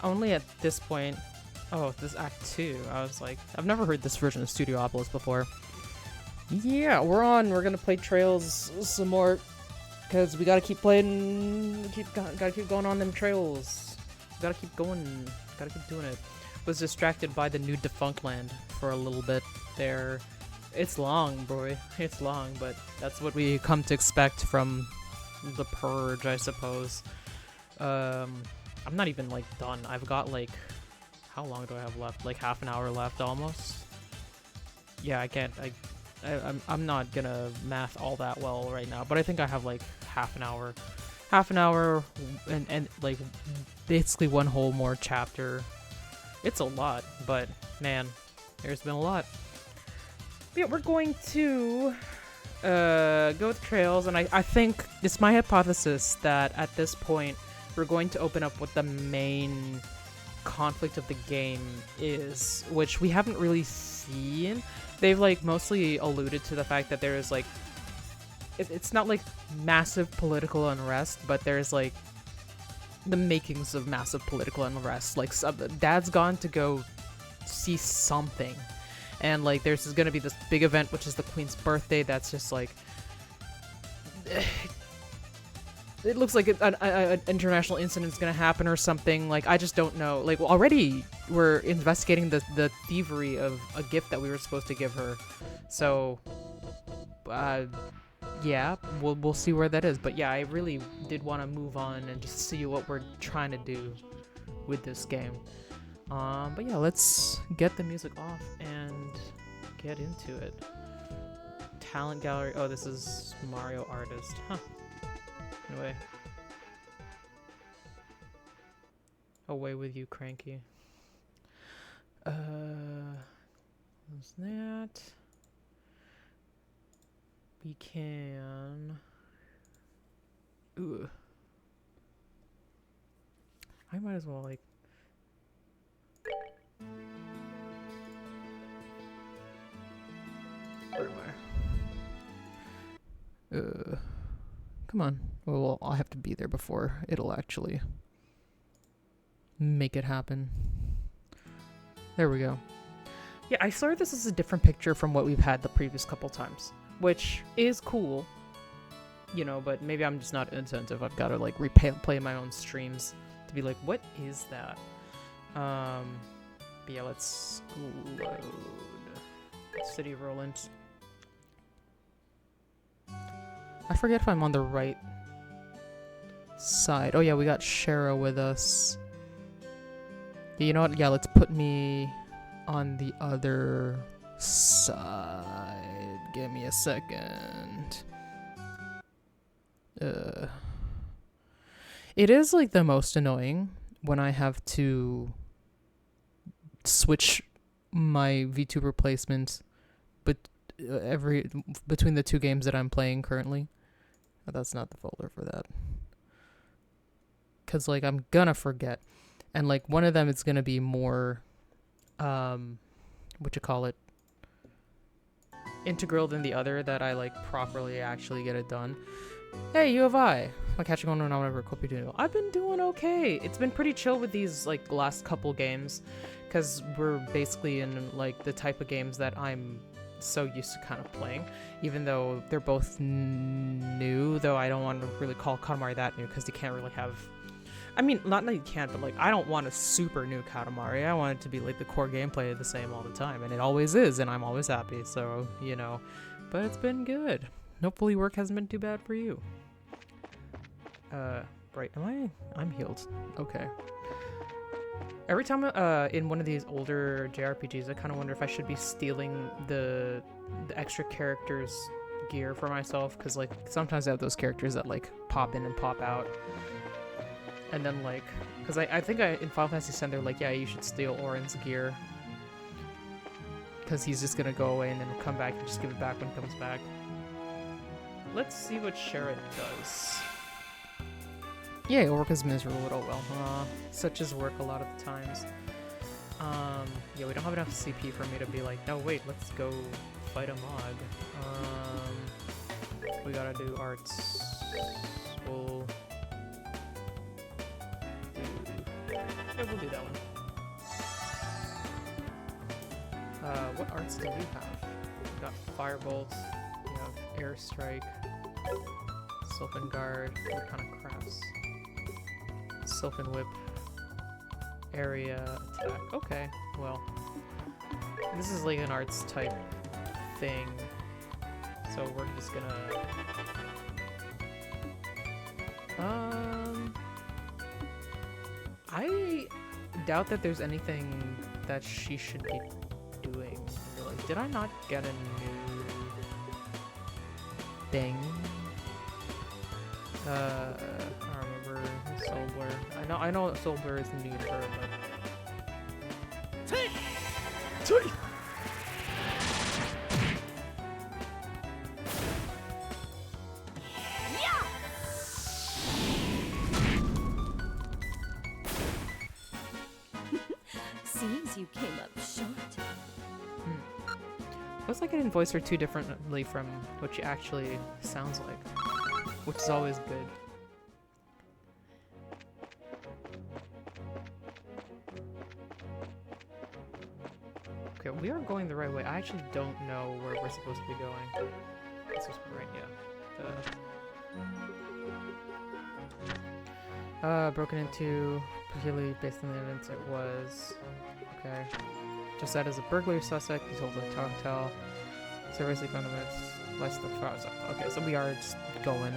only at this point. Oh, this Act 2. I was like, I've never heard this version of Studiopolis before. Yeah, we're on. We're gonna play Trails some more. Because we gotta keep playing. Gotta keep going on them trails. Gotta keep going. Gotta keep doing it. Was distracted by the new Defunct Land for a little bit there. It's long, boy. It's long, but that's what we come to expect from the Purge, I suppose. I'm not even like done. I've got like, how long do I have left? Like half an hour left almost. Yeah, I can't. I'm not gonna math all that well right now, but I think I have like half an hour, and like basically one whole more chapter. It's a lot, but man, there's been a lot. Yeah, we're going to go with Trails, and I think it's my hypothesis that at this point we're going to open up what the main conflict of the game is, which we haven't really seen. They've like mostly alluded to the fact that there is like it's not like massive political unrest, but there's like the makings of massive political unrest. Like Dad's gone to go see something, and like there's gonna be this big event, which is the Queen's birthday. That's just like it looks like an international incident's gonna happen or something. Like I just don't know. Like already we're investigating the thievery of a gift that we were supposed to give her. So yeah, we'll see where that is. But yeah, I really did want to move on and just see what we're trying to do with this game. But yeah, let's get the music off and get into it. Talent gallery. Oh, this is Mario Artist. Huh. Anyway. Away with you, Cranky. What's that? We can... Ooh. I might as well, like... Where am I? Come on. Well, I'll have to be there before it'll actually make it happen. There we go. Yeah, I swear this is a different picture from what we've had the previous couple times, which is cool, you know, but maybe I'm just not attentive. I've got to like replay my own streams to be like, what is that? But yeah, let's load City of Roland. I forget if I'm on the right side. Oh yeah, we got Shara with us. You know what? Yeah, let's put me on the other side. Give me a second. It is like the most annoying when I have to switch my VTuber placement between the two games that I'm playing currently. Oh, that's not the folder for that. Cause like I'm gonna forget. And like one of them is gonna be more integral than the other, that I like properly actually get it done. Hey, U of I. I'm catching on whenever hope you're doing. I've been doing okay. It's been pretty chill with these like last couple games, because we're basically in like the type of games that I'm so used to kind of playing, even though they're both new, though I don't want to really call Katamari that new, because you can't really have, I mean, not that you can't, but like I don't want a super new Katamari. I want it to be like the core gameplay the same all the time, and it always is, and I'm always happy, so you know. But it's been good. Hopefully work hasn't been too bad for you. Right, I'm healed. Okay. Every time in one of these older JRPGs, I kind of wonder if I should be stealing the extra characters' gear for myself, because like sometimes I have those characters that like pop in and pop out, and then like, because I think in Final Fantasy X they're like, yeah, you should steal Auron's gear, because he's just gonna go away and then come back and just give it back when he comes back. Let's see what Shara does. Yeah, work is miserable at all. Well, such as work a lot of the times. Yeah, we don't have enough CP for me to be like, no, wait, let's go fight a Mog. We gotta do arts. We'll do Yeah, we'll do that one. What arts do we have? We got Firebolt, we have Airstrike, Sylphin Guard, what kind of crafts? Sylphin Whip, Area Attack. Okay, well, this is like an arts type thing, so we're just gonna... I doubt that there's anything that she should be doing. Like, did I not get a new thing? I don't remember Soulblur. I know Soulblur is new to her, but Seems you came up short. looks like I didn't voice her too differently from what she actually sounds like, which is always good. Okay, we are going the right way. I actually don't know where we're supposed to be going. This is right, yeah. Broken into, particularly based on the evidence it was. Okay. Just that as a burglary suspect, he's holding a hotel. Seriously condiments, less than 4 hours. Okay, so we are just going.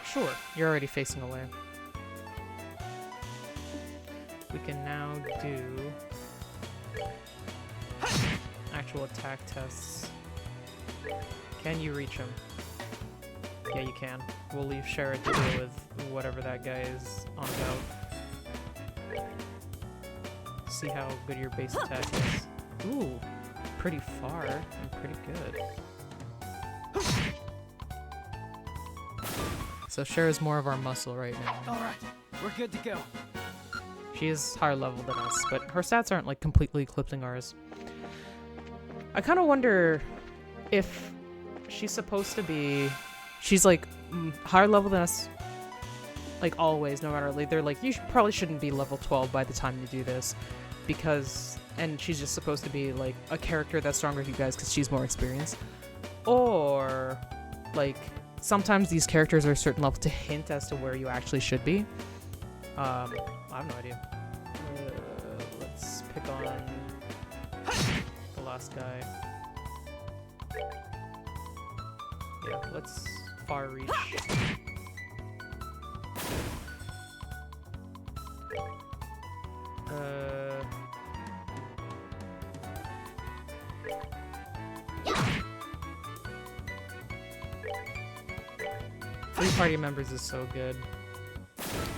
Sure, you're already facing away. We can now do actual attack tests. Can you reach him? Yeah, you can. We'll leave Sherrod to deal with whatever that guy is on about. See how good your base attack is. Ooh, pretty far and pretty good. So Cher is more of our muscle right now. Alright, we're good to go. She is higher level than us, but her stats aren't like completely eclipsing ours. I kind of wonder if she's supposed to be... She's like higher level than us, like always, no matter, like they're like, you probably shouldn't be level 12 by the time you do this, because, and she's just supposed to be like a character that's stronger than you guys because she's more experienced. Or like sometimes these characters are a certain level to hint as to where you actually should be. I have no idea. Let's pick on the last guy. Yeah, let's far reach. Three party members is so good.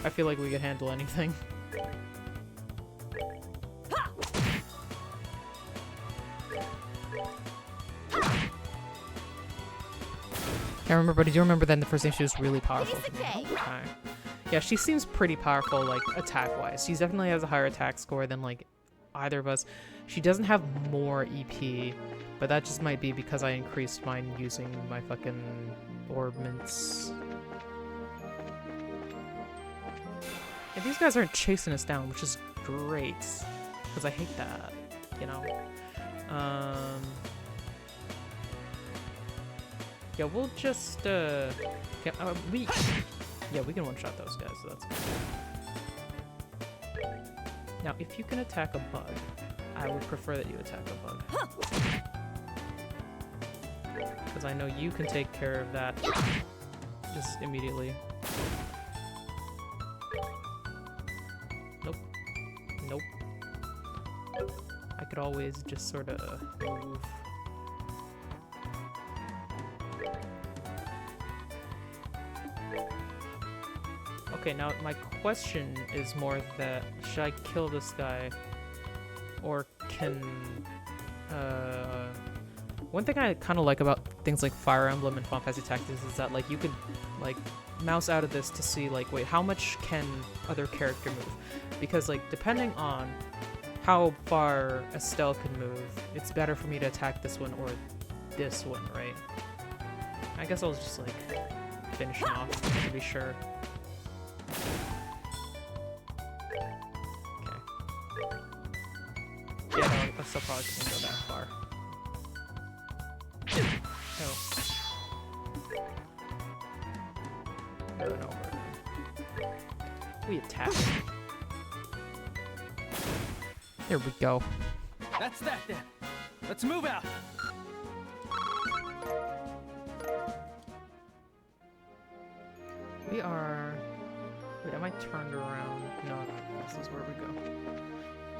I feel like we could handle anything. I remember, but I do remember that in the first game she was really powerful. Okay. Yeah, she seems pretty powerful, like, attack-wise. She definitely has a higher attack score than, like, either of us. She doesn't have more EP, but that just might be because I increased mine using my fucking orbments. Yeah, these guys aren't chasing us down, which is great, because I hate that, you know? Yeah, we'll just, yeah, we can one-shot those guys, so that's good. Now, if you can attack a bug, I would prefer that you attack a bug. Because I know you can take care of that just immediately. Nope. Nope. I could always just sort of move. Okay, now my question is more that, should I kill this guy? Or can... one thing I kind of like about things like Fire Emblem and Final Fantasy Tactics is that, like, you could, like, mouse out of this to see, like, wait, how much can other character move? Because, like, depending on how far Estelle can move, it's better for me to attack this one or this one, right? I guess I'll just like finish him off to be sure. Okay. Yeah, no, I still probably couldn't go that far. Oh. Over and over. We attack. There we go. That's that then. Let's move out. We are... Wait, am I turned around? No, this is where we go.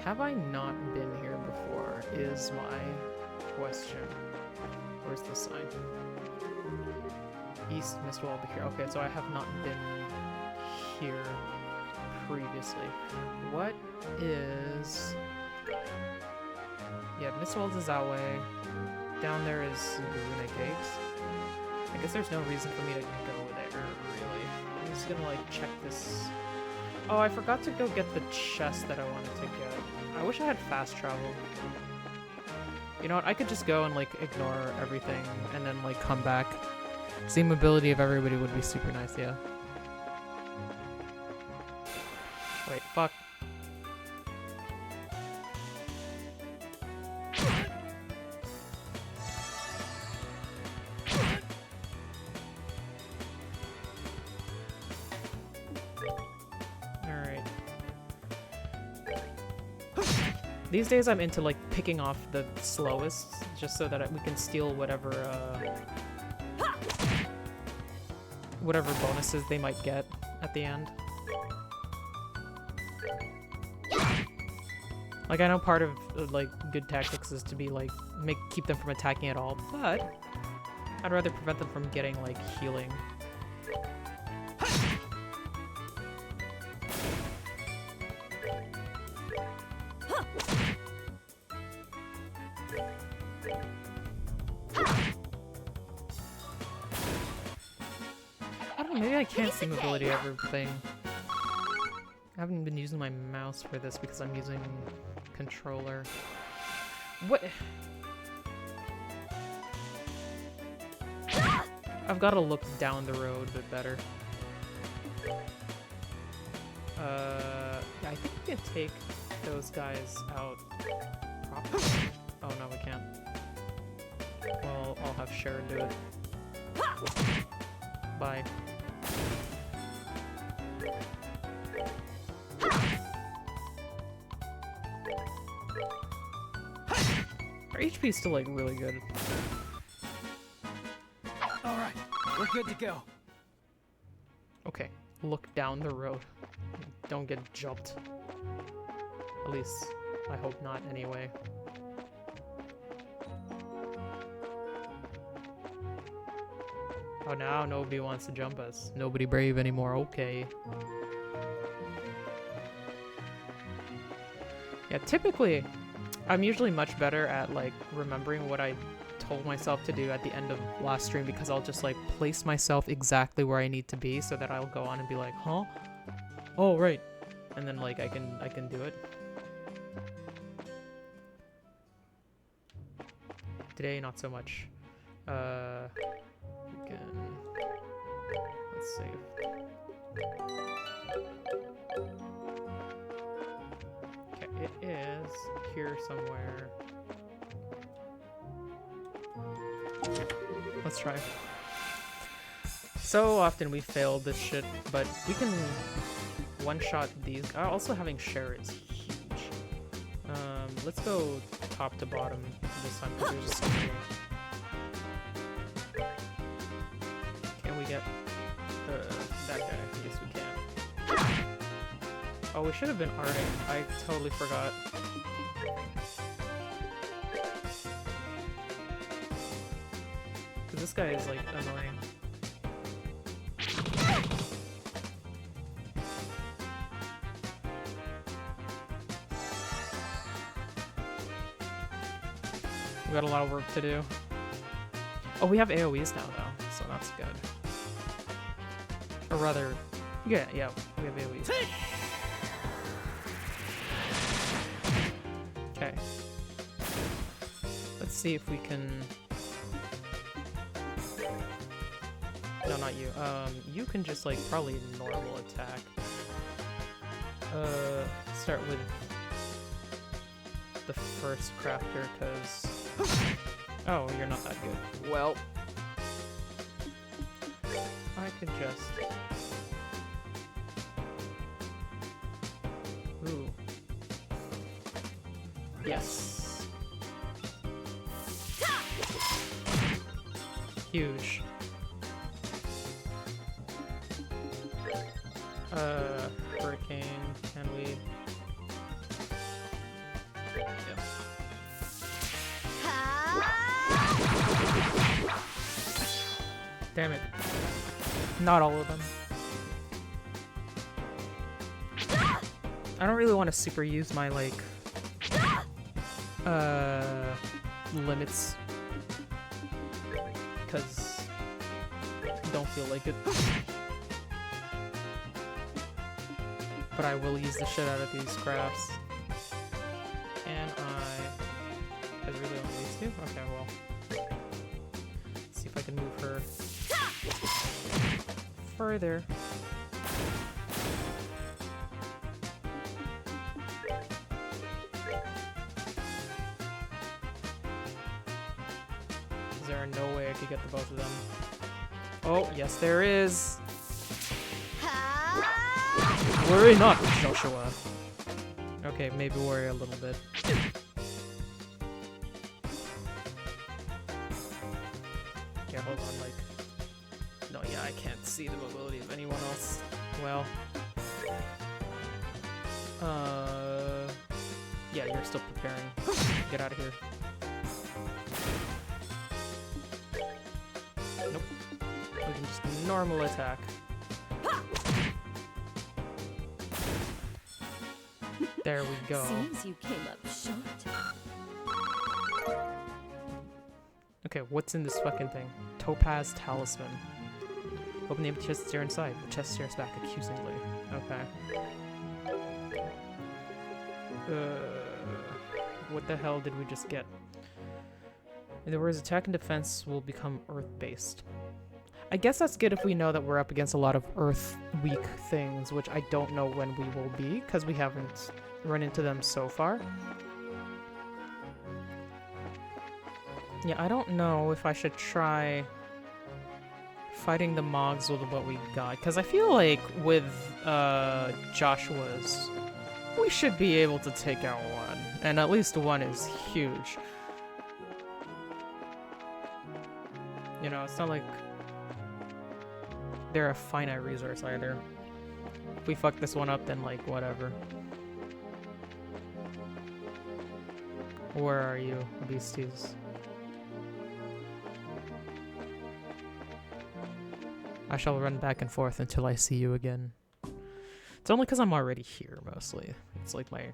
Have I not been here before is my question. Where's the sign? East Mistwall will be here. Okay, so I have not been here previously. What is... Yeah, Mistwall is that way. Down there is Garuna Gate. I guess there's no reason for me to go there, really. I'm just gonna, like, check this... Oh, I forgot to go get the chest that I wanted to get. I wish I had fast travel. You know what, I could just go and, like, ignore everything and then, like, come back. Same mobility of everybody would be super nice, yeah. Wait, fuck. Alright. These days I'm into, like, picking off the slowest, just so that we can steal whatever, whatever bonuses they might get at the end. Like, I know part of, like, good tactics is to be, like, keep them from attacking at all, but I'd rather prevent them from getting, like, healing. I don't know, maybe I can't see mobility everything. I haven't been using my mouse for this because I'm using controller. What? I've got to look down the road a bit better. Yeah, I think we can take those guys out properly. Oh no, we can't. Well, I'll have Sharon do it. Bye. Our HP is still, like, really good. Alright, we're good to go. Okay, look down the road. Don't get jumped. At least, I hope not anyway. Oh, now nobody wants to jump us. Nobody brave anymore, okay. Yeah, typically, I'm usually much better at, like, remembering what I told myself to do at the end of last stream, because I'll just, like, place myself exactly where I need to be so that I'll go on and be like, huh? Oh, right. And then, like, I can do it. Today, not so much. We can... Let's save. Okay, it is here somewhere. Let's try. So often we failed this shit, but we can one-shot these. Also having share is huge. Let's go top to bottom this time because there's so many. Can we get that guy? Yes, we can. Oh, we should have been arting. I totally forgot. Because this guy is, like, annoying. We got a lot of work to do. Oh, we have AoEs now, though, so that's good. Or rather, yeah, we have AoEs. Okay. Let's see if we can... No, not you. You can just like probably normal attack. Start with the first crafter, cause oh, you're not that good. Well, I could just ooh. Yes. Huge. Hurricane, can we? Yep. Damn it. Not all of them. I don't really want to super use my, like, limits. Because I don't feel like it. But I will use the shit out of these crafts. And I really only these two? Okay, well. Let's see if I can move her further. Is there no way I could get the both of them? Oh, yes there is! Worry not, Joshua. Okay, maybe worry a little bit. Yeah, hold on, like... No, yeah, I can't see the mobility of anyone else. Well... Yeah, you're still preparing. Get out of here. Nope. We can just normal attack. There we go. Seems you came up short. Okay, what's in this fucking thing? Topaz Talisman. Open the empty chest, stare inside. The chest stares back accusingly. Okay. What the hell did we just get? In other words, attack and defense will become earth-based. I guess that's good if we know that we're up against a lot of earth-weak things, which I don't know when we will be, because we haven't run into them so far. Yeah, I don't know if I should try fighting the Mogs with what we got, because I feel like with Joshua's, we should be able to take out one, and at least one is huge. You know, it's not like they're a finite resource either. If we fuck this one up, then like, whatever. Where are you, beasties? I shall run back and forth until I see you again. It's only because I'm already here, mostly. It's like my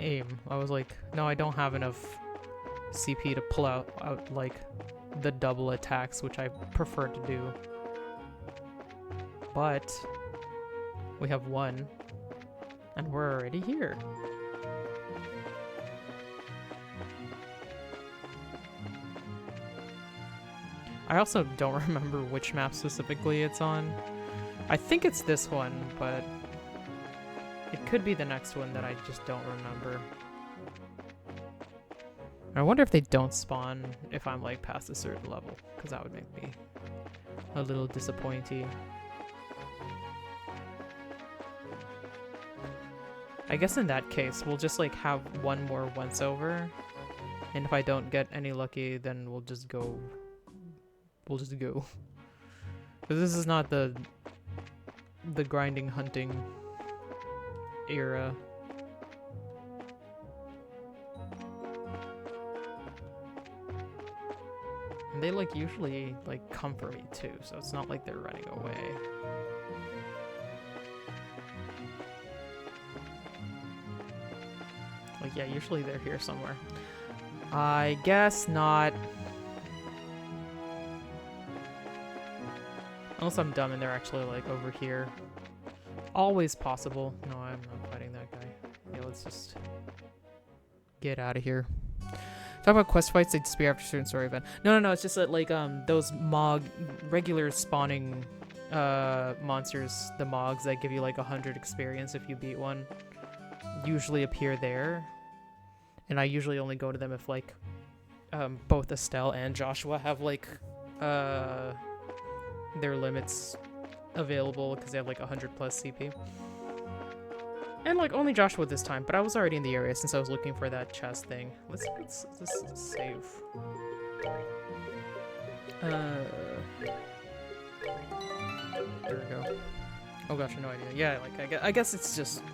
aim. I was like, no, I don't have enough CP to pull out like, the double attacks, which I prefer to do. But we have one, and we're already here. I also don't remember which map specifically it's on. I think it's this one, but it could be the next one that I just don't remember. I wonder if they don't spawn if I'm like past a certain level, because that would make me a little disappointing. I guess in that case, we'll just like have one more once over, and if I don't get any lucky, then we'll just go. We'll just go. Because this is not the grinding hunting era. And they like usually like come for me too, so it's not like they're running away. Like yeah, usually they're here somewhere. I guess not. Unless I'm dumb and they're actually like over here. Always possible. No, I'm not fighting that guy. Yeah, let's just get out of here. Talk about quest fights, they disappear after a certain story event. No, it's just that, like, those regular spawning, monsters, the Mogs that give you, like, 100 experience if you beat one, usually appear there. And I usually only go to them if, like, both Estelle and Joshua have, like, their limits available, because they have, like, 100 plus CP. And, like, only Joshua this time, but I was already in the area since I was looking for that chest thing. Let's save. There we go. Oh gosh, no idea. Yeah, like, I guess it's just...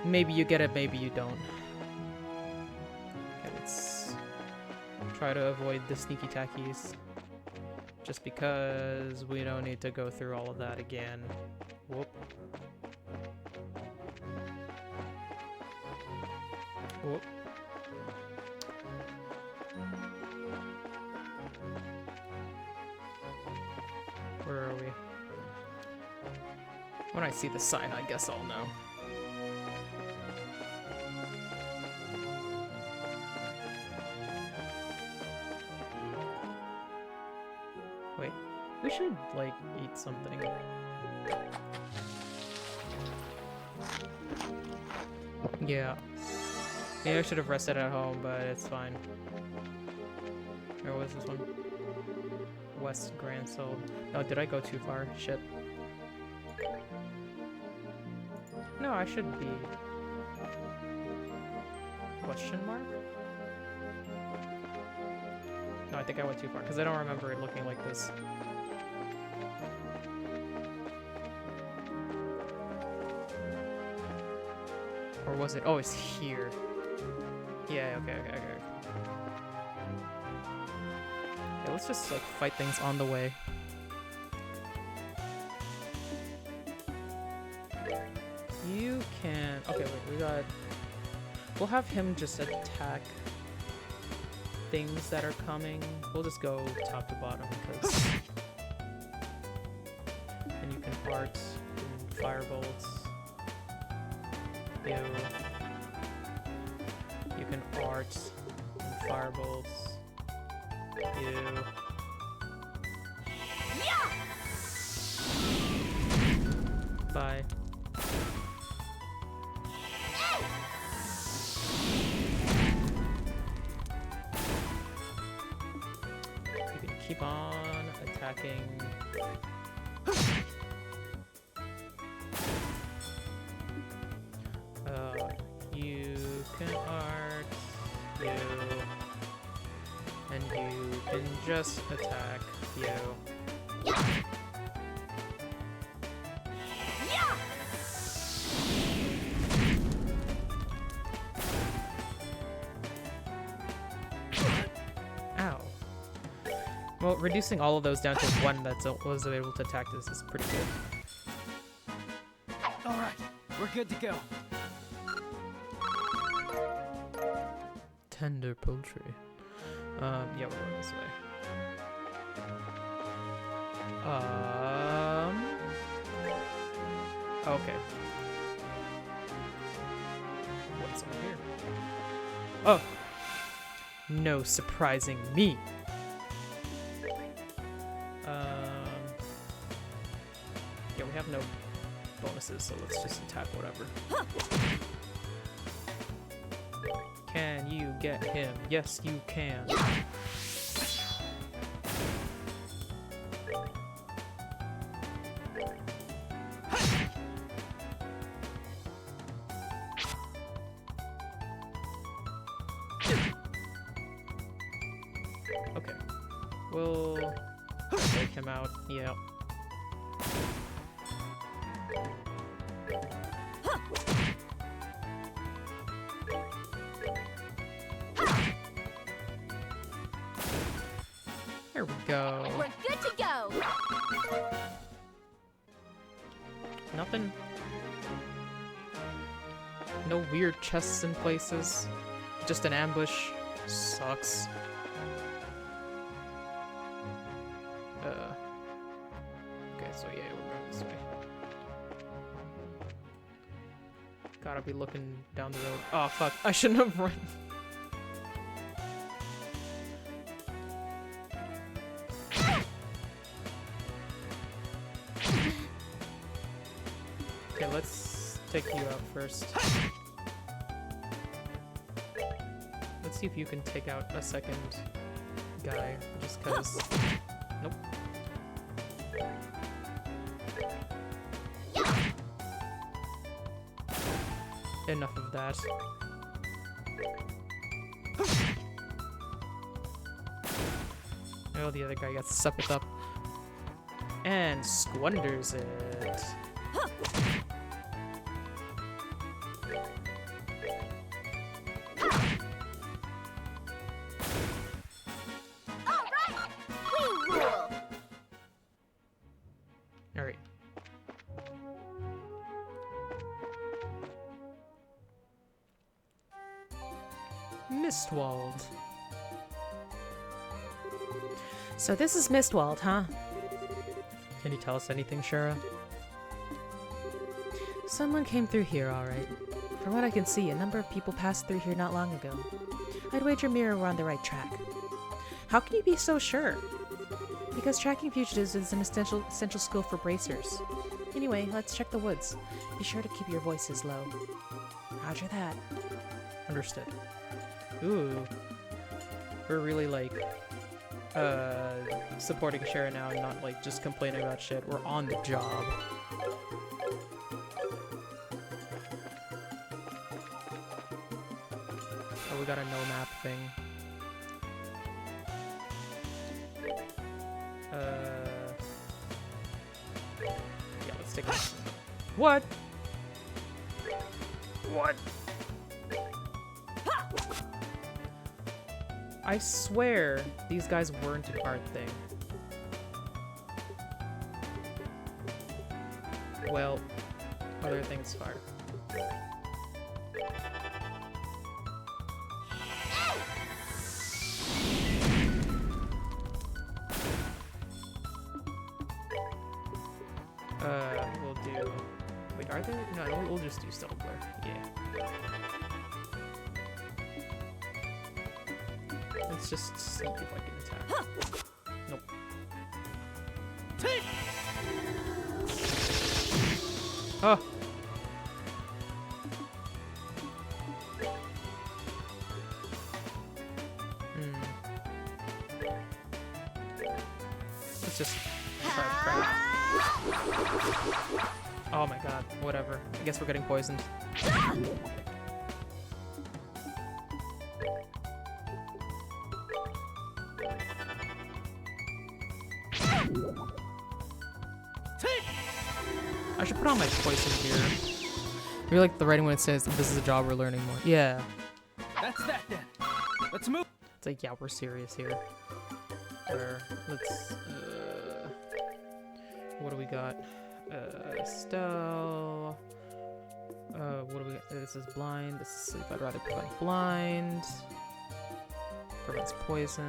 Maybe you get it, maybe you don't. Okay, let's try to avoid the sneaky tackies. Just because we don't need to go through all of that again. Whoop. Whoop. Where are we? When I see the sign, I guess I'll know. Wait, we should, like, eat something. Yeah. Maybe I should have rested at home, but it's fine. Where was this one? West Grand Soul. No, did I go too far? Shit. No, I should be... Question mark? No, I think I went too far, because I don't remember it looking like this. Or was it? Oh, it's here. Yeah, okay. Yeah, let's just, like, fight things on the way. You can... Okay, wait, we got... We'll have him just attack things that are coming. We'll just go top to bottom, because... And you can fart and firebolts. You can art and firebolts. Bye. You can keep on attacking. You can art, and you can just attack you. Ow. Well, reducing all of those down to one that was able to attack this is pretty good. Alright, we're good to go. Tender poultry. Yeah, we're going this way. Okay. What's over here? Oh! No surprising me! Yeah, we have no bonuses, so let's just attack whatever. Can you get him? Yes, you can. Okay. We'll take him out. Yeah. There we go. We're good to go. Nothing. No weird chests in places. Just an ambush. Sucks. Okay, so yeah, we're going this way. Gotta be looking down the road. Oh fuck, I shouldn't have run. Okay, let's take you out first. Let's see if you can take out a second guy, just cause. Nope. Enough of that. Oh, the other guy gets sucked up and squanders it. Alright. Mistwald. So this is Mistwald, huh? Can you tell us anything, Shara? Someone came through here, alright. From what I can see, a number of people passed through here not long ago. I'd wager Mira we're on the right track. How can you be so sure? Because tracking fugitives is an essential skill for bracers. Anyway, let's check the woods. Be sure to keep your voices low. Roger that. Understood. Ooh. We're really, like, supporting Shara now and not, like, just complaining about shit. We're on the job. Oh, we got a no map thing. Yeah, let's take it. What? What? I swear these guys weren't an art thing. Well, other things fire. We'll do... Wait, are there? No, we'll just do Stellar Blur. Yeah. Let's just see if I can attack. Nope. Oh! Let's just try to crash. Oh my god, whatever. I guess we're getting poisoned. I should put on my poison gear. I really like the writing when it says this is a job we're learning more. Yeah. That's that then. Let's move. It's like, yeah, we're serious here. Let's, what do we got? Estelle. What do we got? This is blind. This is sleep. I'd rather prevent blind. Prevents poison.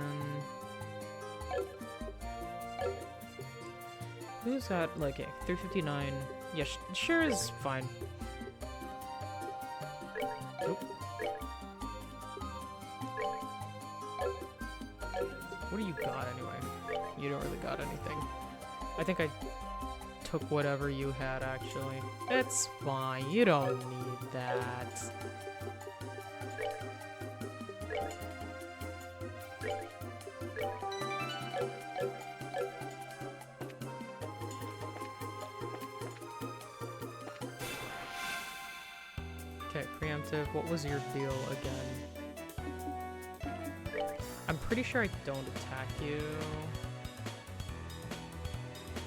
Who's got, like, 359? Yeah, sure is fine. Nope. What do you got, anyway? You don't really got anything. I think I took whatever you had, actually. It's fine. You don't need that. Okay, preemptive. What was your deal again? I'm pretty sure I don't attack you.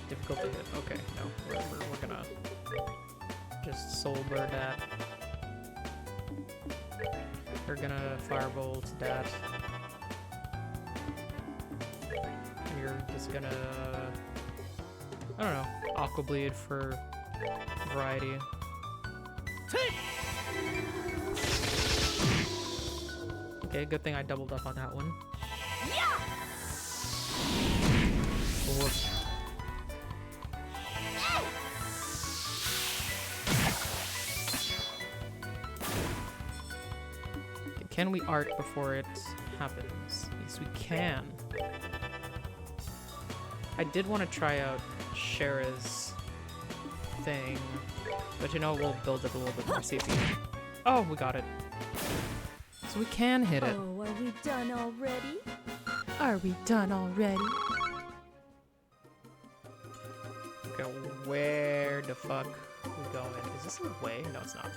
Difficult to hit. Okay, no, whatever. We're gonna just soul bird that. We're gonna firebolt that. And you're just gonna, I don't know, aqua bleed for variety. Okay, good thing I doubled up on that one. Whoops. Can we art before it happens? Yes, we can. I did want to try out Shara's thing. But you know, we'll build it a little bit more CP. Oh, we got it. So we can hit it. Oh, are we done already? Are we done already? Okay, where the fuck are we going? Is this a way? No, it's not.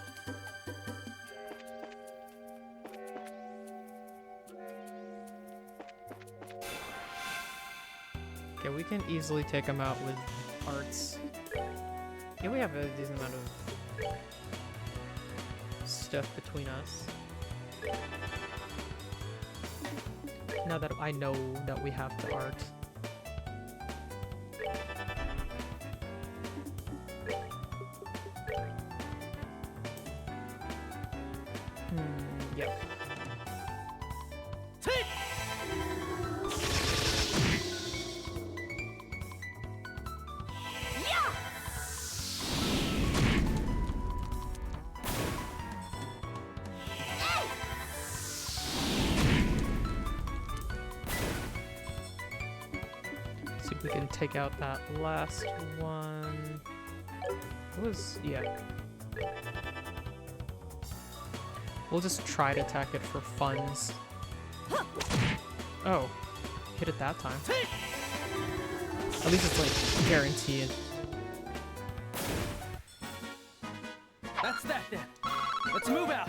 Okay, we can easily take him out with arts. Yeah, we have a decent amount of stuff between us. Now that I know that we have the art. Yep. See if we can take out that last one. What was, yeah. We'll just try to attack it for funds. Oh, hit it that time. At least it's like guaranteed. That's that then. Let's move out.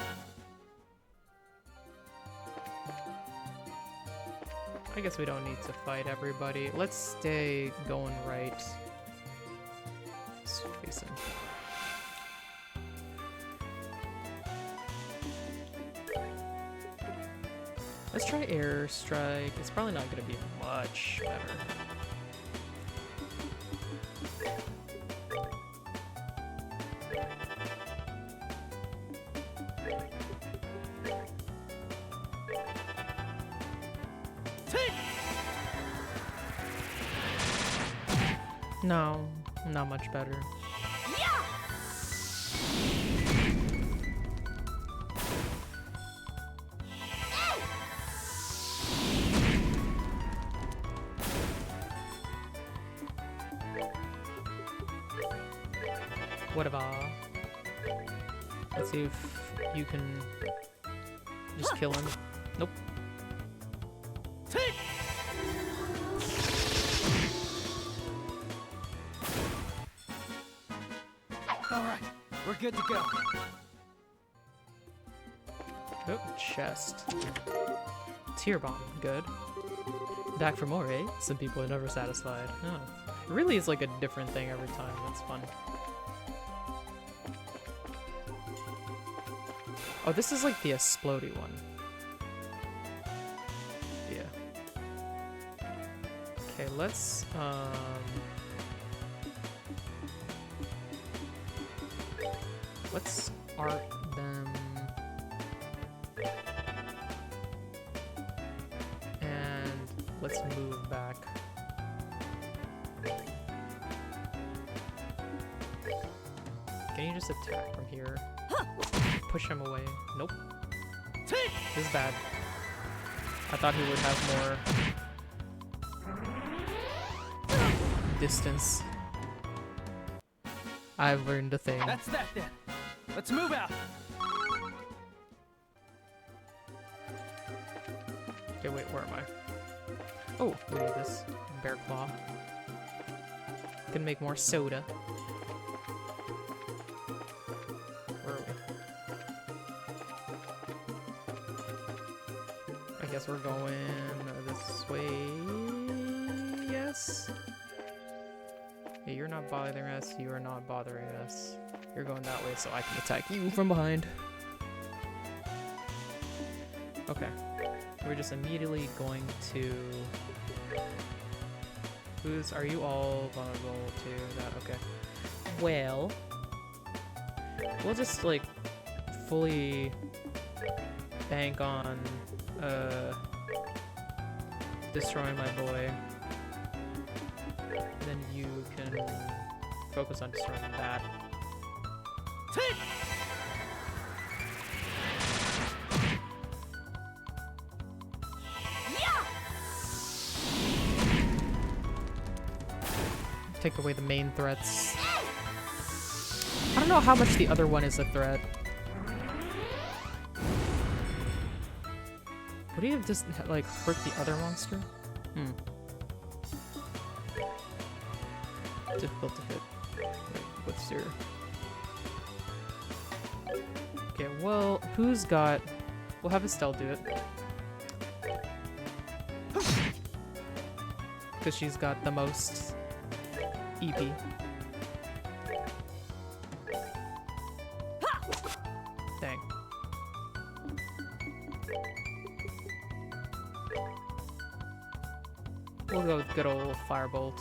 I guess we don't need to fight everybody. Let's stay going right. Let's face him. Let's try air strike. It's probably not going to be much better. No, not much better. Whatever. Let's see if you can just kill him. Nope. Alright, we're good to go. Oh, chest. Tear bomb, good. Back for more, eh? Some people are never satisfied. Oh. It really is like a different thing every time. That's fun. Oh, this is like the explodey one. Yeah. Okay, let's art them. And let's move back. Can you just attack from here? Push him away. Nope. This is bad. I thought he would have more distance. I've learned a thing. That's that then. Let's move out. Okay, wait, where am I? Oh, we need this bear claw. Can make more soda. Where are we? I guess we're going this way. Yes. Yeah, you're not bothering us. You are not bothering us. You're going that way, so I can attack you from behind. Okay. We're just immediately going to... Are you all vulnerable to that? Okay. Well... We'll just, like, fully bank on, destroying my boy. Then you can focus on destroying that. Take away the main threats. I don't don't know how much the other one is a threat. Would he have just, like, hurt the other monster? Hmm. Difficult to hit. Wait, what's your... Okay, well, who's got... We'll have Estelle do it. Because she's got the most EP. Dang. We'll go with good old Firebolt.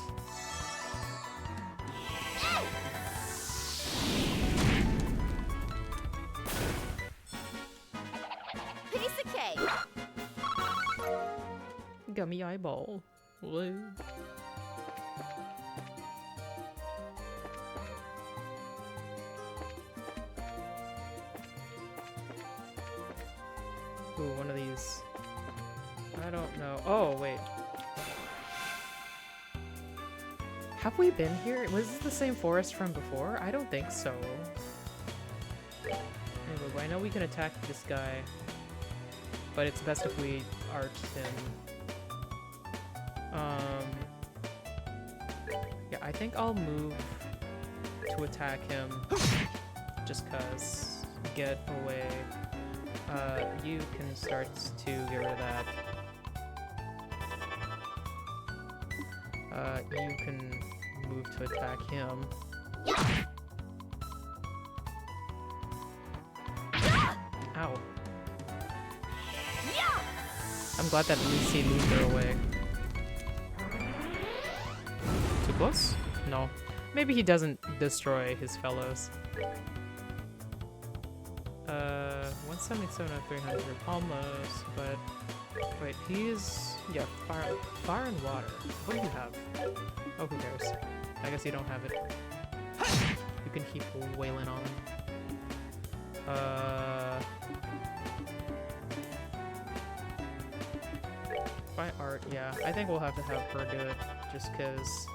Piece of cake. Gummy eyeball. Whoa. Ooh, one of these. I don't know. Oh, wait. Have we been here? Was this the same forest from before? I don't think so. Anyway, I know we can attack this guy, but it's best if we arch him. Yeah, I think I'll move to attack him just cause. Get away. You can start to get rid of that. You can move to attack him. Ow. I'm glad that at least he moved her away. Too close? No. Maybe he doesn't destroy his fellows. 177 out of 300. Almost, but... Wait, he's... Yeah, fire and water. What do you have? Oh, who cares? I guess you don't have it. You can keep wailing on him. By art, yeah. I think we'll have to have her do it, just because...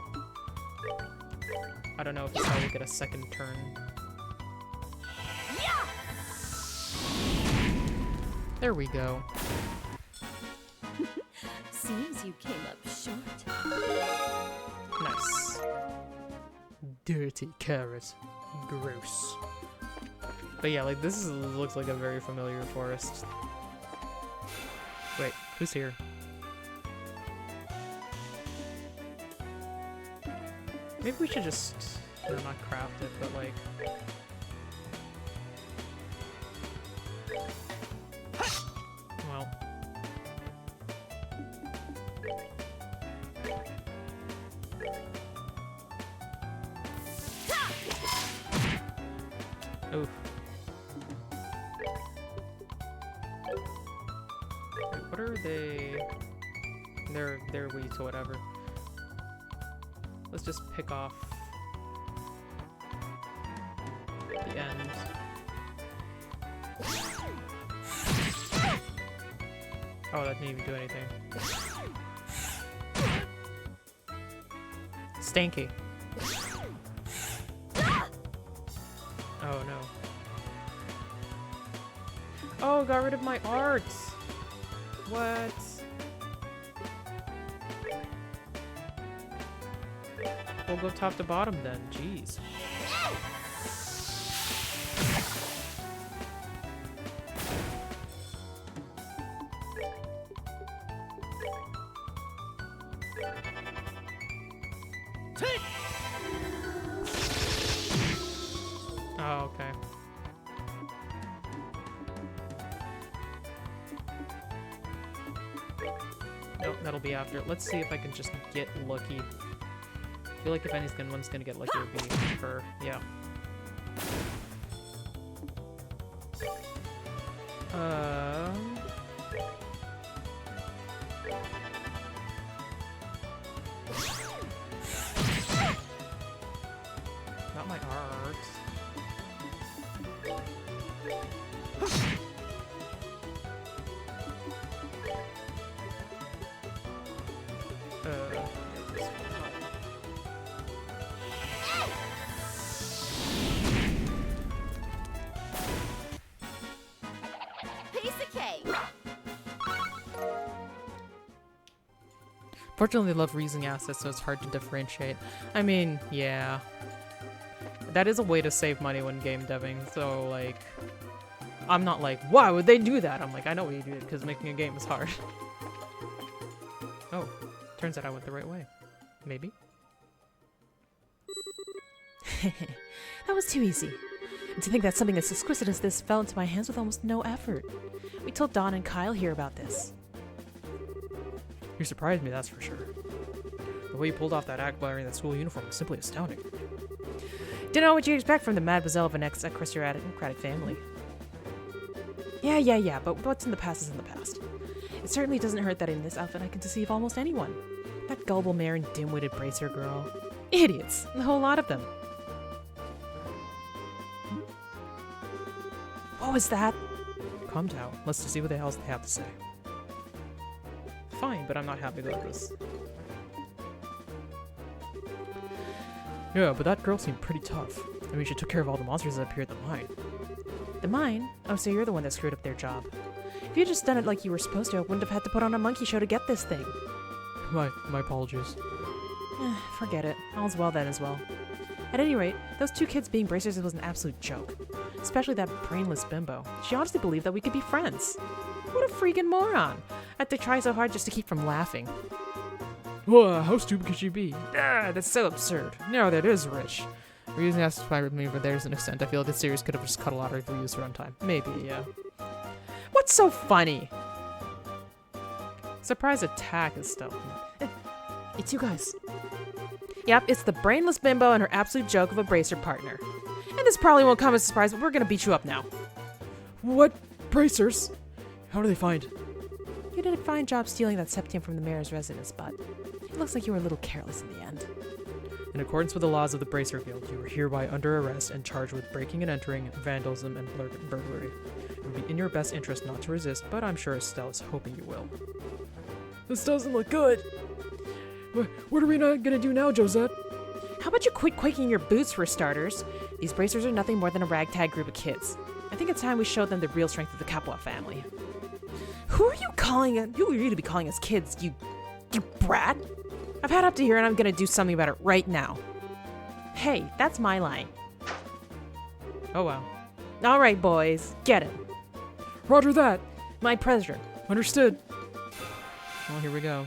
I don't know if it's how we get a second turn. There we go. Seems you came up short. Nice. Dirty carrot. Gross. But yeah, like this looks like a very familiar forest. Wait, who's here? Maybe we should just, no, not craft it, but like... Well... Oof. Wait, what are they? They're weak to whatever. Let's just pick off the end. Oh, that didn't even do anything. Stanky. Oh no. Oh, got rid of my art! What? We'll go top to bottom then, jeez. Oh, okay. Nope, that'll be after. Let's see if I can just get lucky. I feel like if anyone's gonna get lucky, it would be her. Yeah. Not my art. Fortunately, they love reusing assets, so it's hard to differentiate. I mean, yeah. That is a way to save money when game deving, so, like... I'm not like, why would they do that? I'm like, I know why you do it, because making a game is hard. Oh, turns out I went the right way. Maybe? That was too easy. And to think that something as exquisite as this fell into my hands with almost no effort. We told Dawn and Kyle here about this. You surprised me, that's for sure. The way you pulled off that act wearing that school uniform is simply astounding. Don't know what you expect from the mademoiselle of an ex-aristocratic family. Yeah, but what's in the past is in the past. It certainly doesn't hurt that in this outfit I can deceive almost anyone. That gullible mare and dim-witted bracer girl. Idiots, the whole lot of them. What was that? Calm down. Let's just see what the hell they have to say. Fine, but I'm not happy about this. Yeah, but that girl seemed pretty tough. I mean, she took care of all the monsters that appeared at the mine. The mine? Oh, so you're the one that screwed up their job. If you'd just done it like you were supposed to, I wouldn't have had to put on a monkey show to get this thing. My apologies. Forget it. All's well then as well. At any rate, those two kids being bracers was an absolute joke. Especially that brainless bimbo. She honestly believed that we could be friends. What a freaking moron! I had to try so hard just to keep from laughing. Whoa, how stupid could she be? Ah, that's so absurd. No, that is rich. Reusing assets fine with me, but there's an extent. I feel like the series could have just cut a lot of reuse runtime. Maybe, yeah. What's so funny? Surprise attack is stealth. It's you guys. Yep, it's the brainless bimbo and her absolute joke of a bracer partner. And this probably won't come as a surprise, but we're gonna beat you up now. What? Bracers? How do they find? You did a fine job stealing that septium from the mayor's residence, but it looks like you were a little careless in the end. In accordance with the laws of the Bracer Guild, you are hereby under arrest and charged with breaking and entering, vandalism, and burglary. It would be in your best interest not to resist, but I'm sure Estelle is hoping you will. This doesn't look good! What are we not gonna do now, Josette? How about you quit quaking your boots for starters? These bracers are nothing more than a ragtag group of kids. I think it's time we showed them the real strength of the Capua family. Who are you calling? Who are you to be calling us kids, you brat? I've had up to here and I'm gonna do something about it right now. Hey, that's my line. Oh wow. All right, boys, get him. Roger that! My pleasure. Understood. Well, here we go.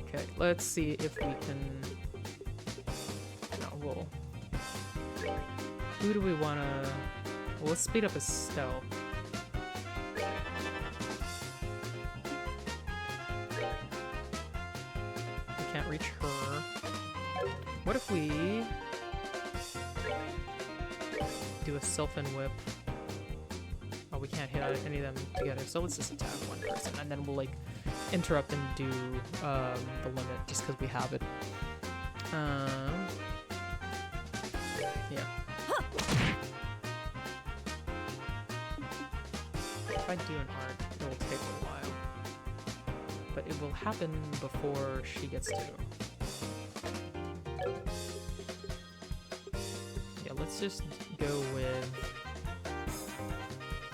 Okay, let's see if we can... No, we'll... Who do we want to... Well, let's speed up his stealth. We can't reach her. What if we... do a Sylphin Whip? Oh, we can't hit any of them together, so let's just attack one person, and then we'll, like, interrupt and do the limit, just because we have it. Yeah. If I do an arc, it will take a while. But it will happen before she gets to. Yeah, let's just go with...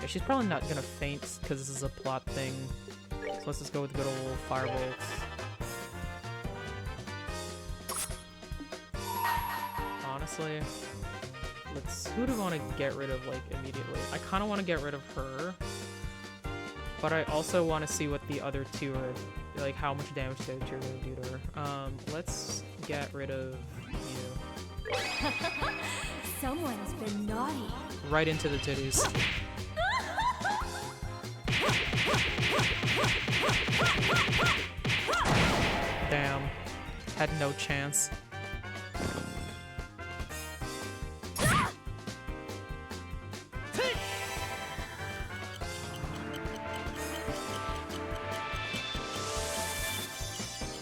Yeah, she's probably not gonna faint, because this is a plot thing. So let's just go with good old Firebolts. Honestly, who do I want to get rid of, like, immediately? I kind of want to get rid of her, but I also want to see what the other two are, like, how much damage the other two are going to do to her. Let's get rid of you. Someone's been naughty. Right into the titties. Damn. Had no chance.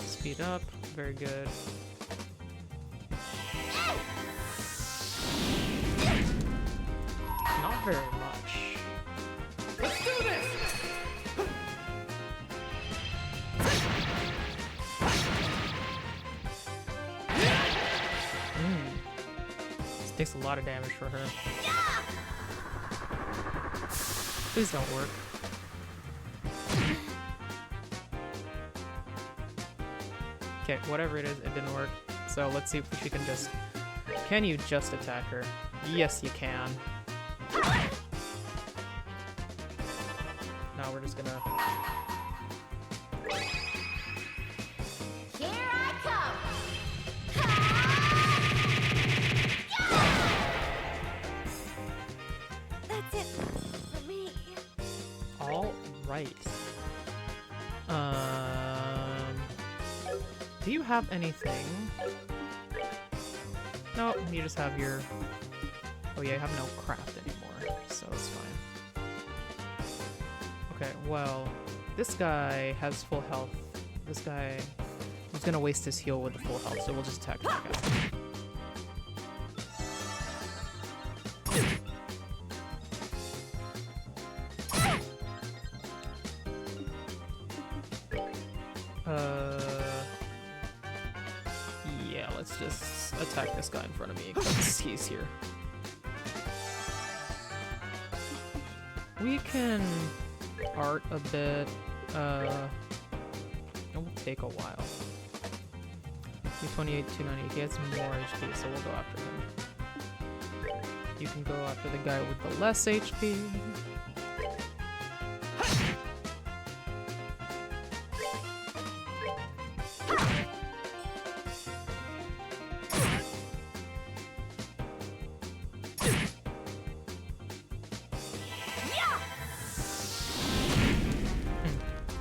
Speed up. Very good. Not very much. Let's do this! This takes a lot of damage for her. Please don't work. Okay, whatever it is, it didn't work. So let's see if she can just... Can you just attack her? Yes, you can. Now we're just gonna... Here I come! That's it for me. All right. Do you have anything? No, you just have your... Oh yeah, you have no craft anymore, so it's fine. Okay, well, this guy has full health. This guy is gonna waste his heal with the full health, so we'll just attack that guy. Yeah, let's just attack this guy in front of me because he's here. We can art a bit. It will take a while. 228, 298. He has more HP, so we'll go after him. You can go after the guy with the less HP.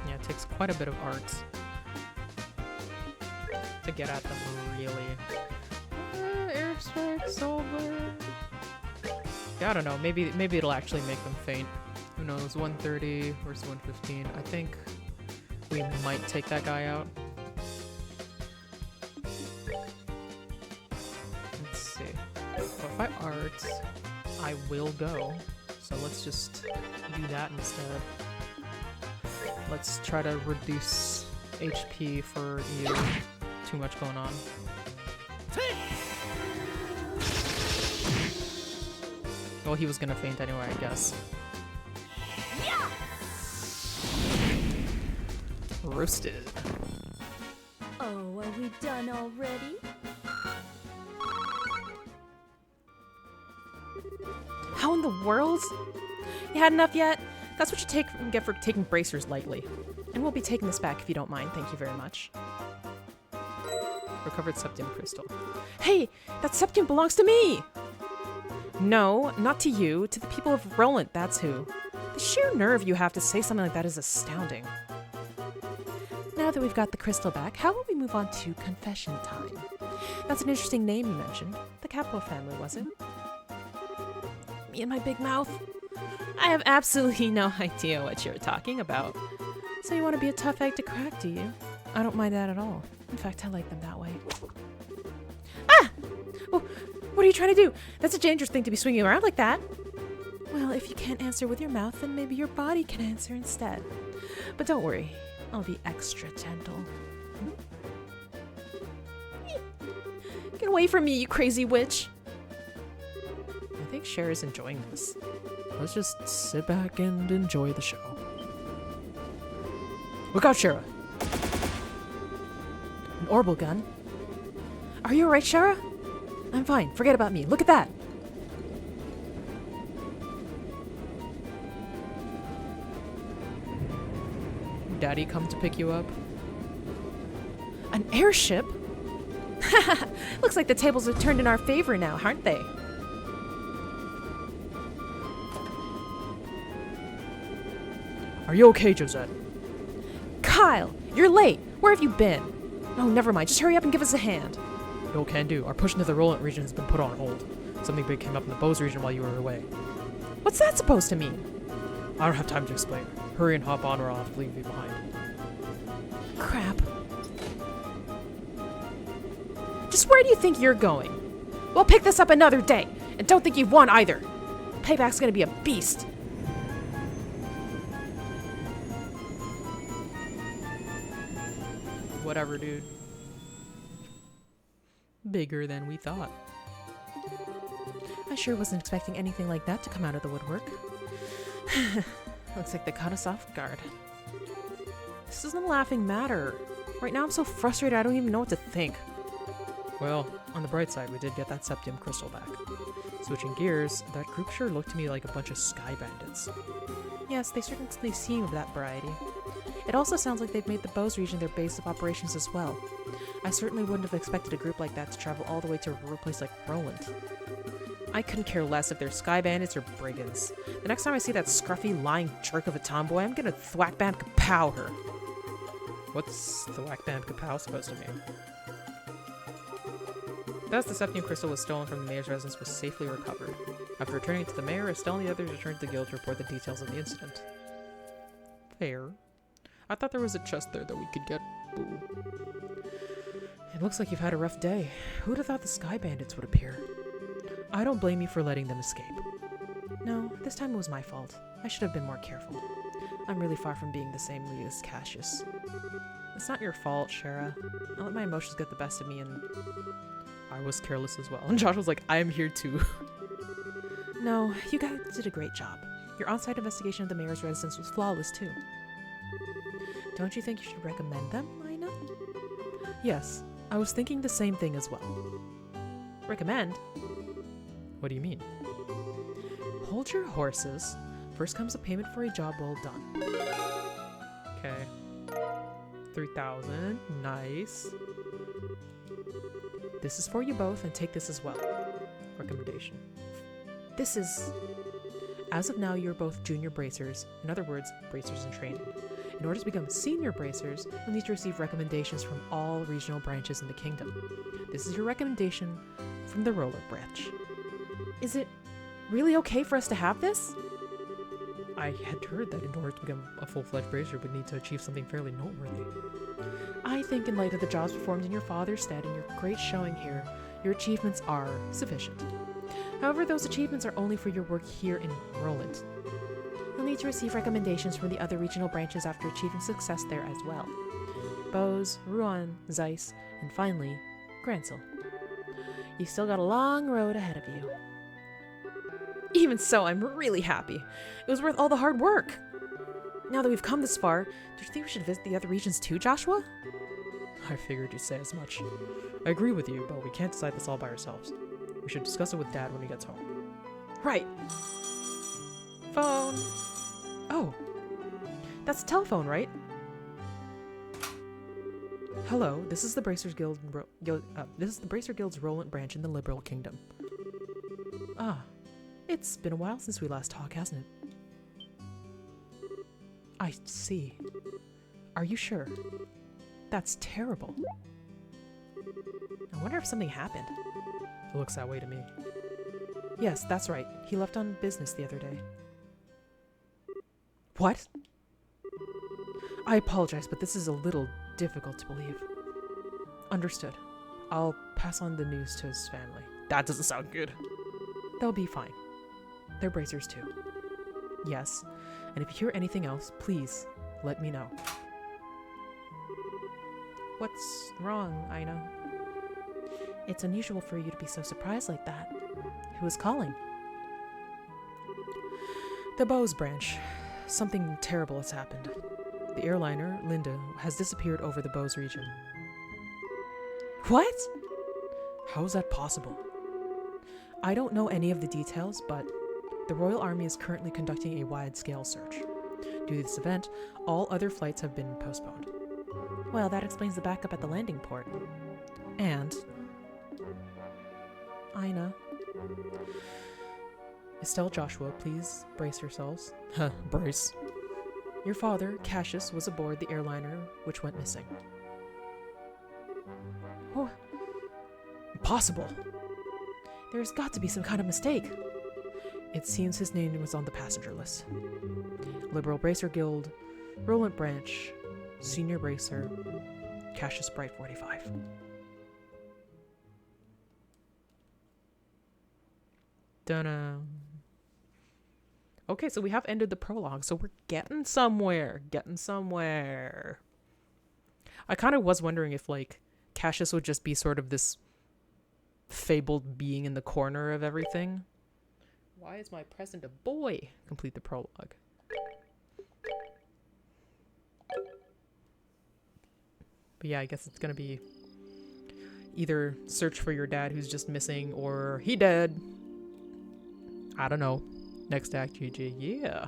Yeah, it takes quite a bit of arts to get at them, really. Airstrike, over. Yeah, I don't know. Maybe it'll actually make them faint. Who knows? 130 versus 115. I think we might take that guy out. Let's see. Well, if I art, I will go. So let's just do that instead. Let's try to reduce HP for you. Too much going on. Well, he was gonna faint anyway, I guess. Roasted. Oh, are we done already? How in the world? You had enough yet? That's what you get for taking bracers lightly. And we'll be taking this back if you don't mind. Thank you very much. Recovered Septium Crystal. Hey, that Septium belongs to me! No, not to you. To the people of Roland, that's who. The sheer nerve you have to say something like that is astounding. Now that we've got the crystal back, how about we move on to confession time? That's an interesting name you mentioned. The Capo family, was it? Me and my big mouth? I have absolutely no idea what you're talking about. So you want to be a tough egg to crack, do you? I don't mind that at all. In fact, I like them that way. Ah! Oh, what are you trying to do? That's a dangerous thing to be swinging around like that. Well, if you can't answer with your mouth, then maybe your body can answer instead. But don't worry, I'll be extra gentle. Get away from me, you crazy witch! I think Cher is enjoying this. Let's just sit back and enjoy the show. Look out, Shara! An orbital gun? Are you alright, Shara? I'm fine. Forget about me. Look at that! Daddy come to pick you up? An airship? Looks like the tables are turned in our favor now, aren't they? Are you okay, Josette? Kyle! You're late! Where have you been? Oh, never mind. Just hurry up and give us a hand. No can do. Our push into the Roland region has been put on hold. Something big came up in the Bose region while you were away. What's that supposed to mean? I don't have time to explain. Hurry and hop on or I'll have to leave you behind. Crap. Just where do you think you're going? We'll pick this up another day. And don't think you've won either. Payback's gonna be a beast. Whatever, dude. Bigger than we thought. I sure wasn't expecting anything like that to come out of the woodwork. Looks like they caught us off guard. This isn't a laughing matter. Right now I'm so frustrated I don't even know what to think. Well, on the bright side, we did get that Septium crystal back. Switching gears, that group sure looked to me like a bunch of sky bandits. Yes, they certainly seem of that variety. It also sounds like they've made the Bose region their base of operations as well. I certainly wouldn't have expected a group like that to travel all the way to a rural place like Roland. I couldn't care less if they're sky bandits or brigands. The next time I see that scruffy, lying jerk of a tomboy, I'm gonna thwack bam kapow her. What's the whack bam kapow supposed to mean? Thus, the Septium crystal was stolen from the mayor's residence was safely recovered. After returning it to the mayor, Estelle and the others returned to the guild to report the details of the incident. Fair. I thought there was a chest there that we could get. Boo. It looks like you've had a rough day. Who'd have thought the sky bandits would appear? I don't blame you for letting them escape. No, this time it was my fault. I should have been more careful. I'm really far from being the same league as Cassius. It's not your fault, Shara. I let my emotions get the best of me and I was careless as well. And Josh was like, I am here too. No, you guys did a great job. Your on-site investigation of the mayor's residence was flawless too. Don't you think you should recommend them, Lina? Yes, I was thinking the same thing as well. Recommend? What do you mean? Hold your horses. First comes a payment for a job well done. Okay. 3,000. Nice. This is for you both, and take this as well. Recommendation. This is... As of now, you're both junior bracers. In other words, bracers in training. In order to become senior bracers, you'll need to receive recommendations from all regional branches in the kingdom. This is your recommendation from the Roller branch. Is it really okay for us to have this? I had heard that in order to become a full-fledged bracer, we'd need to achieve something fairly noteworthy. I think in light of the jobs performed in your father's stead and your great showing here, your achievements are sufficient. However, those achievements are only for your work here in Roland. You'll need to receive recommendations from the other regional branches after achieving success there as well. Bose, Ruan, Zeiss, and finally, Grancel. You've still got a long road ahead of you. Even so, I'm really happy. It was worth all the hard work. Now that we've come this far, do you think we should visit the other regions too, Joshua? I figured you'd say as much. I agree with you, but we can't decide this all by ourselves. We should discuss it with Dad when he gets home. Right. Phone. Oh. That's a telephone, right? Hello, this is the Bracers Guild. This is the Bracer Guild's Roland branch in the Liberal Kingdom. Ah, it's been a while since we last talked, hasn't it? I see. Are you sure? That's terrible. I wonder if something happened. It looks that way to me. Yes, that's right. He left on business the other day. What? I apologize, but this is a little difficult to believe. Understood. I'll pass on the news to his family. That doesn't sound good. They'll be fine. They're bracers too. Yes, and if you hear anything else, please let me know. What's wrong, Ina? It's unusual for you to be so surprised like that. Who is calling? The Bose branch. Something terrible has happened. The airliner, Linda, has disappeared over the Bose region. What? How is that possible? I don't know any of the details, but the Royal Army is currently conducting a wide-scale search. Due to this event, all other flights have been postponed. Well, that explains the backup at the landing port. And... Ina. Estelle, Joshua, please brace yourselves. Brace. Your father, Cassius, was aboard the airliner which went missing. Oh, impossible! There's got to be some kind of mistake. It seems his name was on the passenger list. Liberal Bracer Guild, Roland Branch, Senior Bracer, Cassius Bright 45. Dun-dun. Okay, so we have ended the prologue, so we're getting somewhere. I kind of was wondering if, like, Cassius would just be sort of this fabled being in the corner of everything. Why is my present a boy? Complete the prologue. But yeah, I guess it's gonna be either search for your dad who's just missing or he dead. I don't know. Next act, GG. Yeah.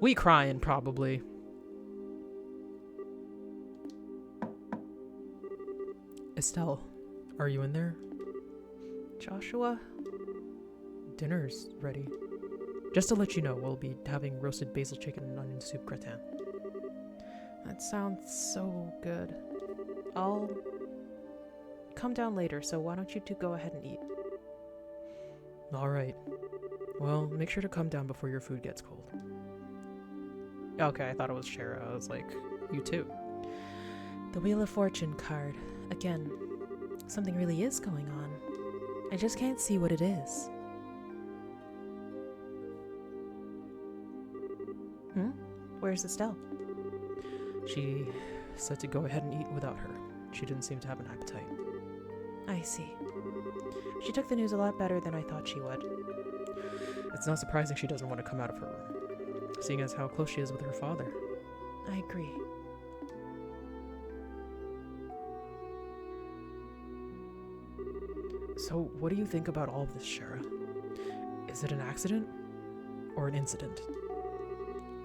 We crying, probably. Estelle, are you in there? Joshua? Dinner's ready. Just to let you know, we'll be having roasted basil chicken and onion soup gratin. That sounds so good. I'll come down later, so why don't you two go ahead and eat? Alright. Well, make sure to come down before your food gets cold. Okay, I thought it was Shara. I was like, you too. The Wheel of Fortune card. Again, something really is going on. I just can't see what it is. Where's Estelle? She said to go ahead and eat without her. She didn't seem to have an appetite. I see. She took the news a lot better than I thought she would. It's not surprising she doesn't want to come out of her room, seeing as how close she is with her father. I agree. So, what do you think about all of this, Shara? Is it an accident? Or an incident?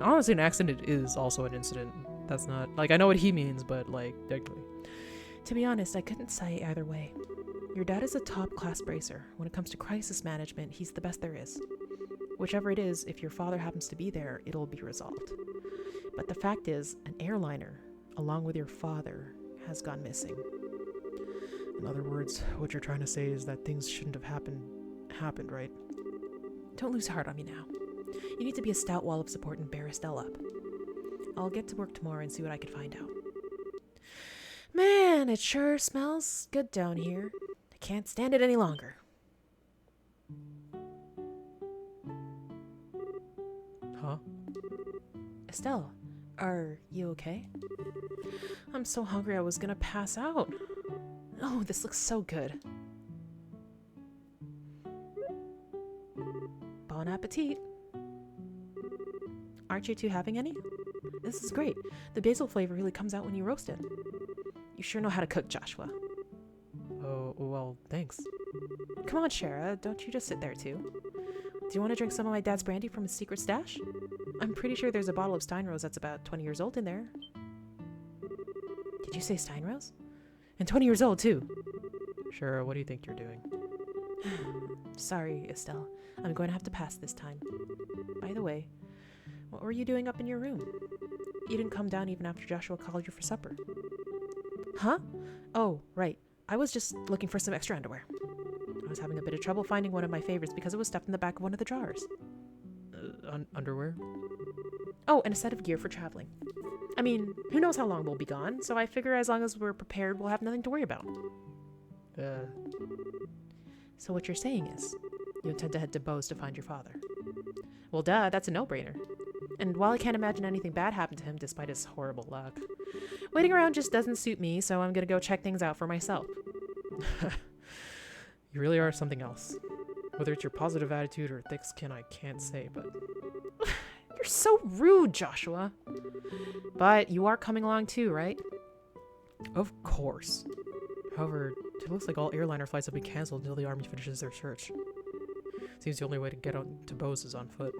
Honestly, an accident is also an incident. That's not... Like, I know what he means, but, like, technically. To be honest, I couldn't say either way. Your dad is a top-class bracer. When it comes to crisis management, he's the best there is. Whichever it is, if your father happens to be there, it'll be resolved. But the fact is, an airliner, along with your father, has gone missing. In other words, what you're trying to say is that things shouldn't have happened, right? Don't lose heart on me now. You need to be a stout wall of support and bear Estelle up. I'll get to work tomorrow and see what I can find out. Man, it sure smells good down here. I can't stand it any longer. Huh? Estelle, are you okay? I'm so hungry I was gonna pass out. Oh, this looks so good. Bon appetit. Aren't you two having any? This is great. The basil flavor really comes out when you roast it. You sure know how to cook, Joshua. Oh, well, thanks. Come on, Shara, don't you just sit there too. Do you want to drink some of my dad's brandy from his secret stash? I'm pretty sure there's a bottle of Steinrose that's about 20 years old in there. Did you say Steinrose? And 20 years old, too. Shara, what do you think you're doing? Sorry, Estelle. I'm going to have to pass this time. By the way, what were you doing up in your room? You didn't come down even after Joshua called you for supper. Huh? Oh, right. I was just looking for some extra underwear. I was having a bit of trouble finding one of my favorites because it was stuffed in the back of one of the drawers. Underwear? Oh, and a set of gear for traveling. I mean, who knows how long we'll be gone, so I figure as long as we're prepared, we'll have nothing to worry about. So what you're saying is, you intend to head to Bose to find your father. Well, duh, that's a no-brainer. And while I can't imagine anything bad happened to him despite his horrible luck, waiting around just doesn't suit me, so I'm gonna go check things out for myself. You really are something else. Whether it's your positive attitude or thick skin, I can't say, but... You're so rude, Joshua. But you are coming along too, right? Of course. However, it looks like all airliner flights have been cancelled until the army finishes their search. Seems the only way to get out to Bose is on foot.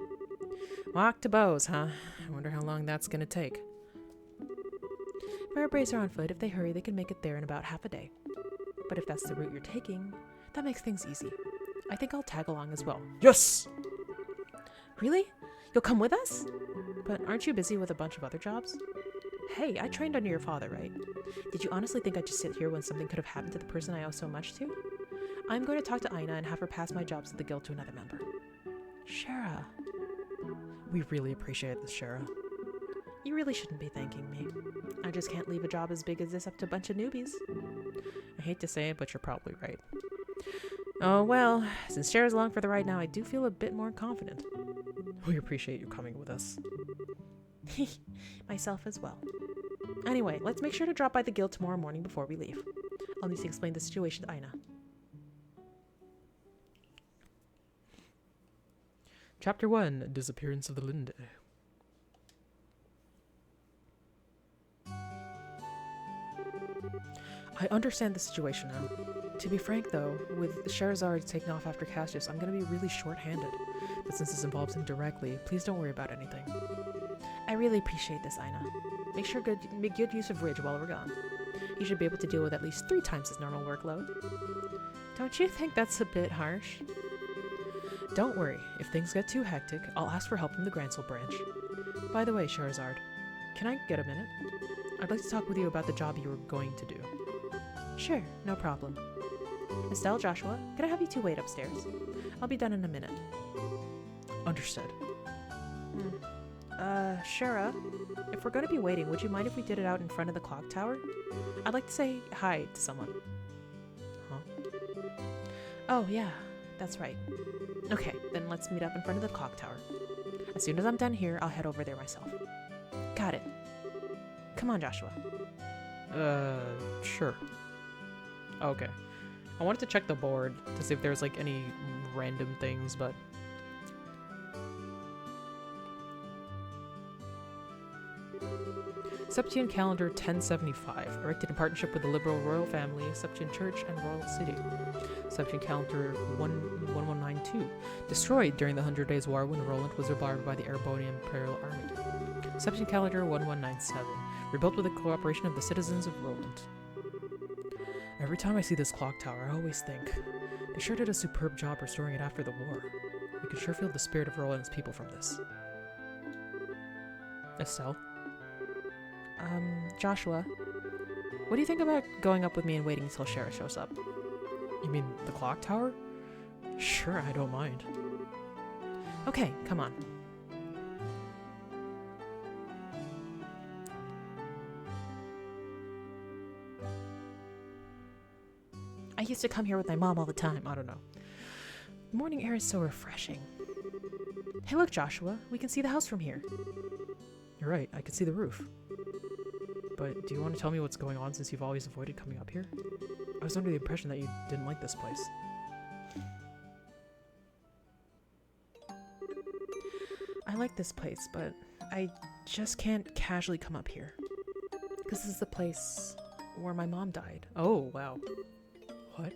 Walk to Bose, huh? I wonder how long that's gonna take. For a bracer on foot, if they hurry, they can make it there in about half a day. But if that's the route you're taking, that makes things easy. I think I'll tag along as well. Yes! Really? You'll come with us? But aren't you busy with a bunch of other jobs? Hey, I trained under your father, right? Did you honestly think I'd just sit here when something could have happened to the person I owe so much to? I'm going to talk to Aina and have her pass my jobs at the guild to another member. Shara. We really appreciate this, Shara. You really shouldn't be thanking me. I just can't leave a job as big as this up to a bunch of newbies. I hate to say it, but you're probably right. Oh well, since Shara's along for the ride now, I do feel a bit more confident. We appreciate you coming with us. Myself as well. Anyway, let's make sure to drop by the guild tomorrow morning before we leave. I'll need to explain the situation to Aina. Chapter 1, Disappearance of the Linde. I understand the situation now. To be frank though, with Scheherazade taking off after Cassius, I'm gonna be really short-handed. But since this involves him directly, please don't worry about anything. I really appreciate this, Aina. Make good use of Ridge while we're gone. He should be able to deal with at least 3 times his normal workload. Don't you think that's a bit harsh? Don't worry, if things get too hectic, I'll ask for help from the Grancel branch. By the way, Scheherazade, can I get a minute? I'd like to talk with you about the job you were going to do. Sure, no problem. Estelle, Joshua, can I have you 2 wait upstairs? I'll be done in a minute. Understood. Shara, if we're gonna be waiting, would you mind if we did it out in front of the clock tower? I'd like to say hi to someone. Huh? Oh, yeah, that's right. Okay, then let's meet up in front of the clock tower. As soon as I'm done here, I'll head over there myself. Got it. Come on, Joshua. Sure. Okay. I wanted to check the board to see if there's like any random things, but... Septian Calendar 1075, erected in partnership with the liberal royal family, Septian Church, and Royal City. Septian Calendar 1192, destroyed during the 100 Days War when Roland was bombarded by the Erebonian Imperial Army. Septian Calendar 1197, rebuilt with the cooperation of the citizens of Roland. Every time I see this clock tower, I always think, they sure did a superb job restoring it after the war. We could sure feel the spirit of Roland's people from this. Estelle? Joshua, what do you think about going up with me and waiting until Shara shows up? You mean the clock tower? Sure, I don't mind. Okay, come on. I used to come here with my mom all the time. I don't know. The morning air is so refreshing. Hey look, Joshua, we can see the house from here. You're right, I can see the roof. But do you want to tell me what's going on since you've always avoided coming up here? I was under the impression that you didn't like this place. I like this place, but I just can't casually come up here. Because this is the place where my mom died. Oh, wow. What?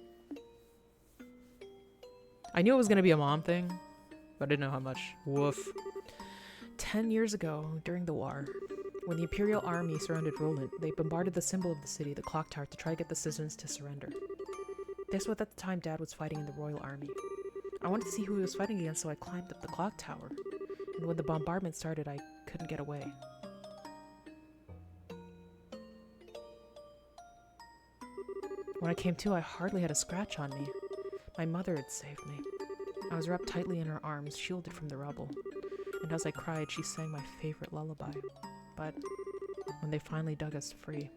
I knew it was going to be a mom thing, but I didn't know how much. Woof. 10 years ago, during the war, when the Imperial Army surrounded Roland, they bombarded the symbol of the city, the clock tower, to try to get the citizens to surrender. This was at the time Dad was fighting in the Royal Army. I wanted to see who he was fighting against, so I climbed up the clock tower. And when the bombardment started, I couldn't get away. When I came to, I hardly had a scratch on me. My mother had saved me. I was wrapped tightly in her arms, shielded from the rubble. And as I cried, she sang my favorite lullaby. But when they finally dug us free,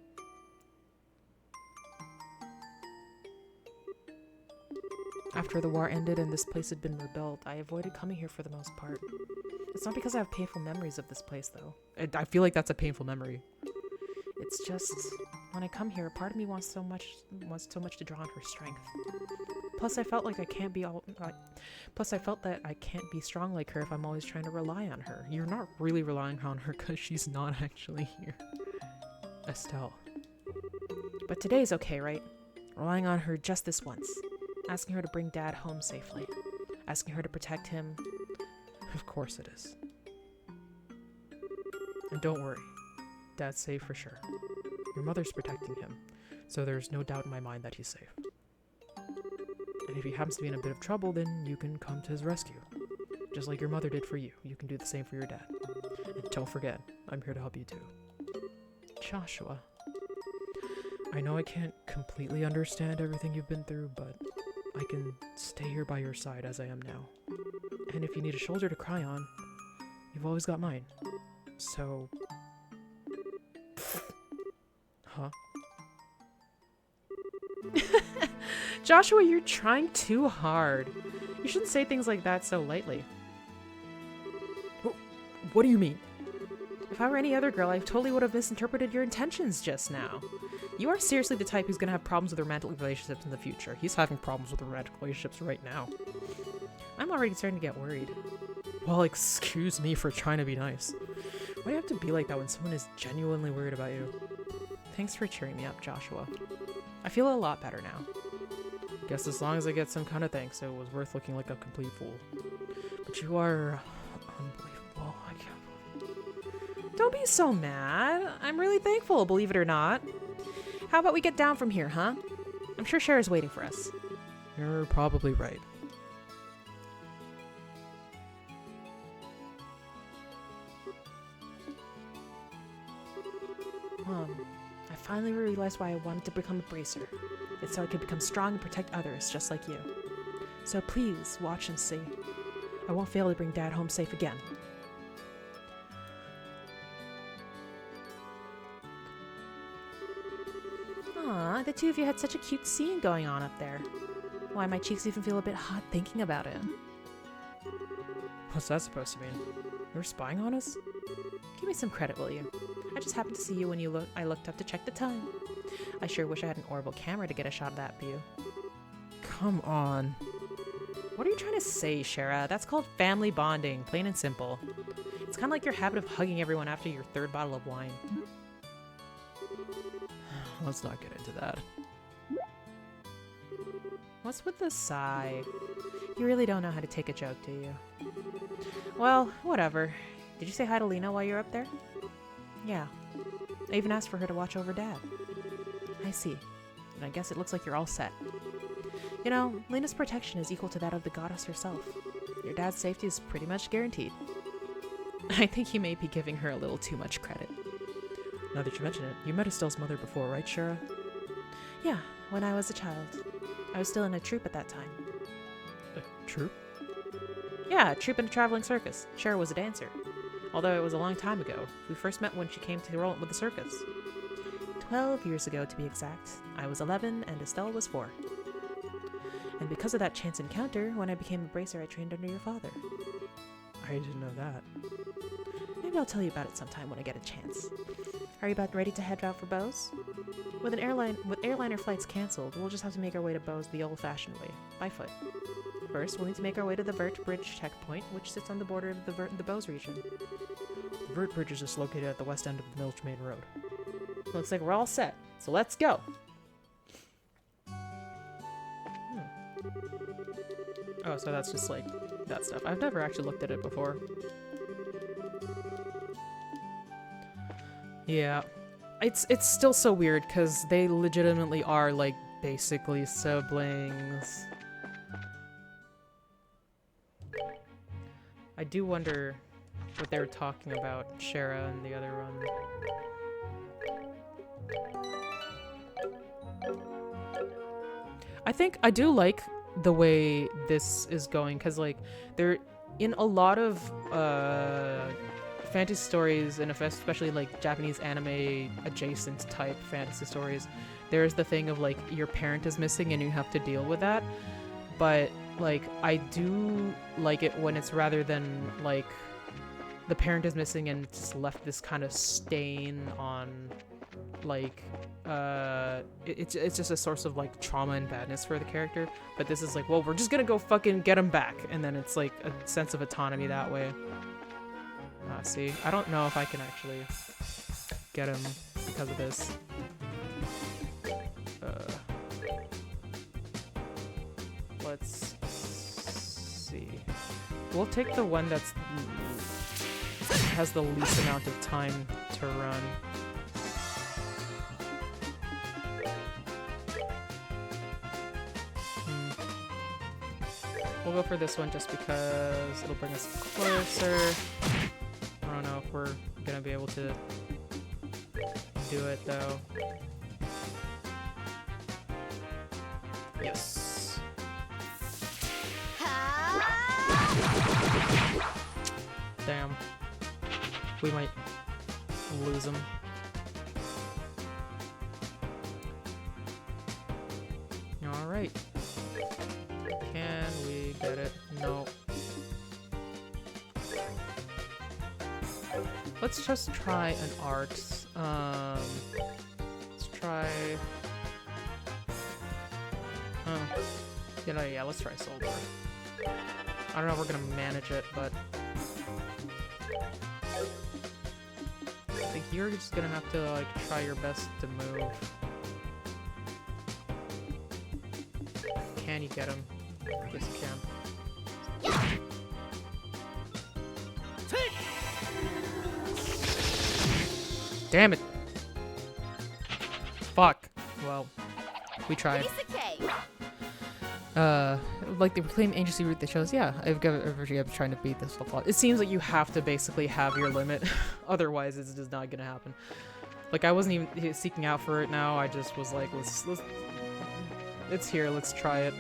after the war ended and this place had been rebuilt, I avoided coming here for the most part. It's not because I have painful memories of this place, though. I feel like that's a painful memory. It's just, when I come here, a part of me wants so much to draw on her strength. Plus, I felt like Plus, I felt that I can't be strong like her if I'm always trying to rely on her. You're not really relying on her because she's not actually here. Estelle. But today's okay, right? Relying on her just this once. Asking her to bring Dad home safely. Asking her to protect him. Of course it is. And don't worry. Dad's safe for sure. Your mother's protecting him, so there's no doubt in my mind that he's safe. And if he happens to be in a bit of trouble, then you can come to his rescue. Just like your mother did for you. You can do the same for your dad. And don't forget, I'm here to help you too. Joshua. I know I can't completely understand everything you've been through, but I can stay here by your side as I am now. And if you need a shoulder to cry on, you've always got mine. So... Huh? Joshua, you're trying too hard. You shouldn't say things like that so lightly. What do you mean? If I were any other girl, I totally would have misinterpreted your intentions just now. You are seriously the type who's gonna have problems with romantic relationships in the future. He's having problems with romantic relationships right now. I'm already starting to get worried. Well, excuse me for trying to be nice. Why do you have to be like that when someone is genuinely worried about you? Thanks for cheering me up, Joshua. I feel a lot better now. Guess as long as I get some kind of thanks, it was worth looking like a complete fool. But you are unbelievable. I can't. Don't be so mad. I'm really thankful, believe it or not. How about we get down from here, huh? I'm sure Cher's waiting for us. You're probably right. I finally realized why I wanted to become a bracer. It's so I could become strong and protect others, just like you. So please, watch and see. I won't fail to bring Dad home safe again. Aw, the two of you had such a cute scene going on up there. Why, my cheeks even feel a bit hot thinking about it. What's that supposed to mean? You're spying on us? Give me some credit, will you? I just happened to see you when I looked up to check the time. I sure wish I had an orbital camera to get a shot of that view. Come on. What are you trying to say, Shara? That's called family bonding, plain and simple. It's kind of like your habit of hugging everyone after your third bottle of wine. Let's not get into that. What's with the sigh? You really don't know how to take a joke, do you? Well, whatever. Did you say hi to Lena while you're up there? Yeah. I even asked for her to watch over Dad. I see. And I guess it looks like you're all set. You know, Lena's protection is equal to that of the goddess herself. Your dad's safety is pretty much guaranteed. I think you may be giving her a little too much credit. Now that you mention it, you met Estelle's mother before, right, Shara? Yeah, when I was a child. I was still in a troupe at that time. A troop? Yeah, a troupe in a traveling circus. Shara was a dancer. Although it was a long time ago. We first met when she came to roll with the circus. 12 years ago, to be exact. I was 11 and Estelle was 4. And because of that chance encounter, when I became a bracer, I trained under your father. I didn't know that. Maybe I'll tell you about it sometime when I get a chance. Are you about ready to head out for Bose? With airliner flights cancelled, we'll just have to make our way to Bose the old-fashioned way, by foot. First, we'll need to make our way to the Vert Bridge checkpoint, which sits on the border of the Vert and the Bose region. The Vert Bridge is just located at the west end of the Milch Main Road. Looks like we're all set, so let's go! Oh, so that's just like that stuff. I've never actually looked at it before. Yeah. It's still so weird because they legitimately are like basically siblings. I do wonder what they were talking about, Shara and the other one. I think I do like the way this is going because like they're in a lot of fantasy stories, and especially like Japanese anime adjacent type fantasy stories, there's the thing of like your parent is missing and you have to deal with that. But like I do like it when it's rather than like the parent is missing and it's left this kind of stain on like it's just a source of like trauma and badness for the character. But this is like, well, we're just gonna go fucking get him back, and then it's like a sense of autonomy that way. See, I don't know if I can actually get him because of this. Let's see. We'll take the one that's has the least amount of time to run. We'll go for this one just because it'll bring us closer. I don't know if we're gonna be able to do it though. Yes. Damn. We might lose him. Alright. Can we get it? No. Let's just try an art. Let's try... You know, yeah, let's try Soulboard. I don't know if we're gonna manage it, but... think you're just gonna have to like try your best to move. Can you get him? Yes, you can. Damn it! Fuck. Well, we tried. Like the Reclaim Agency route that shows, yeah, I'm trying to beat this a lot. It seems like you have to basically have your limit, otherwise it's just not gonna happen. Like I wasn't even seeking out for it now. I just was like, let's it's here. Let's try it.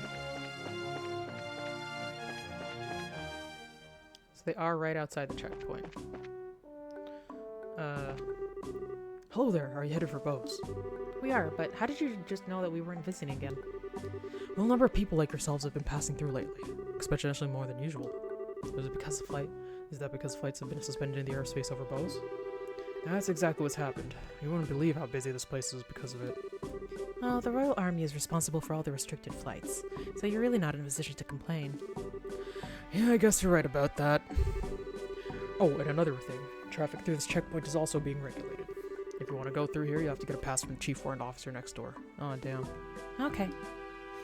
So they are right outside the checkpoint. Hello there. Are you headed for Bose? We are, but how did you just know that we weren't visiting again? Well, a number of people like yourselves have been passing through lately, especially more than usual. Is it because of flight? Is that because flights have been suspended in the airspace over Bose? That's exactly what's happened. You wouldn't believe how busy this place is because of it. Well, the Royal Army is responsible for all the restricted flights, so you're really not in a position to complain. Yeah, I guess you're right about that. Oh, and another thing. Traffic through this checkpoint is also being regulated. If you want to go through here, you have to get a pass from the Chief Warrant Officer next door. Oh, damn. Okay.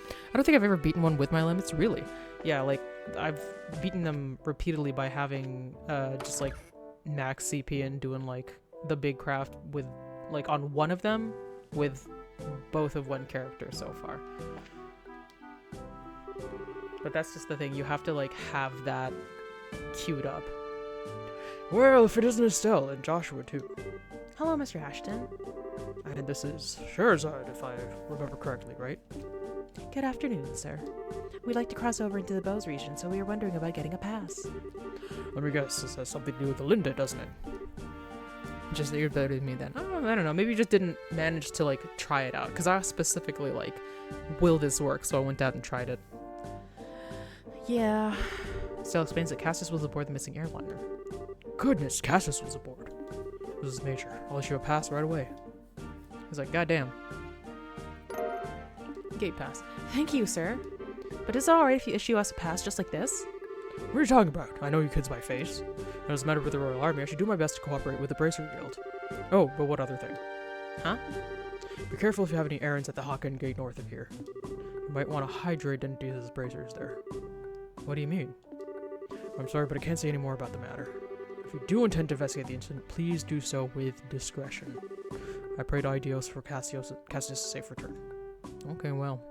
I don't think I've ever beaten one with my limits, really. Yeah, like, I've beaten them repeatedly by having, just, like, max CP and doing, like, the big craft with, like, on one of them with both of one character so far. But that's just the thing, you have to, like, have that queued up. Well, if it isn't Estelle, and Joshua, too. Hello, Mr. Ashton. And this is Scheherazade, if I remember correctly, right? Good afternoon, sir. We'd like to cross over into the Bose region, so we were wondering about getting a pass. Let me guess, this has something to do with the Linda, doesn't it? Just that you're better than me then. Oh, I don't know, maybe you just didn't manage to, like, try it out. Because I was specifically like, will this work? So I went out and tried it. Yeah. Still explains that Cassius was aboard the missing airliner. Goodness, Cassius was aboard. This is major. I'll issue a pass right away. He's like, goddamn. Gate pass. Thank you, sir. But is it alright if you issue us a pass just like this? What are you talking about? I know you kids by face. And as a matter with the Royal Army, I should do my best to cooperate with the Bracer Guild. Oh, but what other thing? Huh? Be careful if you have any errands at the Hocken Gate north of here. You might want to hydrate and do his bracers there. What do you mean? I'm sorry, but I can't say any more about the matter. If you do intend to investigate the incident, please do so with discretion. I pray to Idios for Cassius' safe return. Okay, well.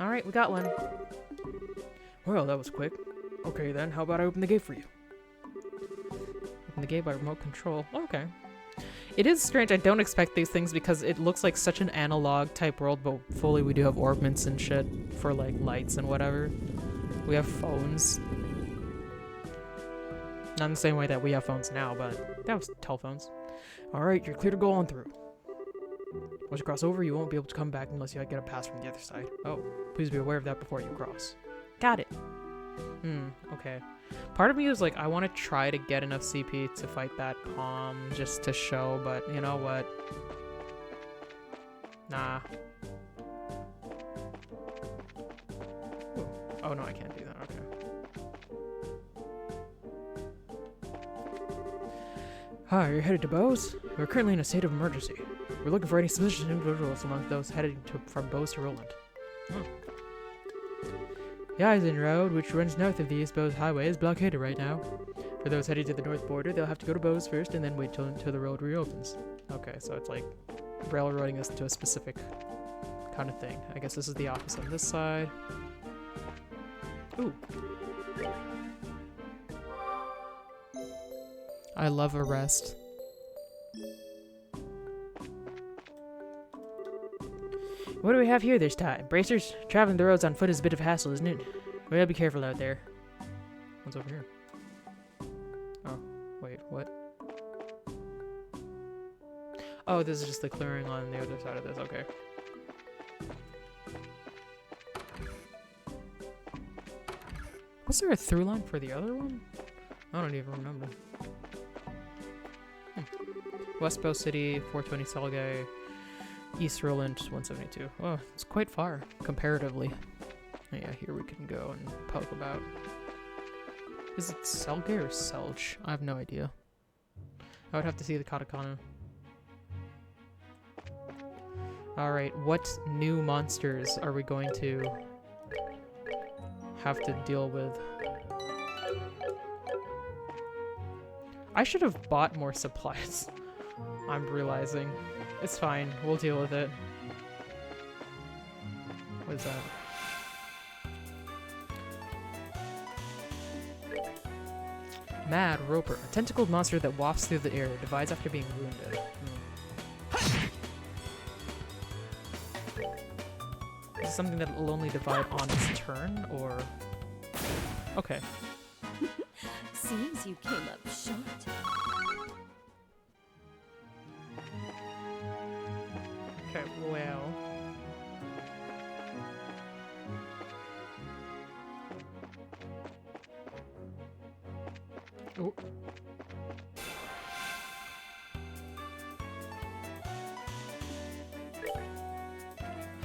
Alright, we got one. Well, that was quick. Okay then, how about I open the gate for you? Open the gate by remote control. Okay. It is strange, I don't expect these things because it looks like such an analog type world, but fully we do have orbments and shit for like lights and whatever. We have phones. Not in the same way that we have phones now, but that was telephones. Alright, you're clear to go on through. Once you cross over, you won't be able to come back unless you get a pass from the other side. Oh, please be aware of that before you cross. Got it. Okay. Part of me is like, I want to try to get enough CP to fight that Palm just to show, but you know what? Nah. Ooh. Oh no, I can't do that. Okay. Hi, you're headed to Bose? We're currently in a state of emergency. We're looking for any suspicious individuals among those headed from Bose to Roland. Oh. The Eisen Road, which runs north of the East Bose Highway, is blockaded right now. For those headed to the north border, they'll have to go to Bose first and then wait until the road reopens. Okay, so it's like railroading us to a specific kind of thing. I guess this is the office on this side. Ooh. I love arrest. What do we have here this time? Bracers? Traveling the roads on foot is a bit of hassle, isn't it? Well, be careful out there. What's over here? Oh, wait, what? Oh, this is just the clearing on the other side of this, okay. Was there a through line for the other one? I don't even remember. West Bose City, 420 Salgay, East Roland, 172. Oh, it's quite far, comparatively. Yeah, here we can go and poke about. Is it Selge or Selch? I have no idea. I would have to see the katakana. Alright, what new monsters are we going to have to deal with? I should have bought more supplies. I'm realizing. It's fine, we'll deal with it. What is that? Mad Roper, a tentacled monster that wafts through the air, divides after being wounded. Is it something that will only divide on its turn, or... Okay. Seems you came up short. Okay, well... Oh.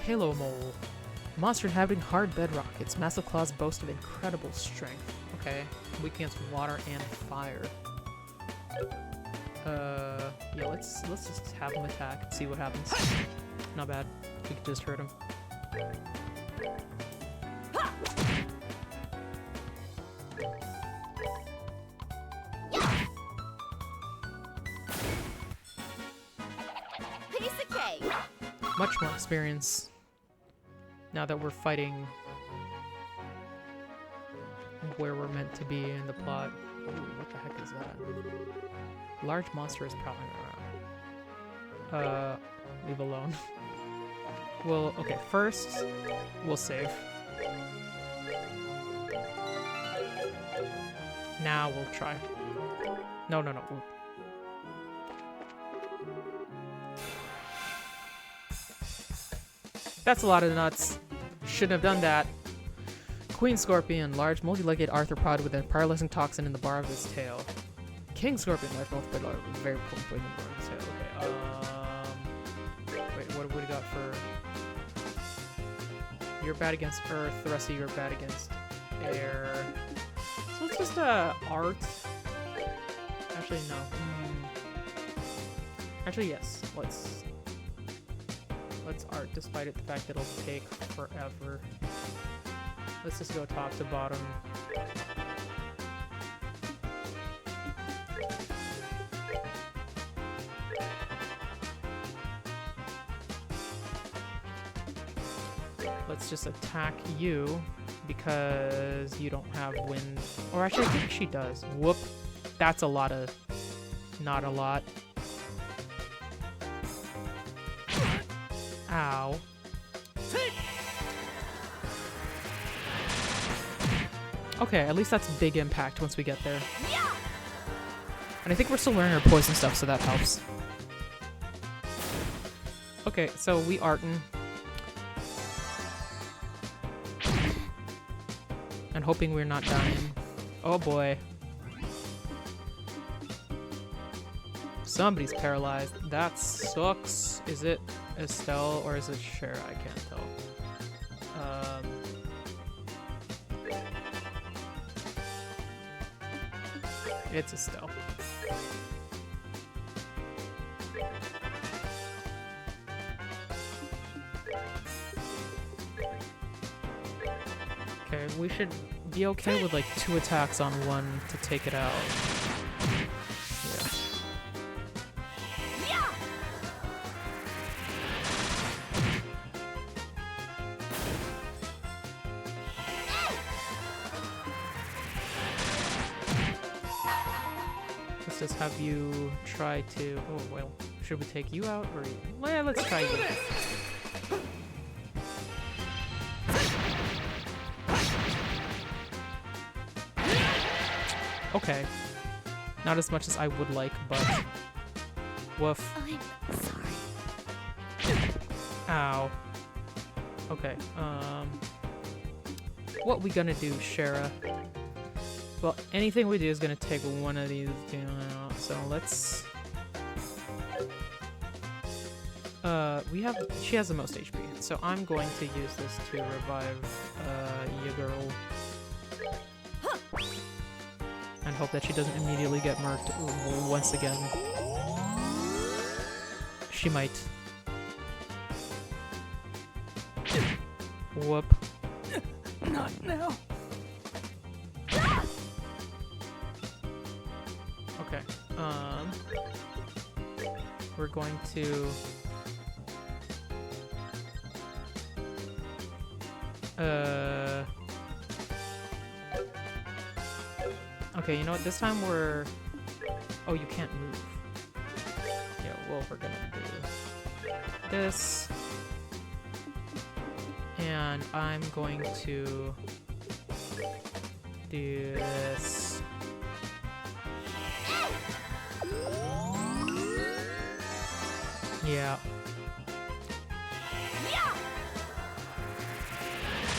Halo Mole. Monster inhabiting hard bedrock. Its massive claws boast of incredible strength. Okay. Weak against water and fire. Yeah, let's just have him attack and see what happens. Not bad. We could just hurt him. Piece of cake. Much more experience now that we're fighting where we're meant to be in the plot. Ooh, what the heck is that? Large monster is prowling around. Leave alone. Well, okay, first we'll save. Now we'll try. No. Ooh. That's a lot of nuts. Shouldn't have done that. Queen Scorpion, large multi-legged arthropod with a paralyzing toxin in the bar of its tail. King Scorpion, large multi-legged arthropod with very potent poison in the bar of its tail. Okay, wait, what do we got for... You're bad against earth, the rest of you are bad against air. So let's just, art. Actually, no. Actually, yes. Let's art, despite the fact that it'll take forever. Let's just go top to bottom. Let's just attack you because you don't have wind. Or actually, I think she does. Whoop. That's a lot of... Not a lot. Ow. Okay, at least that's big impact once we get there. And I think we're still learning our poison stuff, so that helps. Okay, so we Arten. And hoping we're not dying. Oh boy. Somebody's paralyzed. That sucks. Is it Estelle or is it Shara? I can't tell. It's Estelle. Okay, we should be okay with like 2 attacks on one to take it out. Just have you try to... Oh, well, should we take you out or... Well, let's try you. Okay. Not as much as I would like, but... Woof. I'm sorry. Ow. Okay, what we gonna do, Shara? Well, anything we do is gonna take one of these down, so let's... she has the most HP, so I'm going to use this to revive, your girl. hope that she doesn't immediately get murked once again. She might. Whoop. Not now. Okay. We're going to... Okay, you know what? This time we're... Oh, you can't move. Yeah, well, we're gonna do this. And I'm going to do this. Yeah.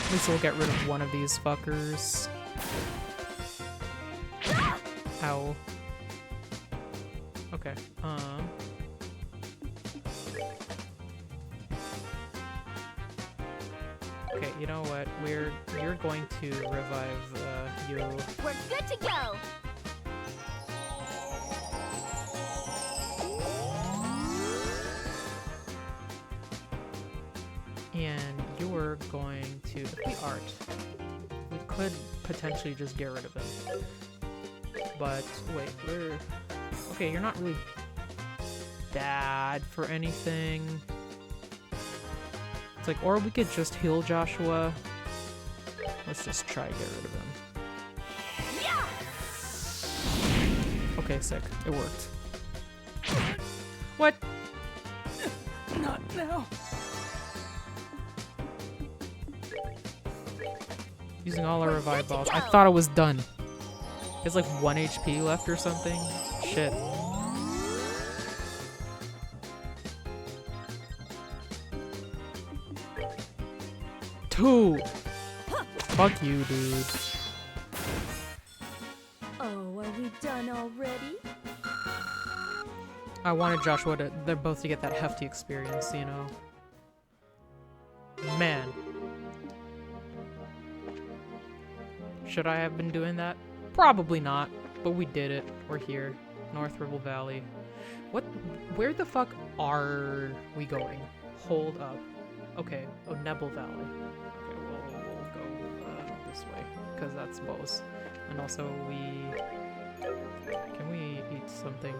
At least we'll get rid of one of these fuckers. Ow. Okay, okay, you know what? You're going to revive, you. We're good to go. And you're going to, if we aren't, we could potentially just get rid of him. But, wait, okay, you're not really bad for anything. It's like, or we could just heal Joshua. Let's just try to get rid of him. Okay, sick. It worked. What? Not now. Using all our revive balls. I thought it was done. It's like 1 HP left or something. Shit. Two. Fuck you, dude. Oh, are we done already? I wanted Joshua to, they're both to get that hefty experience, you know. Man. Should I have been doing that? Probably not, but we did it. We're here. North Ribble Valley. What? Where the fuck are we going? Hold up. Okay. Oh, Nebel Valley. Okay, we'll go this way, because that's Bose. And also can we eat something?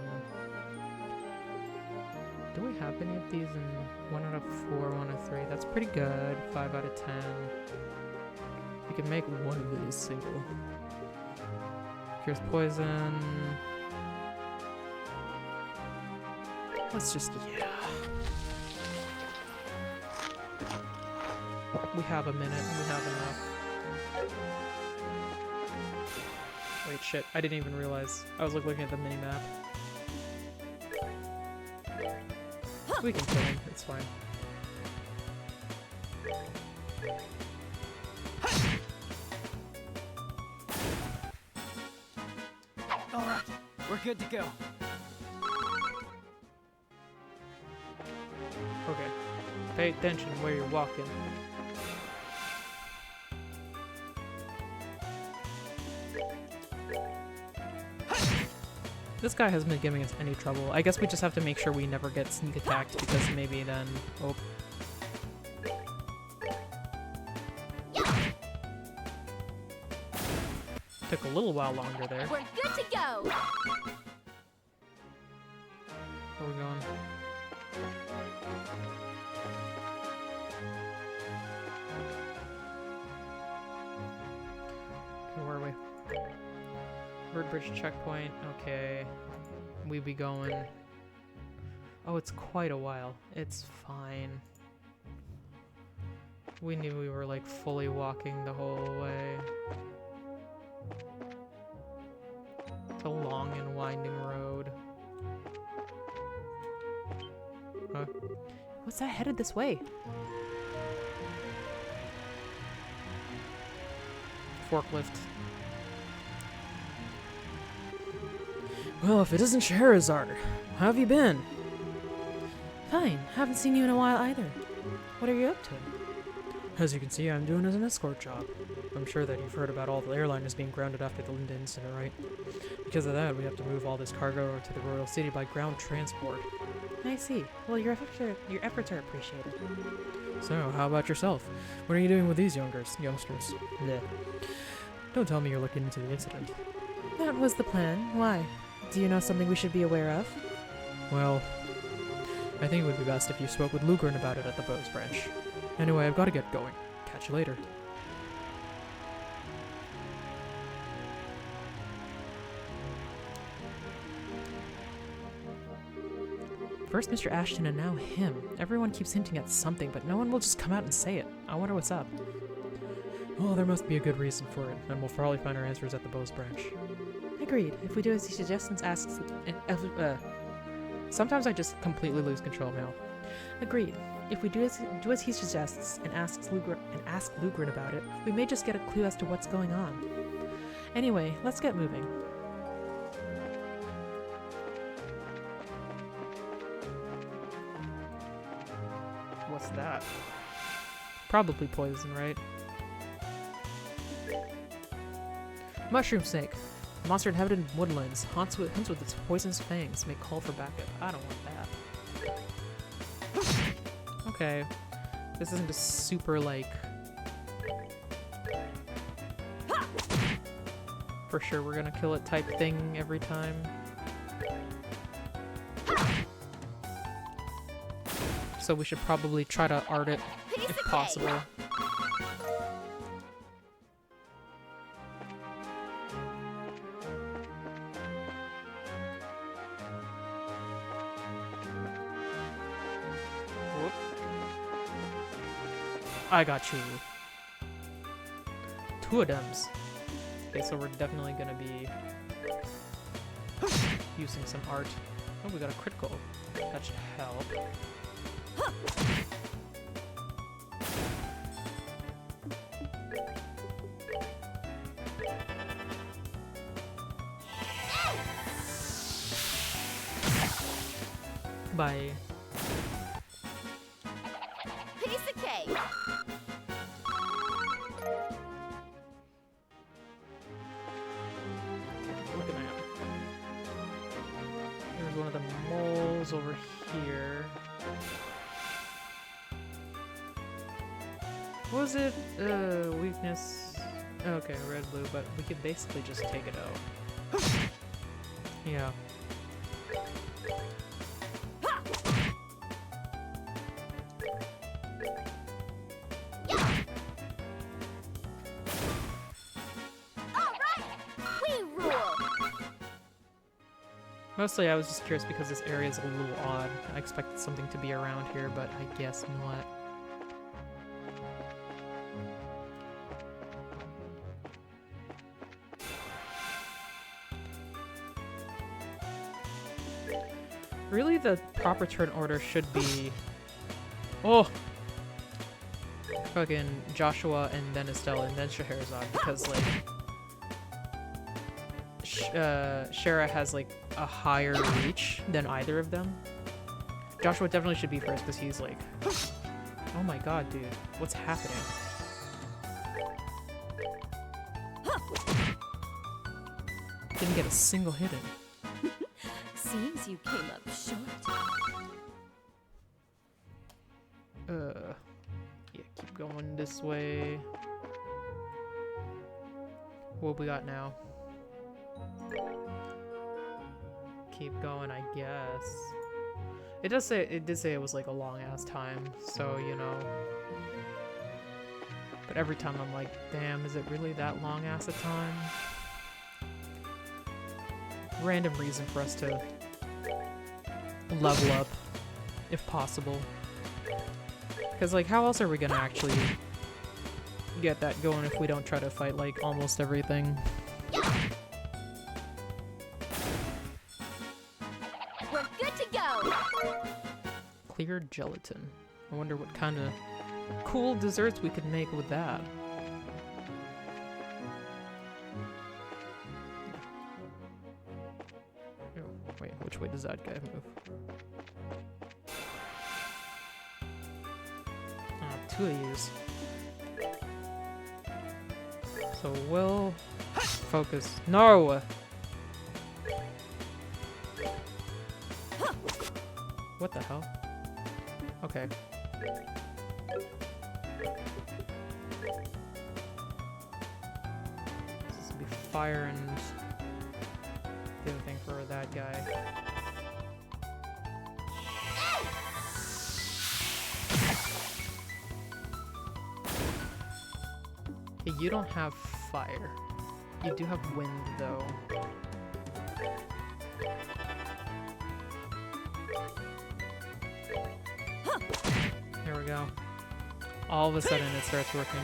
Do we have any of these in 1 out of 4, 1 out of 3? That's pretty good. 5 out of 10. We can make one of these single. Here's poison. Let's just, yeah. We have a minute. We have enough. Wait, shit. I didn't even realize. I was looking at the mini-map. We can kill him. It's fine. Alright, we're good to go. Okay. Pay attention where you're walking. This guy hasn't been giving us any trouble. I guess we just have to make sure we never get sneak attacked, because maybe then... Oh. Took a little while longer there. We're good to go. Where are we going? Okay, where are we? Bird Bridge checkpoint. Okay. We be going. Oh, it's quite a while. It's fine. We knew we were like fully walking the whole way. It's a long and winding road. Huh? What's that headed this way? Forklift. Well, if it isn't Scheherazade, how have you been? Fine. Haven't seen you in a while either. What are you up to? As you can see, I'm doing as an escort job. I'm sure that you've heard about all the airliners being grounded after the Linda incident, right? Because of that, we have to move all this cargo to the Royal City by ground transport. I see. Well, your efforts are appreciated. So, how about yourself? What are you doing with these youngsters? Bleh. Don't tell me you're looking into the incident. That was the plan. Why? Do you know something we should be aware of? Well, I think it would be best if you spoke with Lugren about it at the Bose branch. Anyway, I've got to get going. Catch you later. First Mr. Ashton and now him. Everyone keeps hinting at something, but no one will just come out and say it. I wonder what's up. Well, there must be a good reason for it, and we'll probably find our answers at the Bose branch. Agreed. If we do as he suggests and asks... Sometimes I just completely lose control now. Agreed. If we do as he suggests and ask Lugren about it, we may just get a clue as to what's going on. Anyway, let's get moving. What's that? Probably poison, right? Mushroom snake. A monster inhabited woodlands. Hunts with its poisonous fangs. May call for backup. I don't want that. Okay. This isn't a super, like... For sure we're gonna kill it type thing every time. So we should probably try to art it if possible. Whoop. I got you. Two of them. Okay, so we're definitely gonna be using some art. Oh, we got a critical. That should help. Bye. Piece of cake. Look at that. There's one of the moles over here. What was it? Weakness. Okay, red, blue, but we could basically just take it out. Yeah. Mostly I was just curious because this area is a little odd. I expected something to be around here, but I guess not. Really, the proper turn order should be... Oh! Fucking Joshua and then Estelle and then Scheherazade, because, like... Shara has, like, a higher reach than either of them. Joshua definitely should be first, because he's, like... Oh my god, dude. What's happening? Didn't get a single hit in. Seems you came up short. Yeah, keep going this way. What we got now? Keep going, I guess. It did say it was like a long ass time, so you know. But every time I'm like, damn, is it really that long ass a time? Random reason for us to level up, if possible. Because, like, how else are we gonna actually get that going if we don't try to fight, like, almost everything? We're good to go. Clear gelatin. I wonder what kind of cool desserts we could make with that. Oh, wait, which way does that guy move? Two of yous. So we'll focus. No! What the hell? Okay. This will be fire and the other thing for that guy. Okay, you don't have fire. You do have wind, though. Here we go. All of a sudden, it starts working.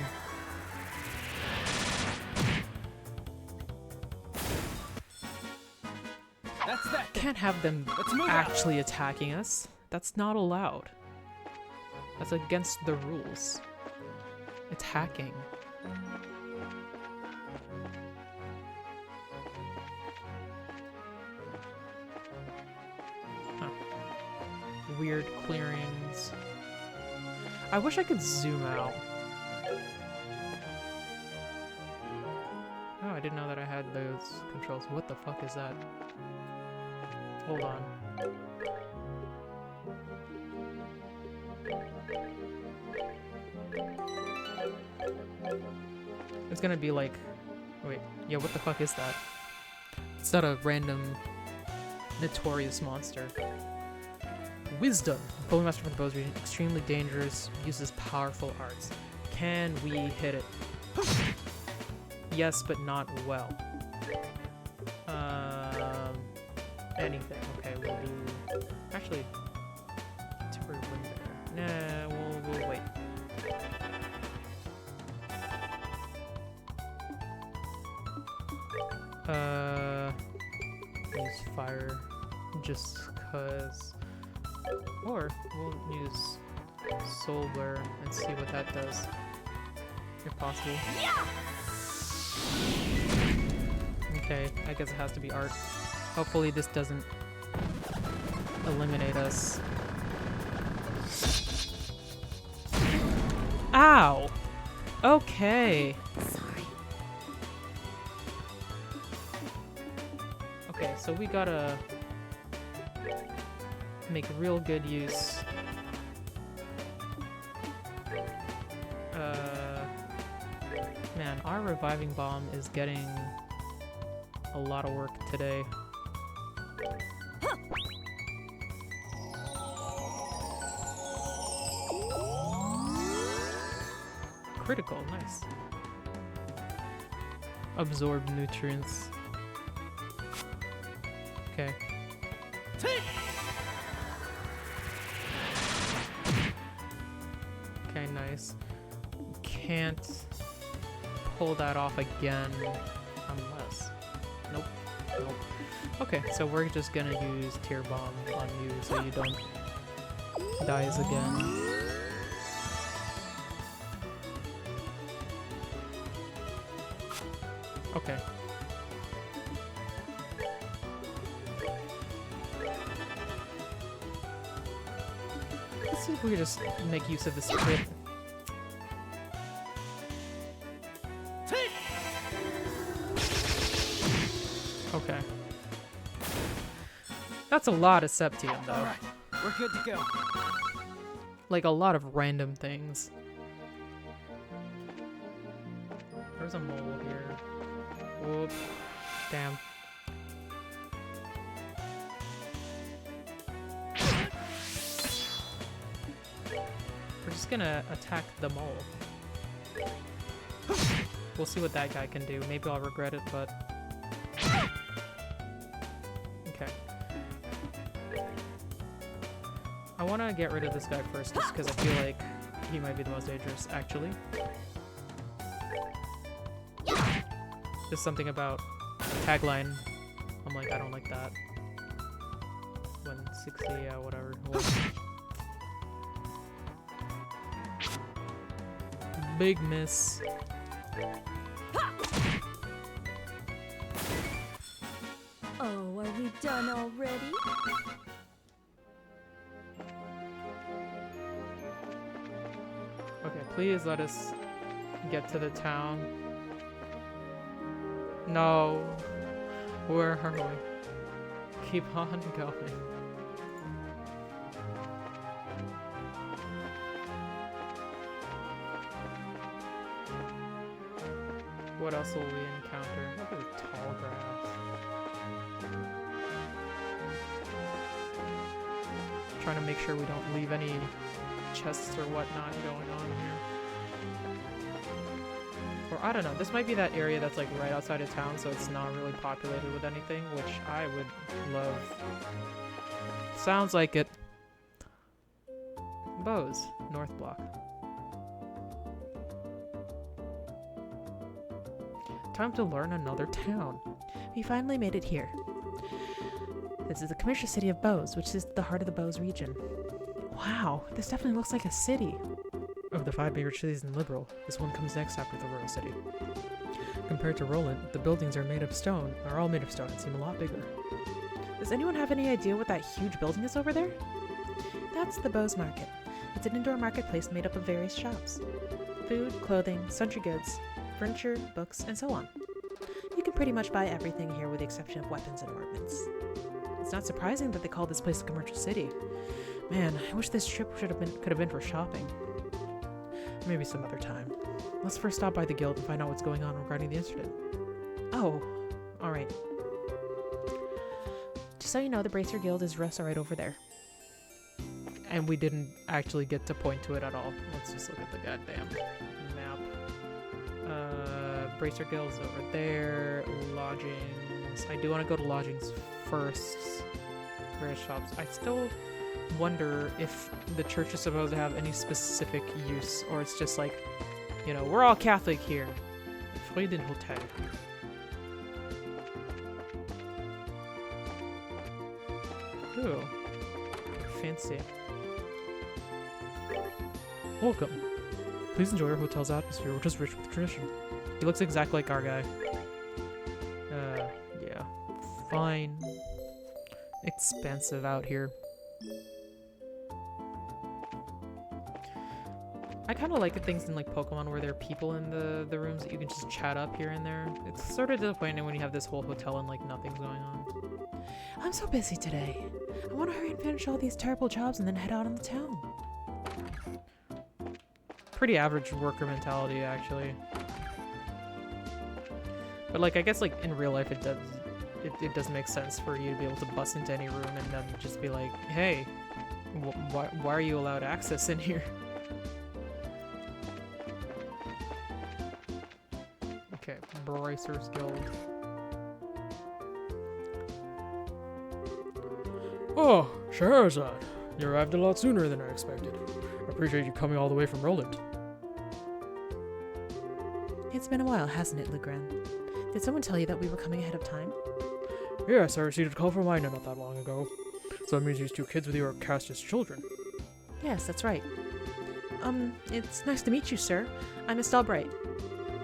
That's that. Can't have them Let's move out. actually attacking us. That's not allowed. That's against the rules. It's hacking. Huh. Weird clearings. I wish I could zoom out. Oh, I didn't know that I had those controls. What the fuck is that? Hold on. It's gonna be like... Wait, yeah, what the fuck is that? It's not a random notorious monster. Wisdom! Bowmaster from the Bows region, extremely dangerous, uses powerful arts. Can we hit it? Yes, but not well. Anything. Okay, we'll do... Actually... Temporary wind there. Nah, we'll wait. Use fire just cause, or we'll use Soul Blur and see what that does, if possible. Okay, I guess it has to be art. Hopefully this doesn't eliminate us. Ow! Okay. Sorry. Okay, so we gotta make real good use. Man, our reviving bomb is getting a lot of work today. Critical, nice. Absorb nutrients. Okay. Okay, nice. Can't pull that off again unless... Nope. Nope. Okay, so we're just gonna use Tear Bomb on you so you don't die again. Okay. Let's see if we can just make use of this crit. Okay. That's a lot of Septium, though. Alright, we're good to go. Like, a lot of random things. There's a mole here. Whoop. Damn. We're just gonna attack the mole. We'll see what that guy can do. Maybe I'll regret it, but... Okay. I want to get rid of this guy first, just because I feel like he might be the most dangerous, actually. There's something about tagline. I'm like, I don't like that. 160, yeah, whatever. Big miss. Oh, are we done already? Okay, please let us get to the town. No. Where are we? Keep on going. What else will we encounter? Look at the tall grass. Trying to make sure we don't leave any chests or whatnot going on here. Or I don't know, this might be that area that's like right outside of town, so it's not really populated with anything, which I would love. Sounds like it. Bose, North Block. Time to learn another town. We finally made it here. This is the commercial city of Bose, which is the heart of the Bose region. Wow, this definitely looks like a city. Of the 5 bigger cities in Liberal, this one comes next after the Royal City. Compared to Roland, the buildings are all made of stone and seem a lot bigger. Does anyone have any idea what that huge building is over there? That's the Bose Market. It's an indoor marketplace made up of various shops. Food, clothing, sundry goods, furniture, books, and so on. You can pretty much buy everything here with the exception of weapons and ornaments. It's not surprising that they call this place a commercial city. Man, I wish this trip could have been for shopping. Maybe some other time. Let's first stop by the guild and find out what's going on regarding the incident. Oh, alright. Just so you know, the Bracer Guild is right over there. And we didn't actually get to point to it at all. Let's just look at the goddamn map. Bracer Guild's over there. Lodgings. I do want to go to lodgings first. Various shops. I still wonder if the church is supposed to have any specific use, or it's just like, you know, we're all Catholic here. Frieden Hotel. Ooh. Fancy. Welcome. Please enjoy our hotel's atmosphere, which is rich with tradition. He looks exactly like our guy. Yeah. Fine. Expensive out here. I kind of like the things in like Pokemon where there are people in the rooms that you can just chat up here and there. It's sort of disappointing when you have this whole hotel and like nothing's going on. I'm so busy today. I want to hurry and finish all these terrible jobs and then head out on the town. Pretty average worker mentality, actually. But like, I guess like in real life it does make sense for you to be able to bust into any room and then just be like, hey, why are you allowed access in here? Okay, Bracer's Guild. Oh, Scheherazade. You arrived a lot sooner than I expected. I appreciate you coming all the way from Roland. It's been a while, hasn't it, Lugran? Did someone tell you that we were coming ahead of time? Yes, I received a call from Ina not that long ago. So that means these 2 kids with you are cast as children. Yes, that's right. It's nice to meet you, sir. I'm Estelle Bright.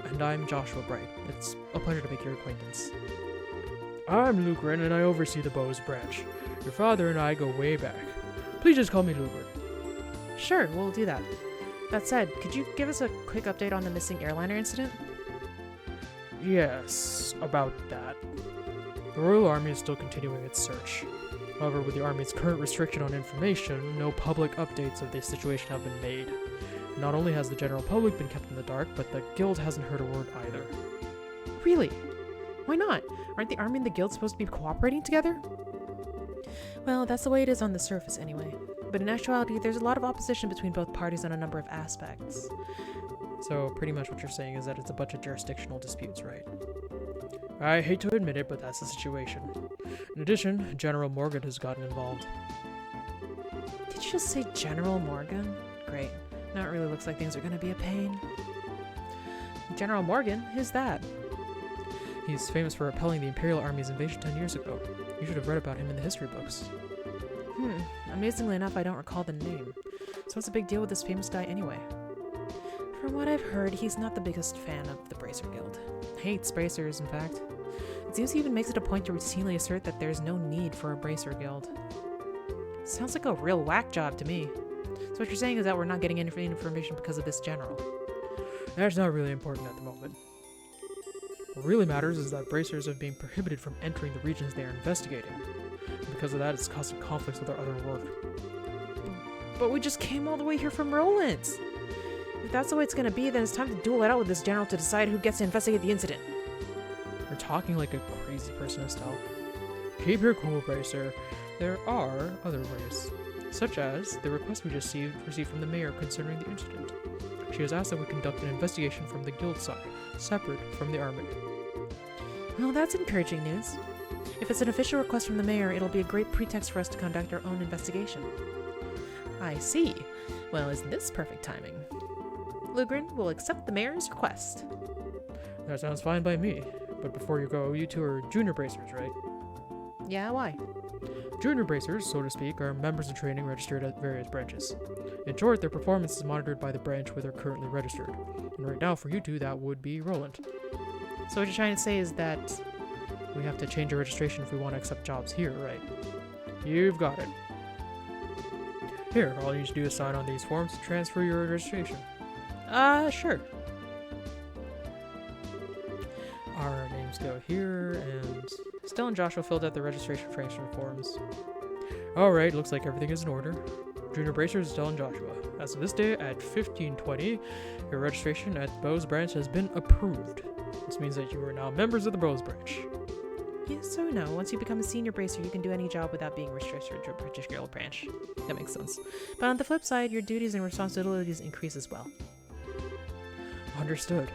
And I'm Joshua Bright. It's a pleasure to make your acquaintance. I'm Lugran, and I oversee the Bose branch. Your father and I go way back. Please just call me Lugran. Sure, we'll do that. That said, could you give us a quick update on the missing airliner incident? Yes, about that. The Royal Army is still continuing its search. However, with the Army's current restriction on information, no public updates of this situation have been made. Not only has the general public been kept in the dark, but the Guild hasn't heard a word either. Really? Why not? Aren't the Army and the Guild supposed to be cooperating together? Well, that's the way it is on the surface anyway. But in actuality, there's a lot of opposition between both parties on a number of aspects. So pretty much what you're saying is that it's a bunch of jurisdictional disputes, right? I hate to admit it, but that's the situation. In addition, General Morgan has gotten involved. Did you just say General Morgan? Great. Now it really looks like things are going to be a pain. General Morgan? Who's that? He's famous for repelling the Imperial Army's invasion 10 years ago. You should have read about him in the history books. Amazingly enough, I don't recall the name. So what's the big deal with this famous guy anyway? From what I've heard, he's not the biggest fan of the Bracer Guild. Hates bracers, in fact. It seems he even makes it a point to routinely assert that there's no need for a Bracer Guild. Sounds like a real whack job to me. So what you're saying is that we're not getting any information because of this general. That's not really important at the moment. What really matters is that bracers are being prohibited from entering the regions they are investigating. And because of that, it's causing conflicts with our other work. But we just came all the way here from Roland's. If that's the way it's gonna be, then it's time to duel it out with this general to decide who gets to investigate the incident. You're talking like a crazy person, Estelle. Keep your cool, Bracer. There are other ways, such as the request we just received from the mayor concerning the incident. She has asked that we conduct an investigation from the guild side, separate from the army. Well, that's encouraging news. If it's an official request from the mayor, it'll be a great pretext for us to conduct our own investigation. I see. Well, isn't this perfect timing? Lugrin will accept the mayor's request. That sounds fine by me. But before you go, you two are junior bracers, right? Yeah, why? Junior bracers, so to speak, are members in training registered at various branches. In short, their performance is monitored by the branch where they're currently registered. And right now, for you two, that would be Roland. So what you're trying to say is that We have to change our registration if we want to accept jobs here, right? You've got it. Here, all you need to do is sign on these forms to transfer your registration. Sure. Our names go here, and Stella and Joshua filled out the registration transfer forms. Alright, looks like everything is in order. Junior Bracers, Stella and Joshua. As of this day at 15:20, your registration at Bose Branch has been approved. This means that you are now members of the Bose Branch. Yes or no? Once you become a senior bracer, you can do any job without being restricted to a particular branch. That makes sense. But on the flip side, your duties and responsibilities increase as well. Understood.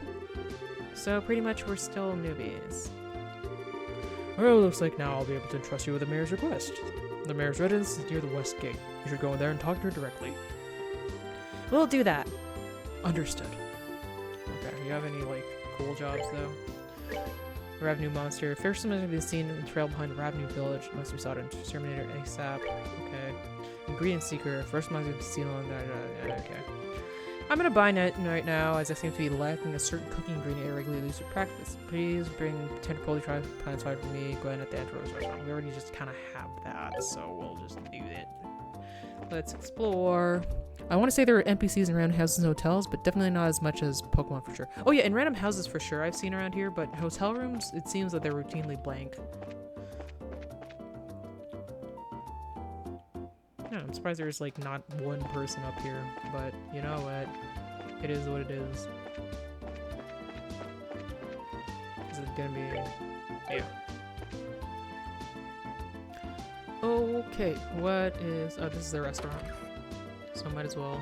So pretty much we're still newbies. Well, it looks like now I'll be able to entrust you with the mayor's request. The mayor's residence is near the west gate. You should go in there and talk to her directly. We'll do that. Understood. Okay, you have any, like, cool jobs, though? Revenue Monster. First one has been seen in the trail behind Revenue Village. Must be sought in Exterminator ASAP. Okay. Ingredient Seeker. First one has been seen on that. Okay. I'm gonna buy net right now, as I seem to be lacking a certain cooking ingredient I regularly use to practice. Please bring tender poultry plants for me. Go ahead at the Antelope's restaurant. We already just kind of have that, so we'll just do it. Let's explore. I want to say there are NPCs in random houses and hotels, but definitely not as much as Pokemon for sure. Oh yeah, in random houses for sure I've seen around here, but hotel rooms, it seems that they're routinely blank. Yeah, I'm surprised there's like not one person up here, but you know what? It is what it is. Is it gonna be... Yeah. Okay, what is... Oh, this is the restaurant. So might as well.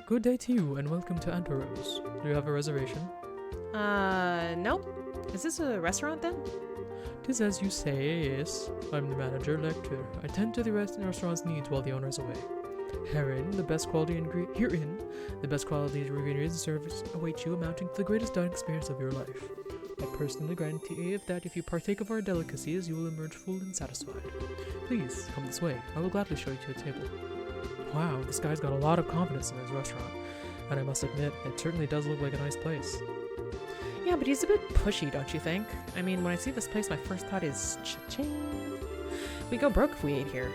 Good day to you, and welcome to Anteros. Do you have a reservation? Nope. Is this a restaurant then? Tis as you say, yes. I'm the manager, Lecter. I tend to the restaurant's needs while the owner is away. Herein, the best quality ingredients and service await you, amounting to the greatest dining experience of your life. I personally guarantee that if you partake of our delicacies, you will emerge full and satisfied. Please, come this way. I will gladly show you to a table. Wow, this guy's got a lot of confidence in his restaurant. And I must admit, it certainly does look like a nice place. Yeah, but he's a bit pushy, don't you think? I mean, when I see this place, my first thought is cha-ching. We go broke if we ate here.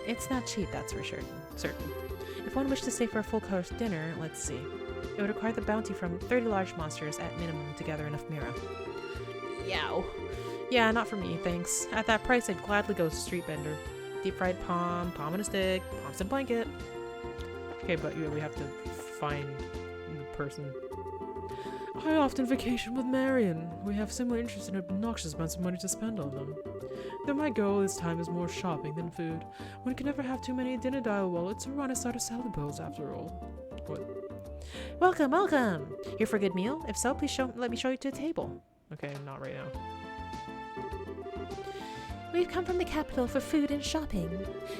It's not cheap, that's for sure. Certain. If one wished to stay for a full-course dinner, let's see. It would require the bounty from 30 large monsters at minimum to gather enough Mira. Yow. Yeah, not for me, thanks. At that price, I'd gladly go street vendor. Deep-fried palm on a stick, palms in a blanket. Okay, but we have to find the person. I often vacation with Marion. We have similar interests and obnoxious amounts of money to spend on them. Though my goal this time is more shopping than food. One can never have too many dinner-dial wallets or run us out of salad bowls after all. What? Welcome, welcome! Here for a good meal? If so, please let me show you to a table. Okay, not right now. We've come from the capital for food and shopping.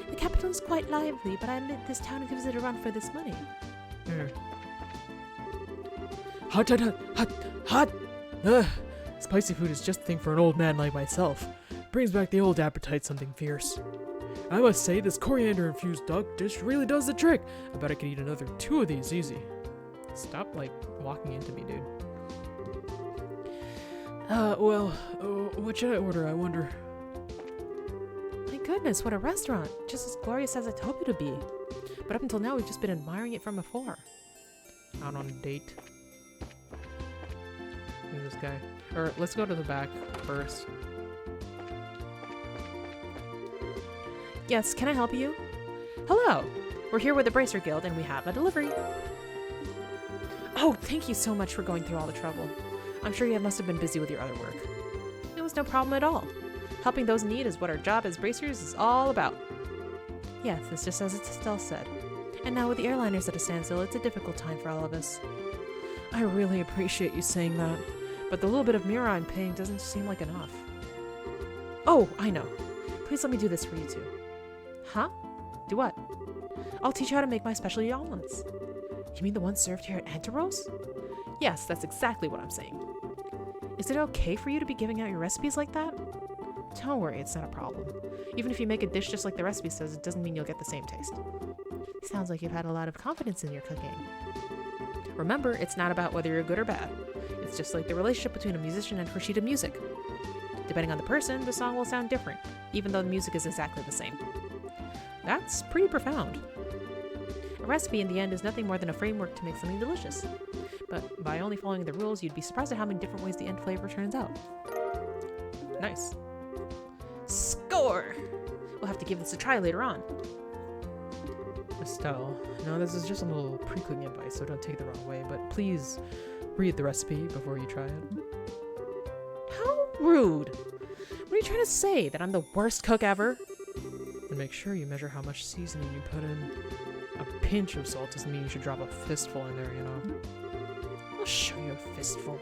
The capital is quite lively, but I admit this town gives it a run for this money. Hot, hot, hot, hot, hot! Ugh. Spicy food is just the thing for an old man like myself. Brings back the old appetite, something fierce. I must say, this coriander-infused duck dish really does the trick. I bet I could eat another 2 of these easy. Stop, like, walking into me, dude. What should I order, I wonder? My goodness, what a restaurant! Just as glorious as I'd hoped it to be. But up until now, we've just been admiring it from afar. Out on a date. Who's this guy? Or let's go to the back first. Yes, can I help you? Hello! We're here with the Bracer Guild and we have a delivery. Oh, thank you so much for going through all the trouble. I'm sure you must have been busy with your other work. It was no problem at all. Helping those in need is what our job as bracers is all about. Yes, it's just as Estelle said. And now with the airliners at a standstill, it's a difficult time for all of us. I really appreciate you saying that, but the little bit of Mira I'm paying doesn't seem like enough. Oh, I know. Please let me do this for you two. Huh? Do what? I'll teach you how to make my specialty omelets. You mean the ones served here at Anteros? Yes, that's exactly what I'm saying. Is it okay for you to be giving out your recipes like that? Don't worry, it's not a problem. Even if you make a dish just like the recipe says, it doesn't mean you'll get the same taste. Sounds like you've had a lot of confidence in your cooking. Remember, it's not about whether you're good or bad. It's just like the relationship between a musician and her sheet of music. Depending on the person, the song will sound different, even though the music is exactly the same. That's pretty profound. A recipe in the end is nothing more than a framework to make something delicious. But by only following the rules, you'd be surprised at how many different ways the end flavor turns out. Nice. Score! We'll have to give this a try later on. Estelle, no, this is just a little pre-cooking advice, so don't take it the wrong way, but please read the recipe before you try it. How rude! What are you trying to say? That I'm the worst cook ever? And make sure you measure how much seasoning you put in. A pinch of salt doesn't mean you should drop a fistful in there, you know? I'll show you a fistful.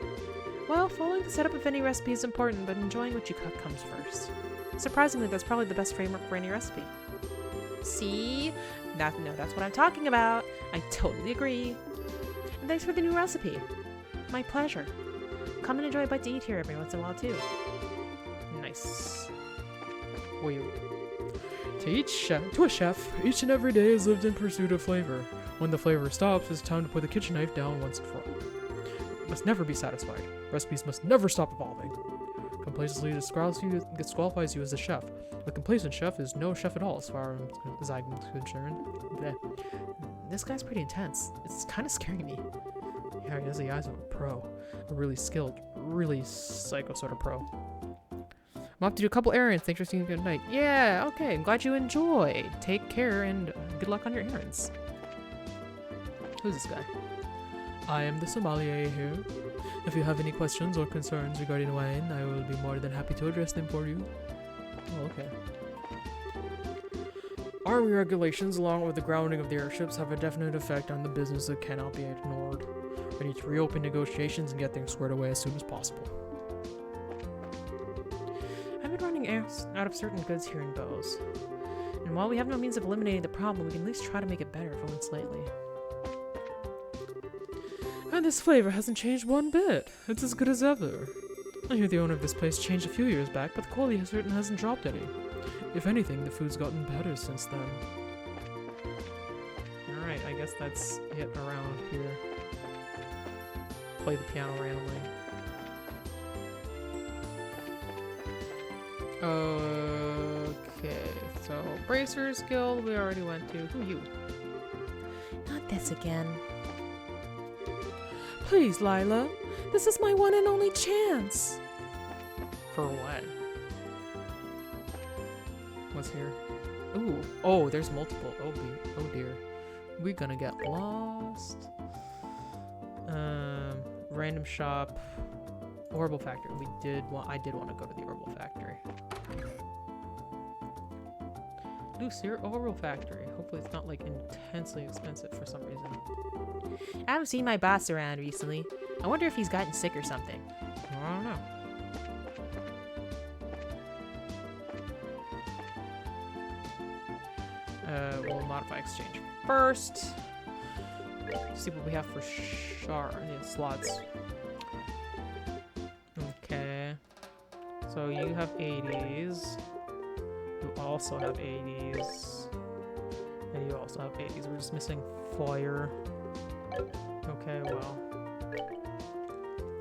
Well, following the setup of any recipe is important, but enjoying what you cook comes first. Surprisingly, that's probably the best framework for any recipe. See? That's what I'm talking about. I totally agree. And thanks for the new recipe. My pleasure. Come and enjoy a bite to eat here every once in a while, too. Nice. Wait. To a chef, each and every day is lived in pursuit of flavor. When the flavor stops, it's time to put the kitchen knife down once and for all. It must never be satisfied. Recipes must never stop evolving. Complacency disqualifies you as a chef. A complacent chef is no chef at all, as far as I'm concerned. Bleh. This guy's pretty intense. It's kind of scaring me. Yeah, he has the eyes of a pro. A really skilled, really psycho sort of pro. I'm off to do a couple errands. Thanks for seeing me good night. Yeah, okay. I'm glad you enjoyed. Take care and good luck on your errands. Who's this guy? I am the sommelier here. If you have any questions or concerns regarding wine, I will be more than happy to address them for you. Oh, okay. Army regulations, along with the grounding of the airships, have a definite effect on the business that cannot be ignored. I need to reopen negotiations and get things squared away as soon as possible. I've been running out of certain goods here in Bose. And while we have no means of eliminating the problem, we can at least try to make it better, if only slightly. And this flavor hasn't changed one bit. It's as good as ever. I hear the owner of this place changed a few years back, but the quality certainly hasn't dropped any. If anything, the food's gotten better since then. Alright, I guess that's it around here. Play the piano randomly. Okay, so Bracers Guild we already went to. Who are you? Not this again. Please, Lila. This is my one and only chance. For what? What's here? Ooh. Oh, there's multiple. Oh dear. We're gonna get lost. Random shop. Orbital factory. I did want to go to the orbital factory. Lucere Orbital factory. Hopefully it's not like intensely expensive for some reason. I haven't seen my boss around recently. I wonder if he's gotten sick or something. I don't know. We'll modify exchange first. See what we have for slots. Okay. So you have 80s. You also have 80s. And you also have 80s. We're just missing fire. Okay, well.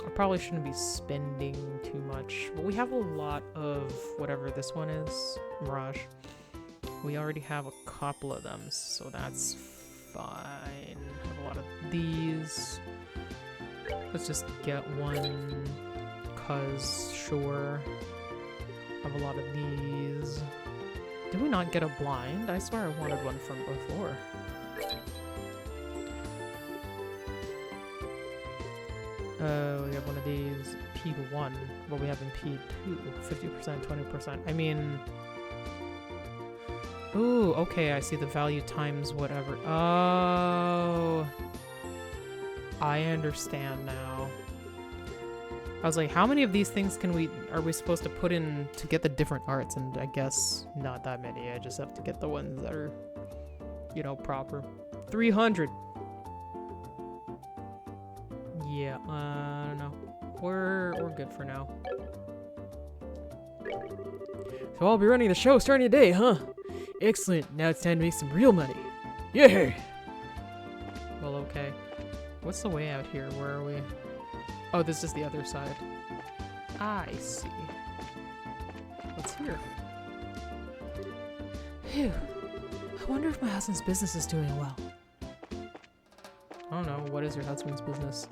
I probably shouldn't be spending too much. But we have a lot of whatever this one is. Mirage. We already have a couple of them, so that's fine. Have a lot of these. Let's just get one, cause sure. Have a lot of these. Did we not get a blind? I swear I wanted one from before. We have one of these. P1. What we have in P2. 50%, 20%. I mean... Ooh, okay, I see the value times whatever. Oh... I understand now. I was like, how many of these things are we supposed to put in to get the different arts? And I guess not that many. I just have to get the ones that are, you know, proper. 300. Yeah, I don't know. We're good for now. So I'll be running the show starting today, huh? Excellent. Now it's time to make some real money. Yeah. Well, okay. What's the way out here? Where are we? Oh, this is the other side. I see. What's here? Phew. I wonder if my husband's business is doing well. I don't know. What is your husband's business?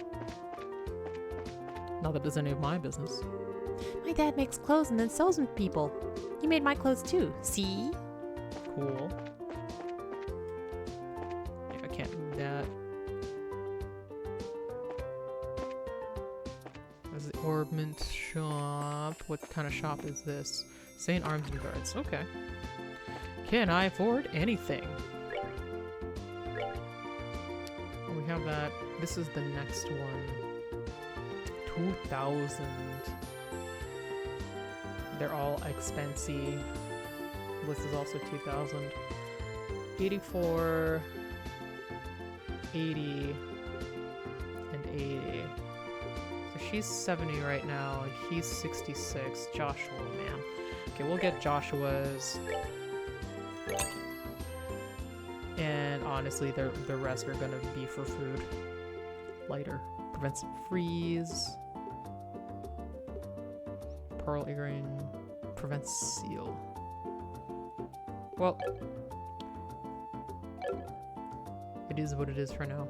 Not that it's any of my business. My dad makes clothes and then sells them to people. He made my clothes too. See? Cool. Yeah, I can't do that. There's the Orbment shop. What kind of shop is this? St. Arms and Guards. Okay. Can I afford anything? We have that. This is the next one. 2,000. They're all expensive. This is also 2,000. 84, 80, and 80. So she's 70 right now, and he's 66. Joshua, man. Okay, we'll get Joshua's. And honestly, the rest are gonna be for food. Lighter. Prevents freeze. Pearl earring. Prevents seal. Well, it is what it is for now.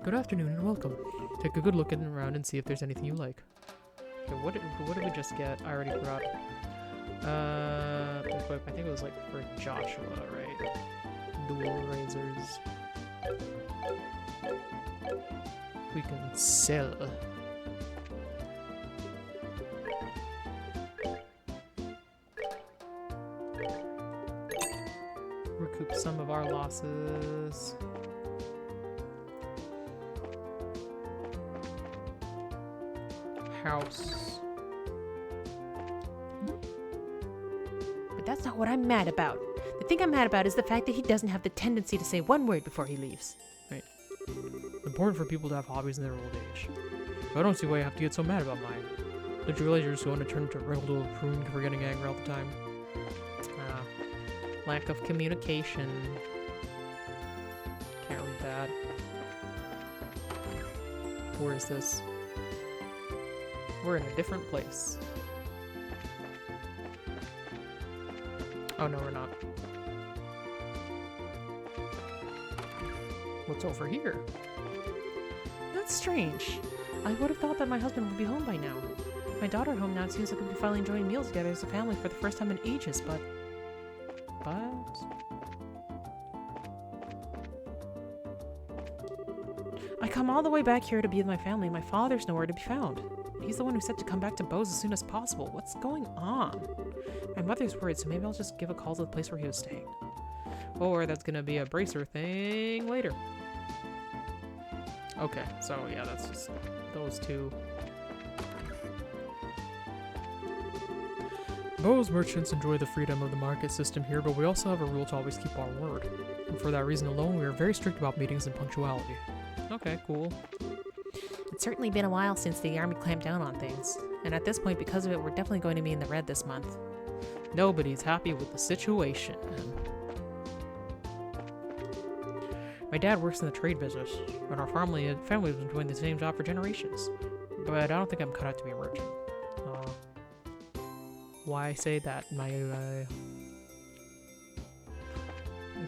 Good afternoon and welcome. Take a good look around and see if there's anything you like. Okay, what did we just get? I already forgot. I think it was like for Joshua, right? Dual razors. We can sell. Recoup some of our losses. House. But that's not what I'm mad about. The thing I'm mad about is the fact that he doesn't have the tendency to say one word before he leaves. Right. Important for people to have hobbies in their old age. But I don't see why you have to get so mad about mine. Don't you realize you're just going to turn into a wrinkled old prune for getting angry all the time? Lack of communication. Can't read that. Where is this? We're in a different place. Oh no, we're not. What's over here? That's strange. I would have thought that my husband would be home by now. With my daughter home now, it seems like we'll be finally enjoying meals together as a family for the first time in ages, but... I come all the way back here to be with my family. My father's nowhere to be found. He's the one who said to come back to Bose as soon as possible. What's going on? My mother's worried, so maybe I'll just give a call to the place where he was staying. Or that's gonna be a bracer thing later. Okay, so yeah, that's just those two. Bose merchants enjoy the freedom of the market system here, but we also have a rule to always keep our word. And for that reason alone, we are very strict about meetings and punctuality. Okay, cool. It's certainly been a while since the army clamped down on things. And at this point, because of it, we're definitely going to be in the red this month. Nobody's happy with the situation. My dad works in the trade business, and our family has been doing the same job for generations. But I don't think I'm cut out to be a merchant. Why say that, my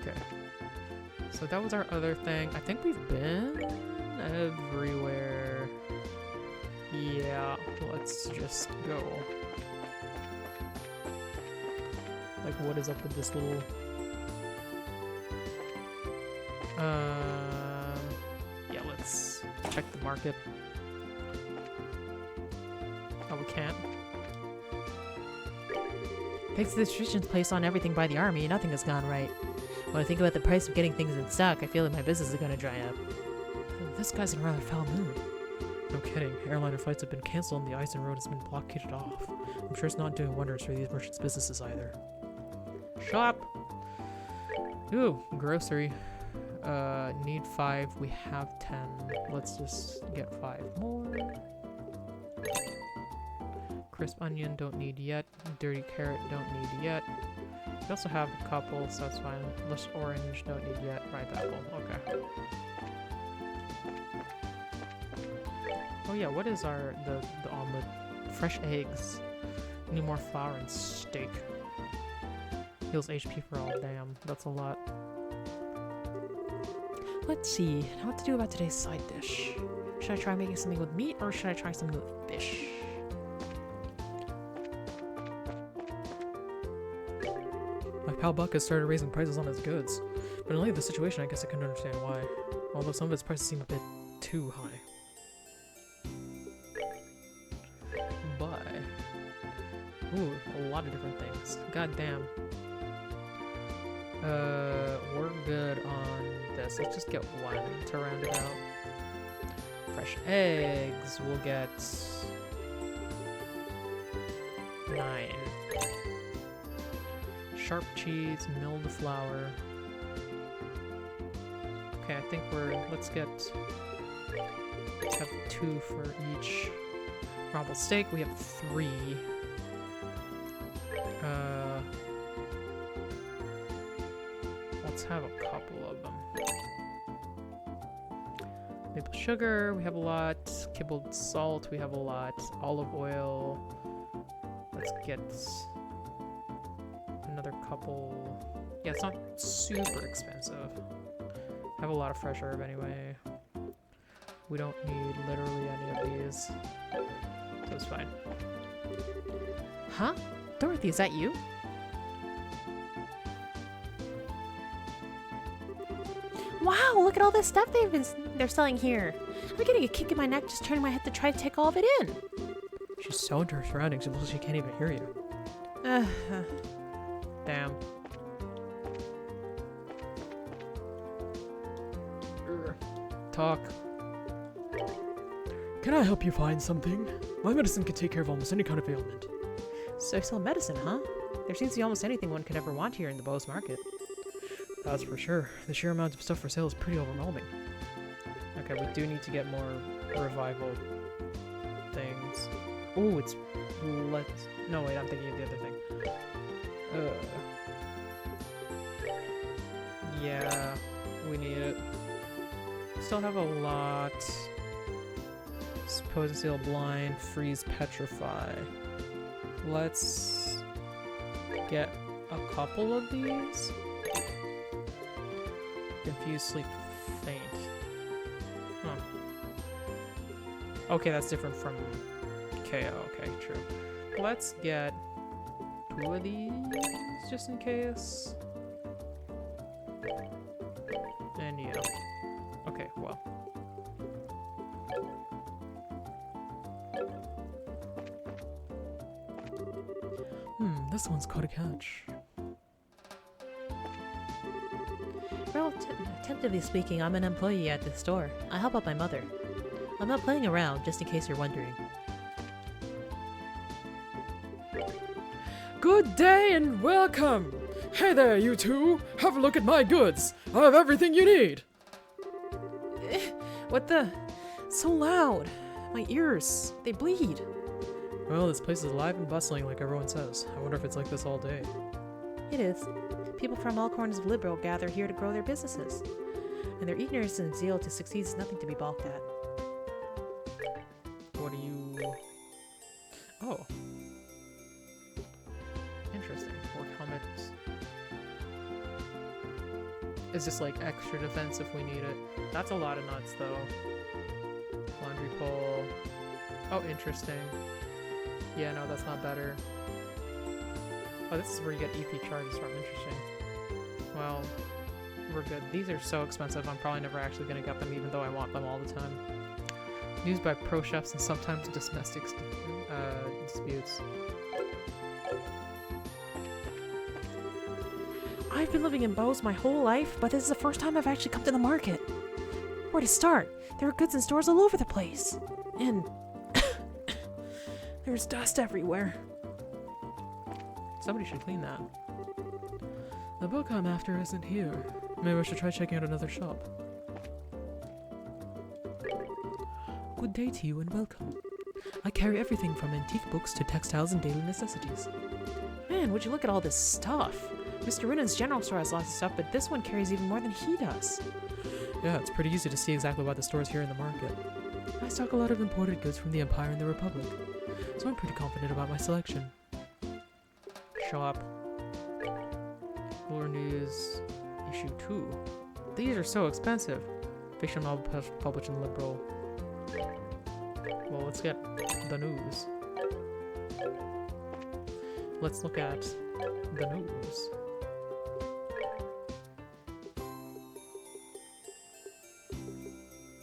Okay. So that was our other thing. I think we've been everywhere. Yeah, let's just go. Like, what is up with this little... Yeah, let's check the market. Oh, we can't. Thanks to the restrictions placed on everything by the army, nothing has gone right. When I think about the price of getting things in stock, I feel like my business is gonna dry up. This guy's in a rather foul mood. No kidding, airliner flights have been cancelled and the Eisen Road has been blockaded off. I'm sure it's not doing wonders for these merchants' businesses either. Shop! Ooh, grocery. Need 5, we have 10. Let's just get 5 more. Crisp onion, don't need yet. Dirty carrot, don't need yet. We also have a couple, so that's fine. Lush orange, don't need yet. Ripe apple, okay. Oh yeah, what is the omelet? Fresh eggs. Need more flour and steak. Heals HP for all, damn. That's a lot. Let's see, now what to do about today's side dish. Should I try making something with meat, or should I try something with fish? My pal Buck has started raising prices on his goods, but in light of the situation, I guess I can understand why. Although some of his prices seem a bit too high. Buy. Ooh, a lot of different things. God damn. We're good on this. Let's just get 1 to round it out. Fresh eggs, we'll get 9. Sharp cheese, milled flour. Okay, I think let's have 2 for each. Crumble steak, we have 3. Let's have a couple of them. Maple sugar, we have a lot. Kibbled salt, we have a lot. Olive oil. Let's get another couple. Yeah, it's not super expensive. I have a lot of fresh herb anyway. We don't need literally any of these. So it's fine. Huh? Dorothy, is that you? Wow, look at all this stuff they're selling here. I'm getting a kick in my neck just turning my head to try to take all of it in. She's so into her surroundings, it looks like she can't even hear you. Damn. Talk. Can I help you find something? My medicine can take care of almost any kind of ailment. So they sell medicine, huh? There seems to be almost anything one could ever want here in the Bose Market. That's for sure. The sheer amount of stuff for sale is pretty overwhelming. Okay, we do need to get more revival things. Oh, it's... No, wait, I'm thinking of the other thing. Yeah, we need it. Still have a lot. Suppose seal blind, freeze, petrify. Let's get a couple of these. Confuse, sleep, faint. Huh. Okay, that's different from KO. Okay, true. Let's get 2 of these just in case. And yeah. Okay, well. This one's quite a catch. Well, tentatively speaking, I'm an employee at this store. I help out my mother. I'm not playing around, just in case you're wondering. Good day and welcome! Hey there, you two! Have a look at my goods! I have everything you need! What the? So loud! My ears, they bleed. Well, this place is alive and bustling like everyone says. I wonder if it's like this all day. It is. People from all corners of Liberal gather here to grow their businesses. And their eagerness and zeal to succeed is nothing to be balked at. What do you... Oh. Interesting. Work helmet. Is this like extra defense if we need it? That's a lot of nuts though. pull. Oh, interesting. Yeah, no, that's not better. Oh, this is where you get EP charges from. Interesting. Well, we're good. These are so expensive, I'm probably never actually going to get them, even though I want them all the time. Used by pro chefs and sometimes domestic disputes. I've been living in Bose my whole life, but this is the first time I've actually come to the market. Where to start? There are goods in stores all over the place. And there's dust everywhere. Somebody should clean that. The book I'm after isn't here. Maybe I should try checking out another shop. Good day to you and welcome. I carry everything from antique books to textiles and daily necessities. Man, would you look at all this stuff? Mr. Rinnan's general store has lots of stuff, but this one carries even more than he does. Yeah, it's pretty easy to see exactly why the store's here in the market. I stock a lot of imported goods from the Empire and the Republic, so I'm pretty confident about my selection. Shop. Lore News Issue 2. These are so expensive. Fiction novel published in Liberal. Well, let's get the news. Let's look at the news.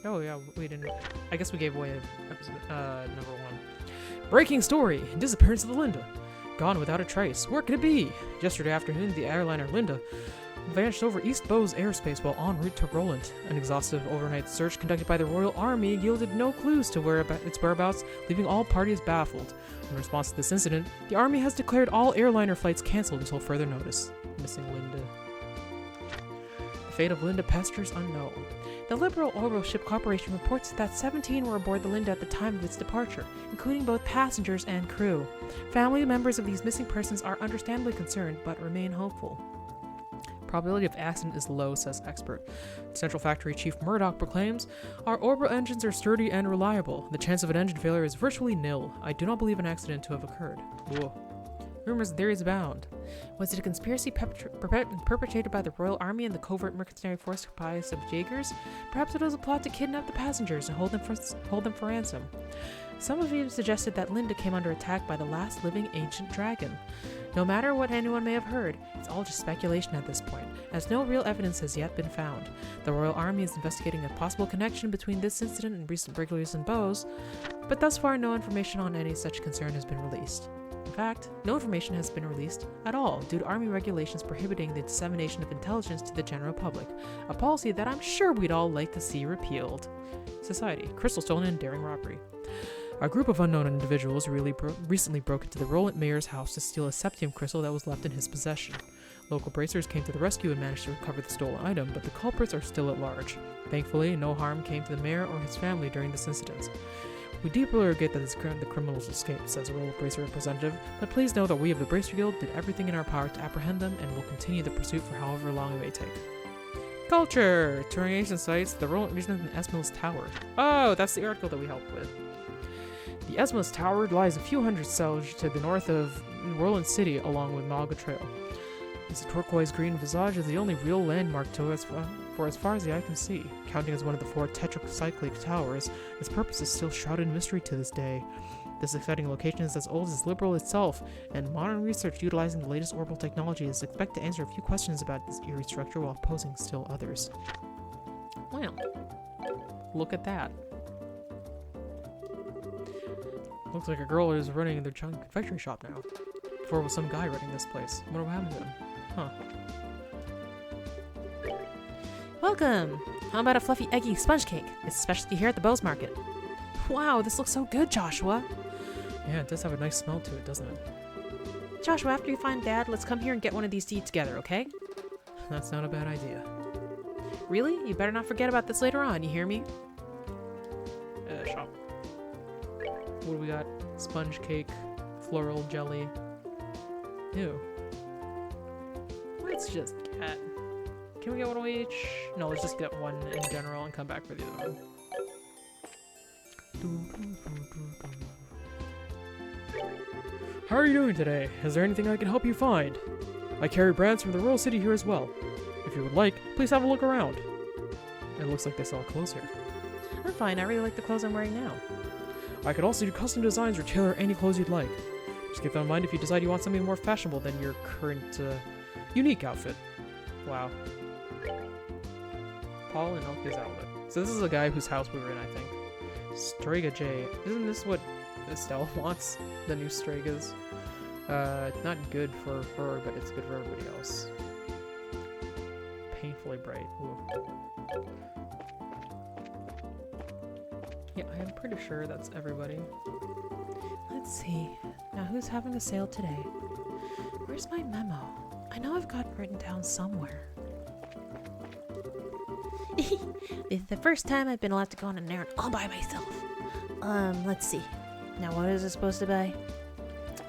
Oh yeah, we didn't. I guess we gave away episode number 1. Breaking story! Disappearance of the Linda. Gone without a trace. Where could it be? Yesterday afternoon, the airliner Linda vanished over East Bowes airspace while en route to Roland. An exhaustive overnight search conducted by the Royal Army yielded no clues to its whereabouts, leaving all parties baffled. In response to this incident, the Army has declared all airliner flights cancelled until further notice. Missing Linda. The fate of Linda Pesters unknown. The Liberal Orbital Ship Corporation reports that 17 were aboard the Linda at the time of its departure, including both passengers and crew. Family members of these missing persons are understandably concerned, but remain hopeful. Probability of accident is low, says expert. Central Factory Chief Murdoch proclaims, "Our orbital engines are sturdy and reliable. The chance of an engine failure is virtually nil. I do not believe an accident to have occurred." Whoa. Rumors and theories abound. Was it a conspiracy perpetrated by the Royal Army and the covert mercenary force comprised of Jaegers? Perhaps it was a plot to kidnap the passengers and hold them for ransom. Some have even suggested that Linda came under attack by the last living ancient dragon. No matter what anyone may have heard, it's all just speculation at this point, as no real evidence has yet been found. The Royal Army is investigating a possible connection between this incident and recent burglaries in Bowes, but thus far no information on any such concern has been released. In fact, no information has been released at all due to Army regulations prohibiting the dissemination of intelligence to the general public, a policy that I'm sure we'd all like to see repealed. Society, crystal stolen and daring robbery. A group of unknown individuals recently broke into the Roland Mayor's house to steal a septium crystal that was left in his possession. Local bracers came to the rescue and managed to recover the stolen item, but the culprits are still at large. Thankfully, no harm came to the mayor or his family during this incident. We deeply regret that the criminals escaped, says a Royal Bracer representative, but please know that we of the Bracer Guild did everything in our power to apprehend them and will continue the pursuit for however long it may take. Culture! Touring ancient sites, the Roland region and Esmil's Tower. Oh, that's the article that we helped with. The Esmil's Tower lies a few hundred cells to the north of Roland City along with Malga Trail. Its turquoise green visage is the only real landmark to us for as far as the eye can see. Counting as one of the 4 tetracyclic towers, its purpose is still shrouded in mystery to this day. This exciting location is as old as Liberal itself, and modern research utilizing the latest orbital technology is expected to answer a few questions about this eerie structure while posing still others. Well, look at that. Looks like a girl is running their confectionery shop now. Before it was some guy running this place. I wonder what happened to him. Huh. Welcome! How about a fluffy eggy sponge cake? It's a specialty here at the Bowes Market. Wow, this looks so good, Joshua! Yeah, it does have a nice smell to it, doesn't it? Joshua, after you find Dad, let's come here and get one of these to eat together, okay? That's not a bad idea. Really? You better not forget about this later on, you hear me? Shop. What do we got? Sponge cake, floral jelly. Ew. Let's just get... Can we get one of each? No, let's just get one in general and come back for the other one. How are you doing today? Is there anything I can help you find? I carry brands from the Royal City here as well. If you would like, please have a look around. It looks like they sell clothes here. I'm fine. I really like the clothes I'm wearing now. I could also do custom designs or tailor any clothes you'd like. Just keep that in mind if you decide you want something more fashionable than your current, unique outfit. Wow. Paul and Elka's outlet. So this is a guy whose house we were in, I think. Strega J. Isn't this what Estelle wants? The new Stregas? It's not good for her, but it's good for everybody else. Painfully bright. Ooh. Yeah, I'm pretty sure that's everybody. Let's see. Now who's having a sale today? Where's my memo? I know I've got it written down somewhere. It's the first time I've been allowed to go on an errand all by myself. Let's see. Now what is it supposed to buy?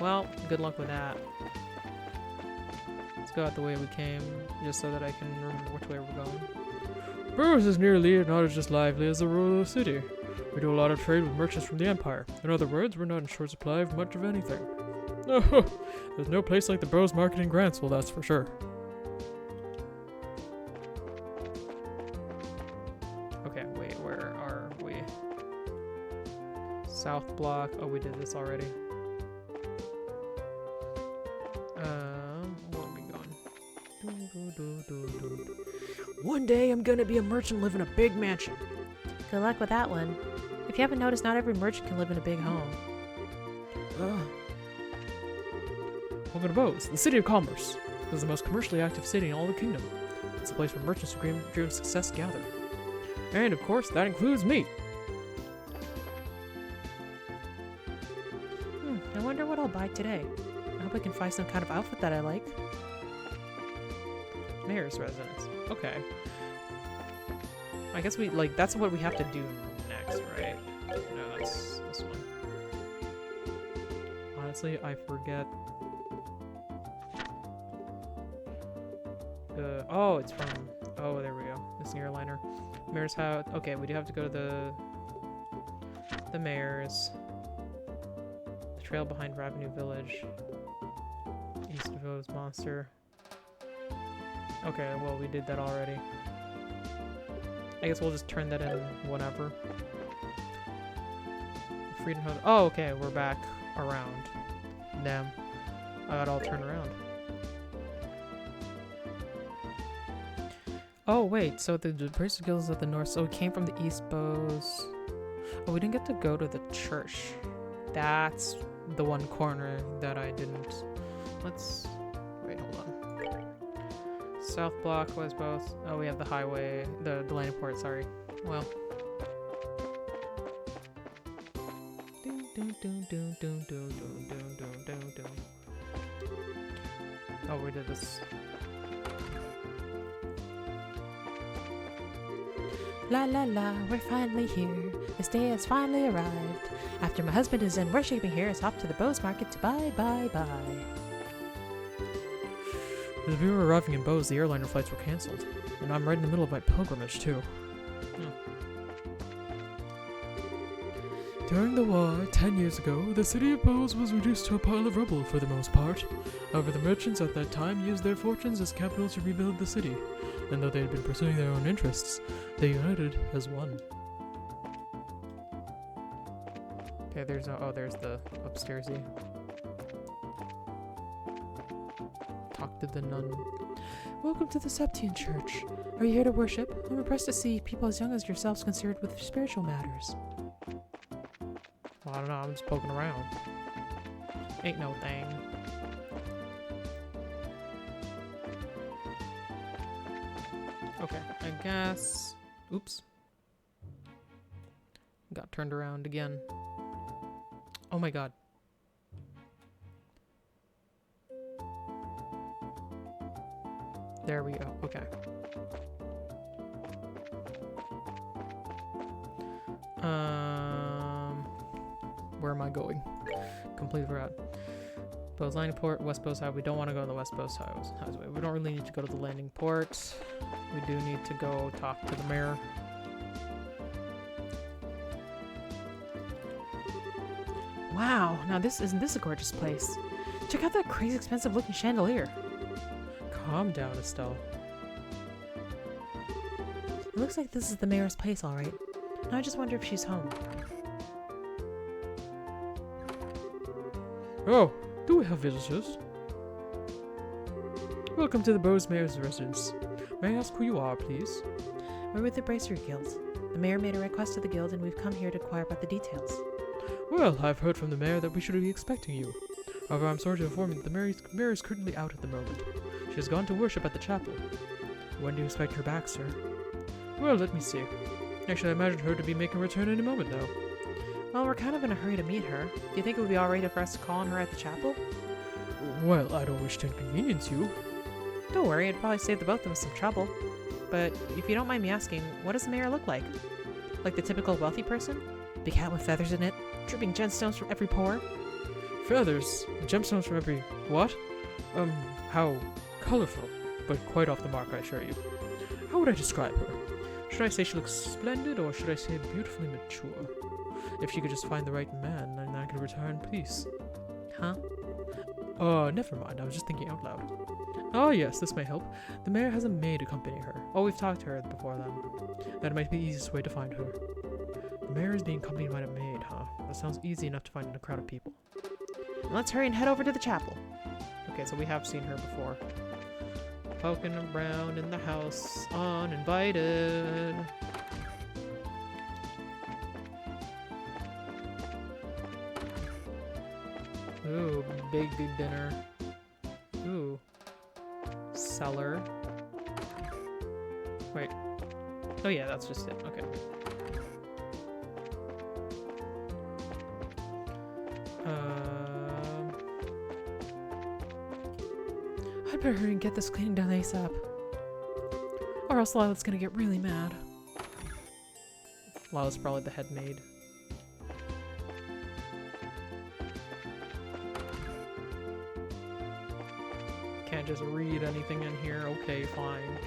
Well, good luck with that. Let's go out the way we came, just so that I can remember which way we're going. Burroughs is nearly not as just lively as the rural city. We do a lot of trade with merchants from the Empire. In other words, we're not in short supply of much of anything. There's no place like the Burroughs Market in Grantsville, that's for sure. Okay, wait, where are we? South Block. Oh, we did this already. Where are we going? One day I'm gonna be a merchant and live in a big mansion. Good luck with that one. If you haven't noticed, not every merchant can live in a big home. Welcome to Bose, the city of commerce. This is the most commercially active city in all the kingdom. It's a place where merchants who dream of success gather. And of course, that includes me. I wonder what I'll buy today. I hope I can find some kind of outfit that I like. Mayor's residence. Okay. I guess we, like, that's what we have to do next, right? No, that's this one. Honestly, I forget. Oh, it's from, oh, there we go. Missing airliner. Mayor's house. Okay, we do have to go to the mayor's. The trail behind Ravenue Village. East of O's Monster. Okay, well, we did that already. I guess we'll just turn that in whenever. Freedom House. Oh, okay, we're back around. Damn. I gotta all turn around. Oh, wait, so the Bracer Guild is at the north, so it came from the East Bows. Oh, we didn't get to go to the church. That's the one corner that I didn't. Let's... Wait, hold on. South Block, West Bows. Oh, we have the highway, the landing port, sorry. Well. Oh, we did this. La la la, we're finally here. This day has finally arrived. After my husband is in worshipping here, it's off to the Bose Market to buy. As we were arriving in Bose, the airliner flights were cancelled. And I'm right in the middle of my pilgrimage, too. During the war, 10 years ago, the city of Bose was reduced to a pile of rubble for the most part. However, the merchants at that time used their fortunes as capital to rebuild the city. And though they had been pursuing their own interests, they united as one. Okay, there's no, oh, there's the upstairsy. Talk to the nun. Welcome to the Septian Church. Are you here to worship? I'm impressed to see people as young as yourselves concerned with spiritual matters. Well, I don't know, I'm just poking around. Ain't no thing. Okay, I guess... Oops. Got turned around again. Oh my god. There we go, okay. Where am I going? Completely forgot. Bose Landing Port, West Bose Highway. We don't want to go to the West Bose Highway. We don't really need to go to the landing port. We do need to go talk to the mayor. Wow, now isn't this a gorgeous place? Check out that crazy expensive looking chandelier. Calm down, Estelle. It looks like this is the mayor's place, alright. I just wonder if she's home. Oh, do we have visitors? Welcome to the Bose Mayor's residence. May I ask who you are, please? We're with the Bracer Guild. The mayor made a request to the guild, and we've come here to inquire about the details. Well, I've heard from the mayor that we should be expecting you. However, I'm sorry to inform you that the mayor is currently out at the moment. She has gone to worship at the chapel. When do you expect her back, sir? Well, let me see. Actually, I imagine her to be making a return any moment now. Well, we're kind of in a hurry to meet her. Do you think it would be alright for us to call on her at the chapel? Well, I don't wish to inconvenience you. Don't worry, it'd probably save the both of us some trouble. But if you don't mind me asking, what does the mayor look like? Like the typical wealthy person? Big hat with feathers in it, dripping gemstones from every pore? Feathers? Gemstones from every... what? How colorful, but quite off the mark, I assure you. How would I describe her? Should I say she looks splendid, or should I say beautifully mature? If she could just find the right man, then I could retire in peace. Huh? Never mind, I was just thinking out loud. Oh yes, this may help. The mayor has a maid accompany her. Oh, we've talked to her before then. That might be the easiest way to find her. The mayor is being accompanied by a maid, huh? That sounds easy enough to find in a crowd of people. Let's hurry and head over to the chapel. Okay, so we have seen her before. Poking around in the house, uninvited. Ooh, big dinner. Ooh. Cellar. Wait. Oh yeah, that's just it. Okay. I'd better hurry and get this cleaning done ASAP. Or else Lila's gonna get really mad. Lala's probably the head maid. Can't just read anything in here. Okay, fine.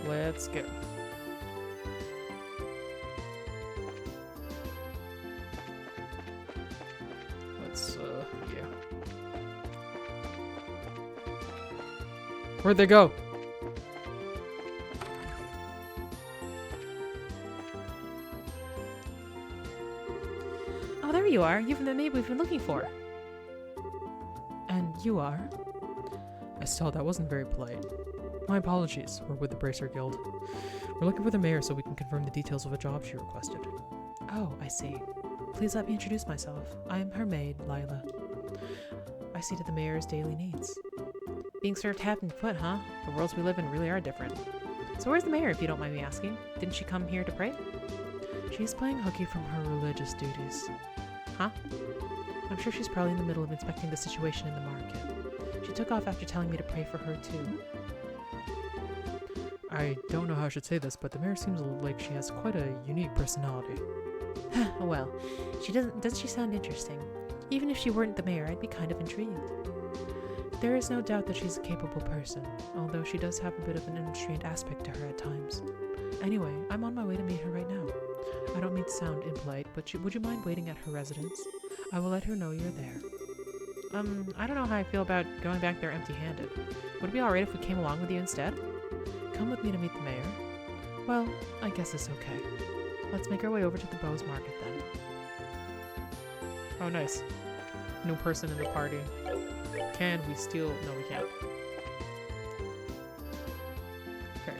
Let's go. Let's, yeah. Where'd they go? Oh, there you are. You've been the maid we've been looking for. And you are? Estelle, that wasn't very polite. My apologies. We're with the Bracer Guild. We're looking for the mayor so we can confirm the details of a job she requested. Oh, I see. Please let me introduce myself. I am her maid, Lila. I see to the mayor's daily needs. Being served hand and foot, huh? The worlds we live in really are different. So where's the mayor, if you don't mind me asking? Didn't she come here to pray? She's playing hooky from her religious duties. Huh? I'm sure she's probably in the middle of inspecting the situation in the market. She took off after telling me to pray for her too. I don't know how I should say this, but the mayor seems like she has quite a unique personality. Well, doesn't she sound interesting? Even if she weren't the mayor, I'd be kind of intrigued. There is no doubt that she's a capable person, although she does have a bit of an unrestrained aspect to her at times. Anyway, I'm on my way to meet her right now. I don't mean to sound impolite, but would you mind waiting at her residence? I will let her know you're there. I don't know how I feel about going back there empty-handed. Would it be alright if we came along with you instead? Come with me to meet the mayor? Well, I guess it's okay. Let's make our way over to the Bose Market then. Oh, nice. New person in the party. Can we steal? No, we can't. Okay.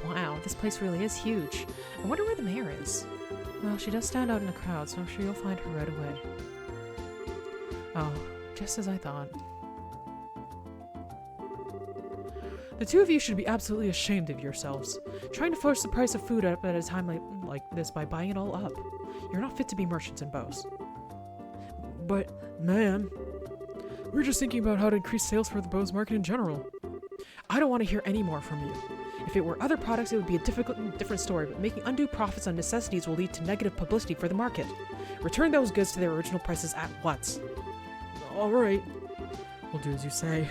Wow, this place really is huge. I wonder where the mayor is. Well, she does stand out in the crowd, so I'm sure you'll find her right away. Oh, just as I thought. The two of you should be absolutely ashamed of yourselves. Trying to force the price of food up at a time like this by buying it all up. You're not fit to be merchants in Bose. But, man, we're just thinking about how to increase sales for the Bose market in general. I don't want to hear any more from you. If it were other products, it would be a different story, but making undue profits on necessities will lead to negative publicity for the market. Return those goods to their original prices at once. All right. We'll do as you say.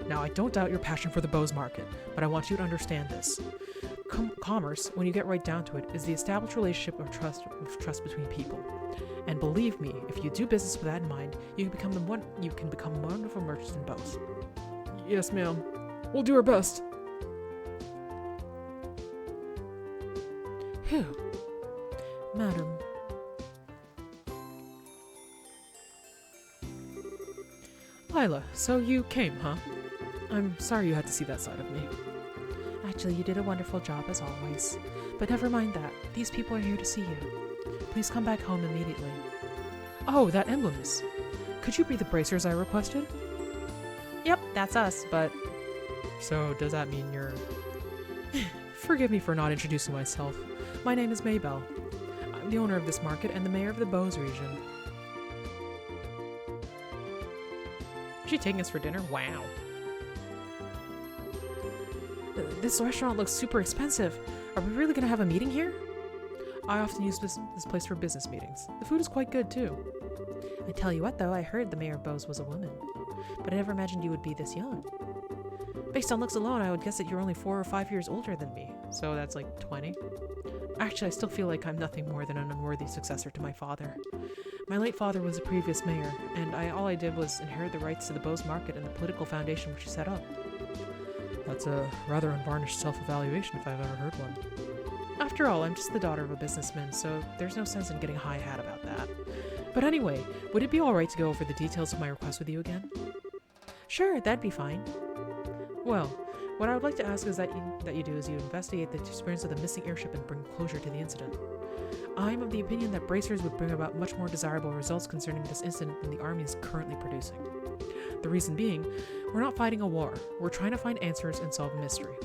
Now, I don't doubt your passion for the Bose market, but I want you to understand this. Commerce, when you get right down to it, is the established relationship of trust between people. And believe me, if you do business with that in mind, you can become wonderful merchants in bows. Yes, ma'am. We'll do our best. Phew. Madam. Lila, so you came, huh? I'm sorry you had to see that side of me. Actually, you did a wonderful job as always. But never mind that. These people are here to see you. Please come back home immediately. Oh, that emblems. Could you be the bracers I requested? Yep, that's us, but So, does that mean you're... Forgive me for not introducing myself. My name is Maybell. I'm the owner of this market and the mayor of the Bows region. Is she taking us for dinner? Wow. This restaurant looks super expensive. Are we really gonna have a meeting here? I often use this place for business meetings. The food is quite good, too. I tell you what though, I heard the mayor of Bows was a woman. But I never imagined you would be this young. Based on looks alone, I would guess that you're only 4 or 5 years older than me. So that's like 20. Actually, I still feel like I'm nothing more than an unworthy successor to my father. My late father was a previous mayor, and all I did was inherit the rights to the Bows Market and the political foundation which he set up. That's a rather unvarnished self-evaluation if I've ever heard one. After all, I'm just the daughter of a businessman, so there's no sense in getting a high hat about that. But anyway, would it be alright to go over the details of my request with you again? Sure, that'd be fine. Well, what I would like to ask is that you investigate the disappearance of the missing airship and bring closure to the incident. I am of the opinion that bracers would bring about much more desirable results concerning this incident than the army is currently producing. The reason being, we're not fighting a war, we're trying to find answers and solve a mystery.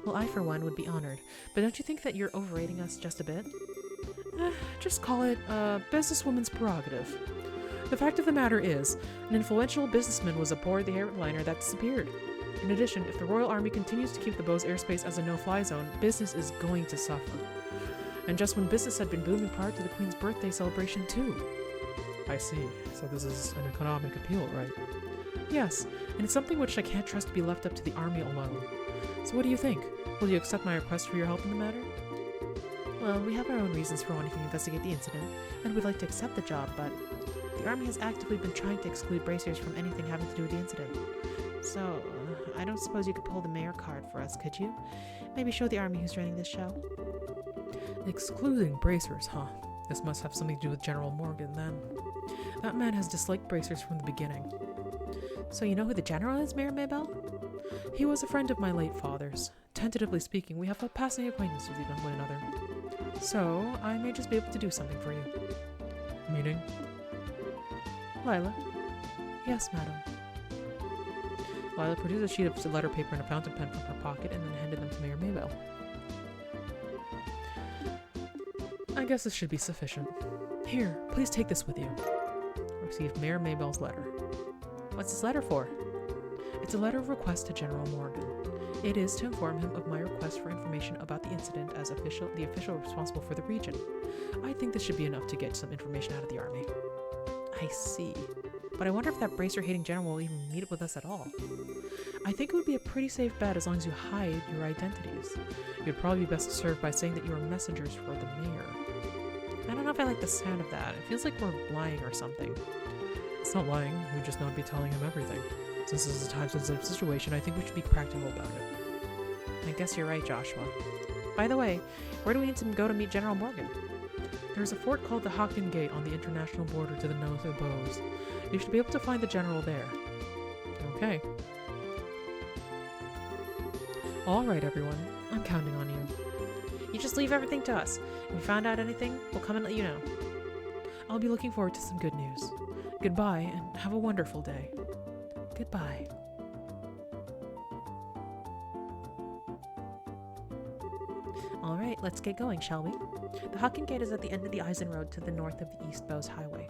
Well, I for one would be honored, but don't you think that you're overrating us just a bit? Just call it a businesswoman's prerogative. The fact of the matter is, an influential businessman was aboard the airliner that disappeared. In addition, if the Royal Army continues to keep the Bows airspace as a no-fly zone, business is going to suffer. And just when business had been booming prior to the Queen's birthday celebration too. I see. So this is an economic appeal, right? Yes, and it's something which I can't trust to be left up to the army alone. So what do you think? Will you accept my request for your help in the matter? Well, we have our own reasons for wanting to investigate the incident, and we'd like to accept the job, but the army has actively been trying to exclude bracers from anything having to do with the incident. So, I don't suppose you could pull the mayor card for us, could you? Maybe show the army who's running this show. Excluding bracers, huh? This must have something to do with General Morgan, then. That man has disliked bracers from the beginning. So you know who the general is, Mayor Maybell? He was a friend of my late father's. Tentatively speaking, we have a passing acquaintance with one another. So, I may just be able to do something for you. Meaning? Lila. Yes, madam. Lila produced a sheet of letter paper and a fountain pen from her pocket and then handed them to Mayor Maybell. I guess this should be sufficient. Here, please take this with you. Received Mayor Maybell's letter. What's this letter for? It's a letter of request to General Morgan. It is to inform him of my request for information about the incident as the official responsible for the region. I think this should be enough to get some information out of the army. I see. But I wonder if that bracer-hating general will even meet up with us at all. I think it would be a pretty safe bet as long as you hide your identities. You'd probably be best served by saying that you are messengers for the mayor. I don't know if I like the sound of that. It feels like we're lying or something. It's not lying, we'd just not be telling him everything. Since this is a time-sensitive situation, I think we should be practical about it. I guess you're right, Joshua. By the way, where do we need to go to meet General Morgan? There's a fort called the Hocken Gate on the international border to the north of Bows. You should be able to find the general there. Okay. Alright, everyone. I'm counting on you. You just leave everything to us. If we found out anything, we'll come and let you know. I'll be looking forward to some good news. Goodbye, and have a wonderful day. Goodbye. Alright, let's get going, shall we? The Hocken Gate is at the end of the Eisen Road to the north of the East Bows Highway.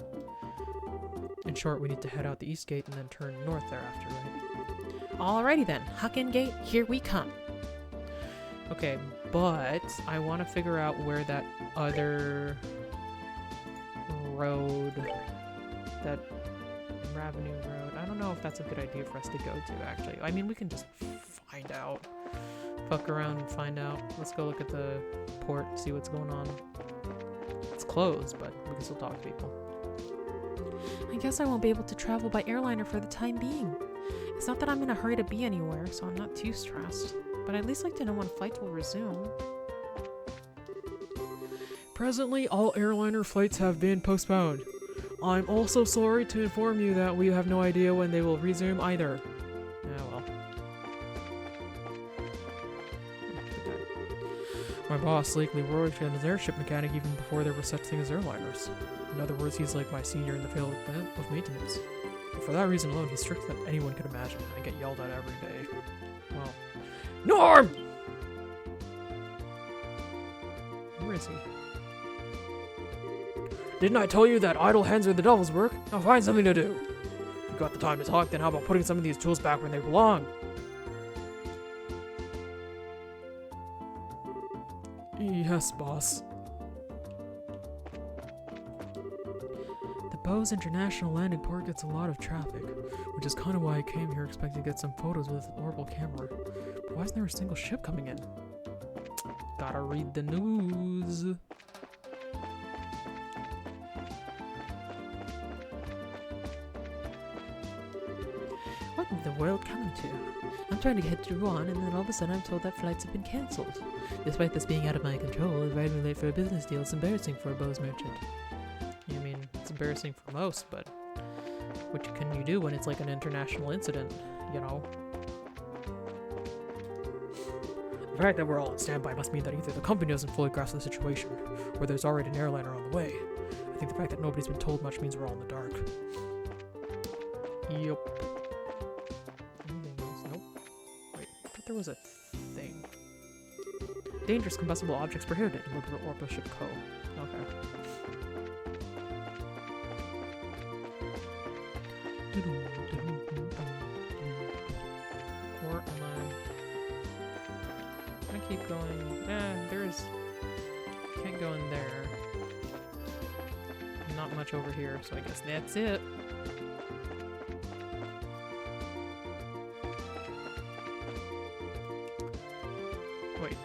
In short, we need to head out the east gate and then turn north thereafter, right? Alrighty then, Hocken Gate, here we come. Okay, but I want to figure out where that other road, that Ravenue Road, I don't know if that's a good idea for us to go to, actually. I mean, we can just find out. Fuck around and find out. Let's go look at the port, see what's going on. It's closed, but we can still talk to people. I guess I won't be able to travel by airliner for the time being. It's not that I'm in a hurry to be anywhere, so I'm not too stressed. But I'd at least like to know when flights will resume. Presently, all airliner flights have been postponed. I'm also sorry to inform you that we have no idea when they will resume either. Oh well. My boss lately worked as an airship mechanic even before there were such things as airliners. In other words, he's like my senior in the field of maintenance. And for that reason alone, he's stricter than anyone could imagine. I get yelled at every day. Well, Norm! Where is he? Didn't I tell you that idle hands are the devil's work? Now find something to do. If you've got the time to talk, then how about putting some of these tools back where they belong? Yes, boss. The Bose International Landing Port gets a lot of traffic, which is kind of why I came here expecting to get some photos with an orbital camera. But why isn't there a single ship coming in? Gotta read the news. What in the world coming to? I'm trying to get to Rouen, and then all of a sudden I'm told that flights have been cancelled. Despite this being out of my control, arriving late for a business deal is embarrassing for a Bose merchant. I mean, it's embarrassing for most, but what can you do when it's like an international incident, you know? The fact that we're all on standby must mean that either the company doesn't fully grasp the situation, or there's already an airliner on the way. I think the fact that nobody's been told much means we're all in the dark. Yup. Anything else? Nope. Wait, I thought there was a thing. Dangerous combustible objects prohibited in Orbital Ship Co. Okay. Or am I keep going? There's... Can't go in there. Not much over here, so I guess that's it. Wait.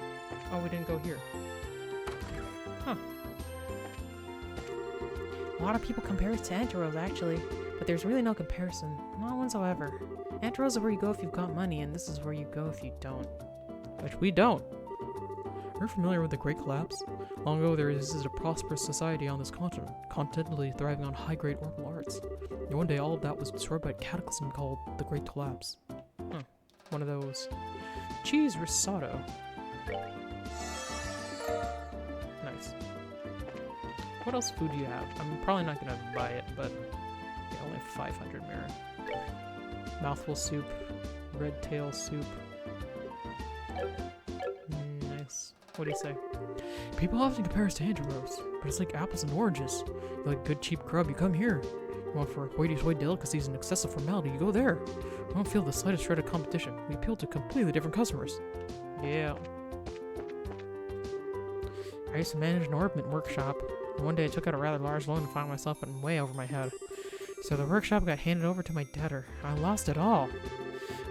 Oh, we didn't go here. Huh. A lot of people compare it to Anteros, actually, but there's really no comparison. Not whatsoever. Anteros is where you go if you've got money, and this is where you go if you don't. Which we don't. Are you familiar with the Great Collapse? Long ago, there existed a prosperous society on this continent, continually thriving on high-grade orbital arts. And one day, all of that was destroyed by a cataclysm called the Great Collapse. Huh. One of those. Cheese risotto. Nice. What else food do you have? I'm probably not gonna buy it, but yeah, only 500 mirror. Mouthful soup. Red tail soup. Nice. What do you say? People often compare us to Anteros, but it's like apples and oranges. You like good cheap grub, you come here. You want for hoity-toity delicacies and excessive formality, you go there. We don't feel the slightest shred of competition. We appeal to completely different customers. Yeah. I used to manage an orbit workshop, and one day I took out a rather large loan and found myself in way over my head. So the workshop got handed over to my debtor. I lost it all.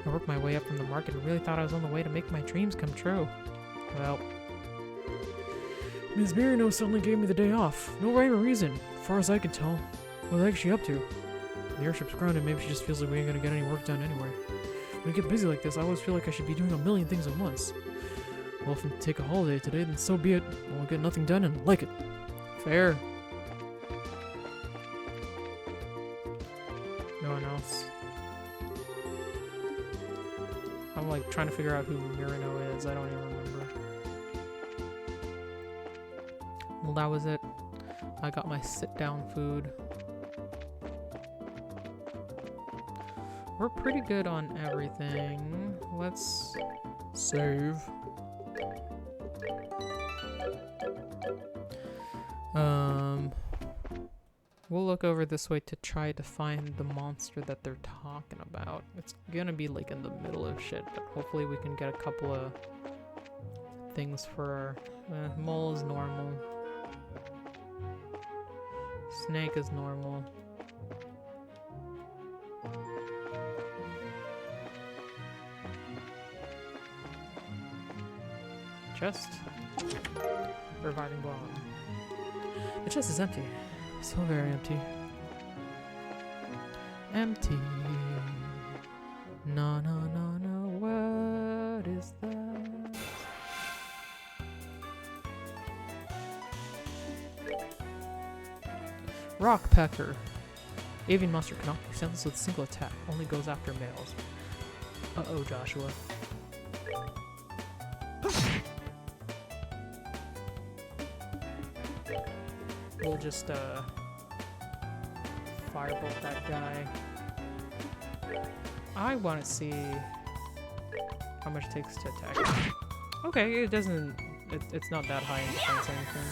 I worked my way up from the market and really thought I was on the way to make my dreams come true. Well, Ms. Marino suddenly gave me the day off. No rhyme or reason, as far as I can tell. What the heck's she up to? The airship's grounded, maybe she just feels like we ain't gonna get any work done anyway. When I get busy like this, I always feel like I should be doing a million things at once. Well, if I take a holiday today, then so be it. I won't get nothing done and like it. fair. No one else. I'm like trying to figure out who Mirano is. I don't even remember. Well, that was it. I got my sit-down food. We're pretty good on everything. Let's save. We'll look over this way to try to find the monster that they're talking about. It's gonna be like in the middle of shit, but hopefully we can get a couple of things for our... mole is normal. Snake is normal. Chest? Reviving bomb. The chest is empty. So very empty. Empty. No, no, no, no. What is that? Rock Pecker. Avian monster cannot be sentenced with a single attack. Only goes after males. Uh-oh, Joshua. We'll just, firebolt that guy. I want to see how much it takes to attack. Okay, it doesn't... it's not that high in defense or anything.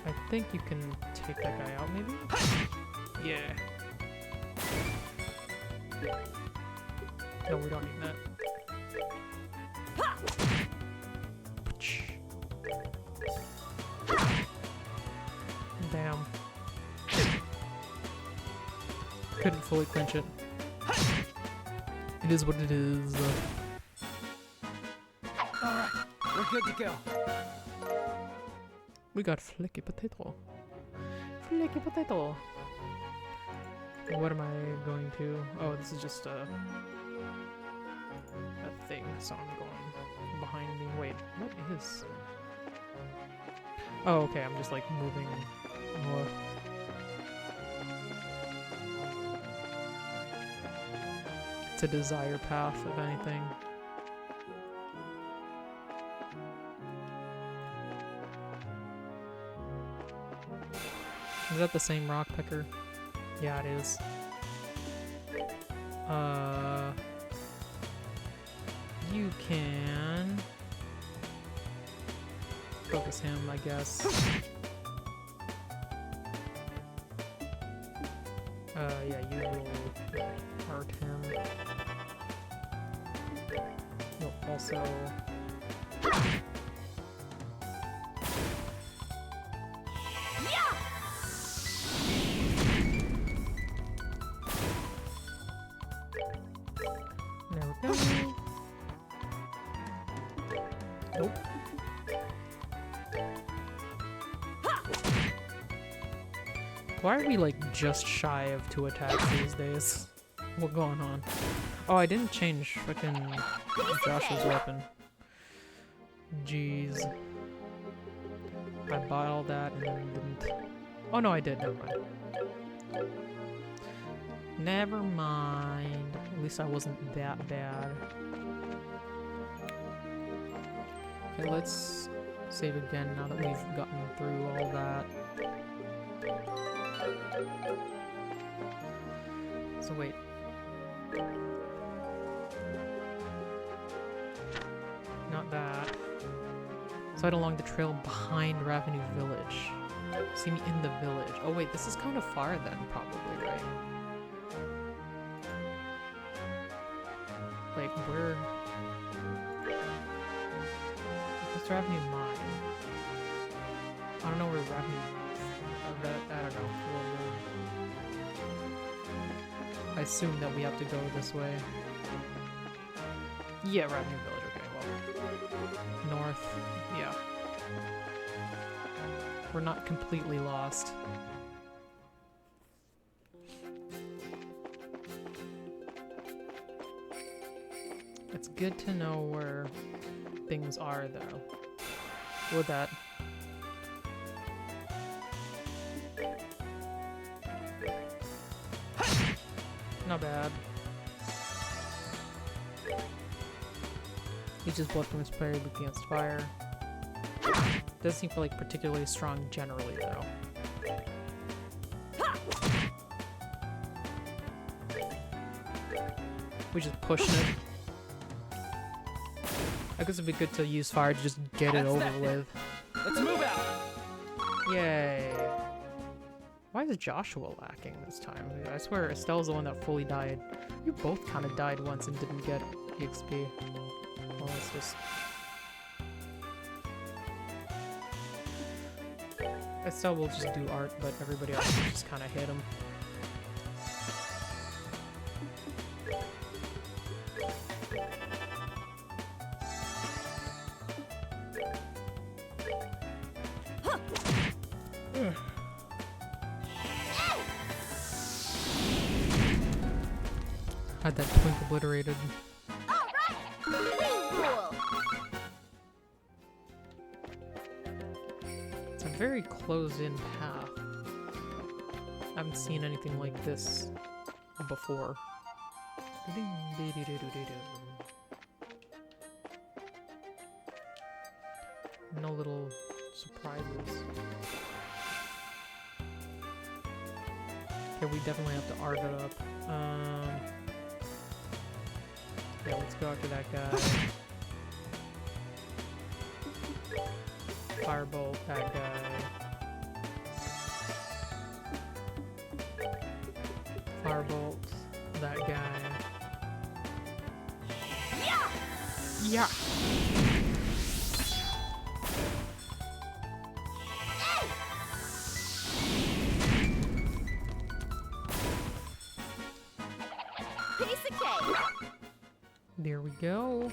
I think you can take that guy out, maybe? Yeah. No, we don't need that. Damn. Couldn't fully clinch it. It is what it is. Alright, we're good to go. We got Flicky Potato. Flicky Potato. What am I going to? Oh, this is just a thing. Song going behind me. Wait, what is? Oh, okay. I'm just like moving more. It's a desire path, if anything. Is that the same rock pecker? Yeah, it is. You can focus him, I guess. Yeah, you will hurt him. You'll also... There we go. Nope. Why are we like just shy of 2 attacks these days? What's going on? Oh, I didn't change frickin' Josh's weapon. Jeez. I bought all that and then didn't. Oh no, I did. Never mind. Never mind. At least I wasn't that bad. Okay, let's save again now that we've gotten through all that. So wait. Not that. So head along the trail behind Ravenue Village. See me in the village. Oh wait, this is kind of far then, probably, right? Like, where... What's Ravenue Mine? I don't know where Ravenue... I don't know. I assume that we have to go this way. Yeah, Ravenue Village. Okay, well... North. Yeah. We're not completely lost. It's good to know where things are, though. With that. Not bad. He just blood from his parry against fire. Doesn't seem like particularly strong generally, though. We just pushing it. I guess it'd be good to use fire to just get it over with. Let's move out. Yay. Why is Joshua lacking this time? I swear Estelle's the one that fully died. You both kind of died once and didn't get EXP. Well, let's just... Estelle will just do art, but everybody else will just kind of hit him. Had that twink obliterated. It's a very closed-in path. I haven't seen anything like this before. No little surprises. Okay, we definitely have to arg it up. Yeah, let's go after that guy. Firebolt that guy. Firebolt that guy. Yeah! There we go.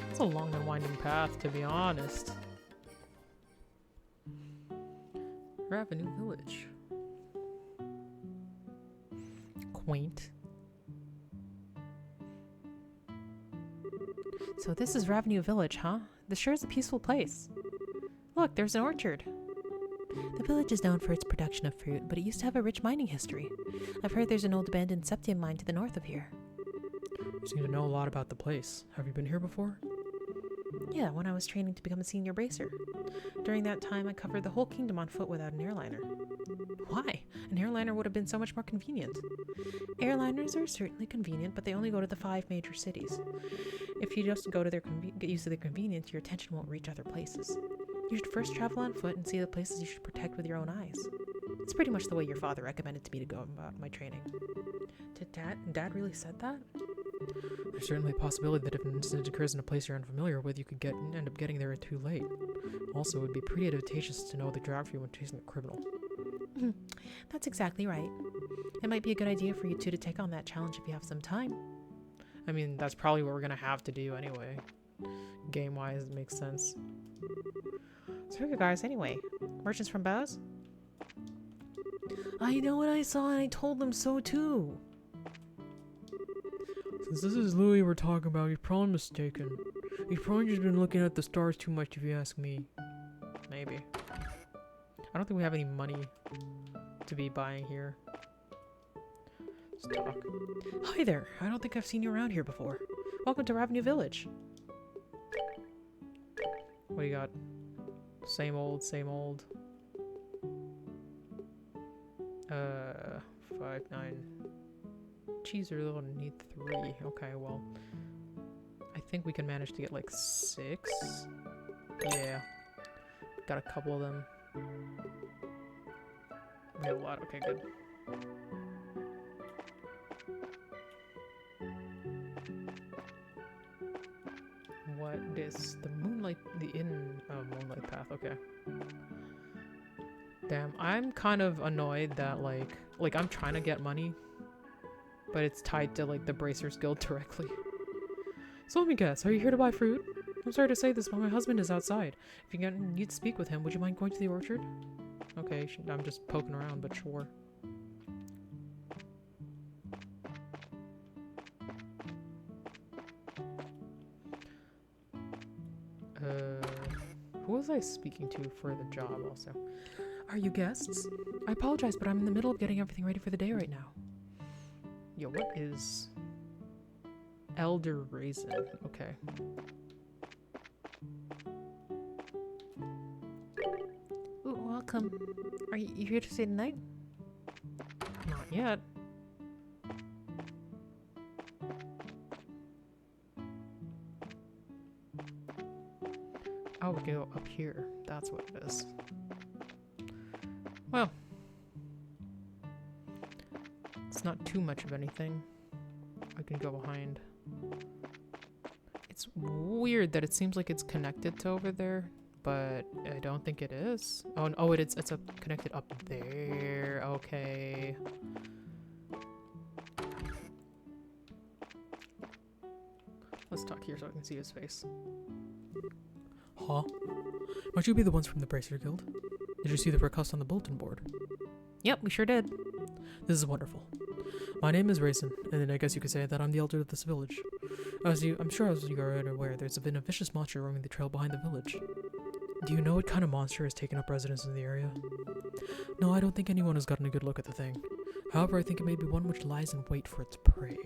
It's a long and winding path, to be honest. Ravenue Village. Quaint. So this is Ravenue Village, huh? This sure is a peaceful place. Look, there's an orchard. The village is known for its production of fruit, but it used to have a rich mining history. I've heard there's an old abandoned septium mine to the north of here. You seem to know a lot about the place. Have you been here before? Yeah, when I was training to become a senior bracer. During that time, I covered the whole kingdom on foot without an airliner. Why? An airliner would have been so much more convenient. Airliners are certainly convenient, but they only go to the 5 major cities. If you just go to get used to their convenience, your attention won't reach other places. You should first travel on foot and see the places you should protect with your own eyes. It's pretty much the way your father recommended to me to go about my training. Did Dad really said that? There's certainly a possibility that if an incident occurs in a place you're unfamiliar with, you could end up getting there too late. Also, it would be pretty advantageous to know the geography when chasing a criminal. That's exactly right. It might be a good idea for you two to take on that challenge if you have some time. I mean, that's probably what we're gonna have to do anyway. Game-wise, it makes sense. So who are you guys anyway? Merchants from Bowes? I know what I saw and I told them so too. Since this is Louis we're talking about, you're probably mistaken. You've probably just been looking at the stars too much if you ask me. Maybe. I don't think we have any money to be buying here. Let's talk. Hi there. I don't think I've seen you around here before. Welcome to Ravenue Village. What do you got? Same old, same old. 5, 9. Cheese are little need 3. Okay, well. I think we can manage to get like 6. Yeah. Got a couple of them. We have a lot. Okay, good. What is the moonlight? The moonlight path. Okay. Damn, I'm kind of annoyed that like I'm trying to get money, but it's tied to like the Bracers Guild directly. So let me guess, are you here to buy fruit? I'm sorry to say this, but my husband is outside. If you need to speak with him, would you mind going to the orchard? Okay, I'm just poking around, but sure. Who was I speaking to for the job also? Are you guests? I apologize, but I'm in the middle of getting everything ready for the day right now. Yo, what is... Elder Raisin? Okay. Ooh, welcome. Are you here to stay tonight? Not yet. I would go up here. That's what it is. Well, it's not too much of anything. I can go behind. It's weird that it seems like it's connected to over there, but I don't think it is. Oh, it's connected up there. Okay. Let's talk here so I can see his face. Huh? Might you be the ones from the Bracer Guild? Did you see the request on the bulletin board? Yep, we sure did. This is wonderful. My name is Raisin, and then I guess you could say that I'm the elder of this village. I'm sure as you are aware, there's been a vicious monster roaming the trail behind the village. Do you know what kind of monster has taken up residence in the area? No, I don't think anyone has gotten a good look at the thing. However, I think it may be one which lies in wait for its prey.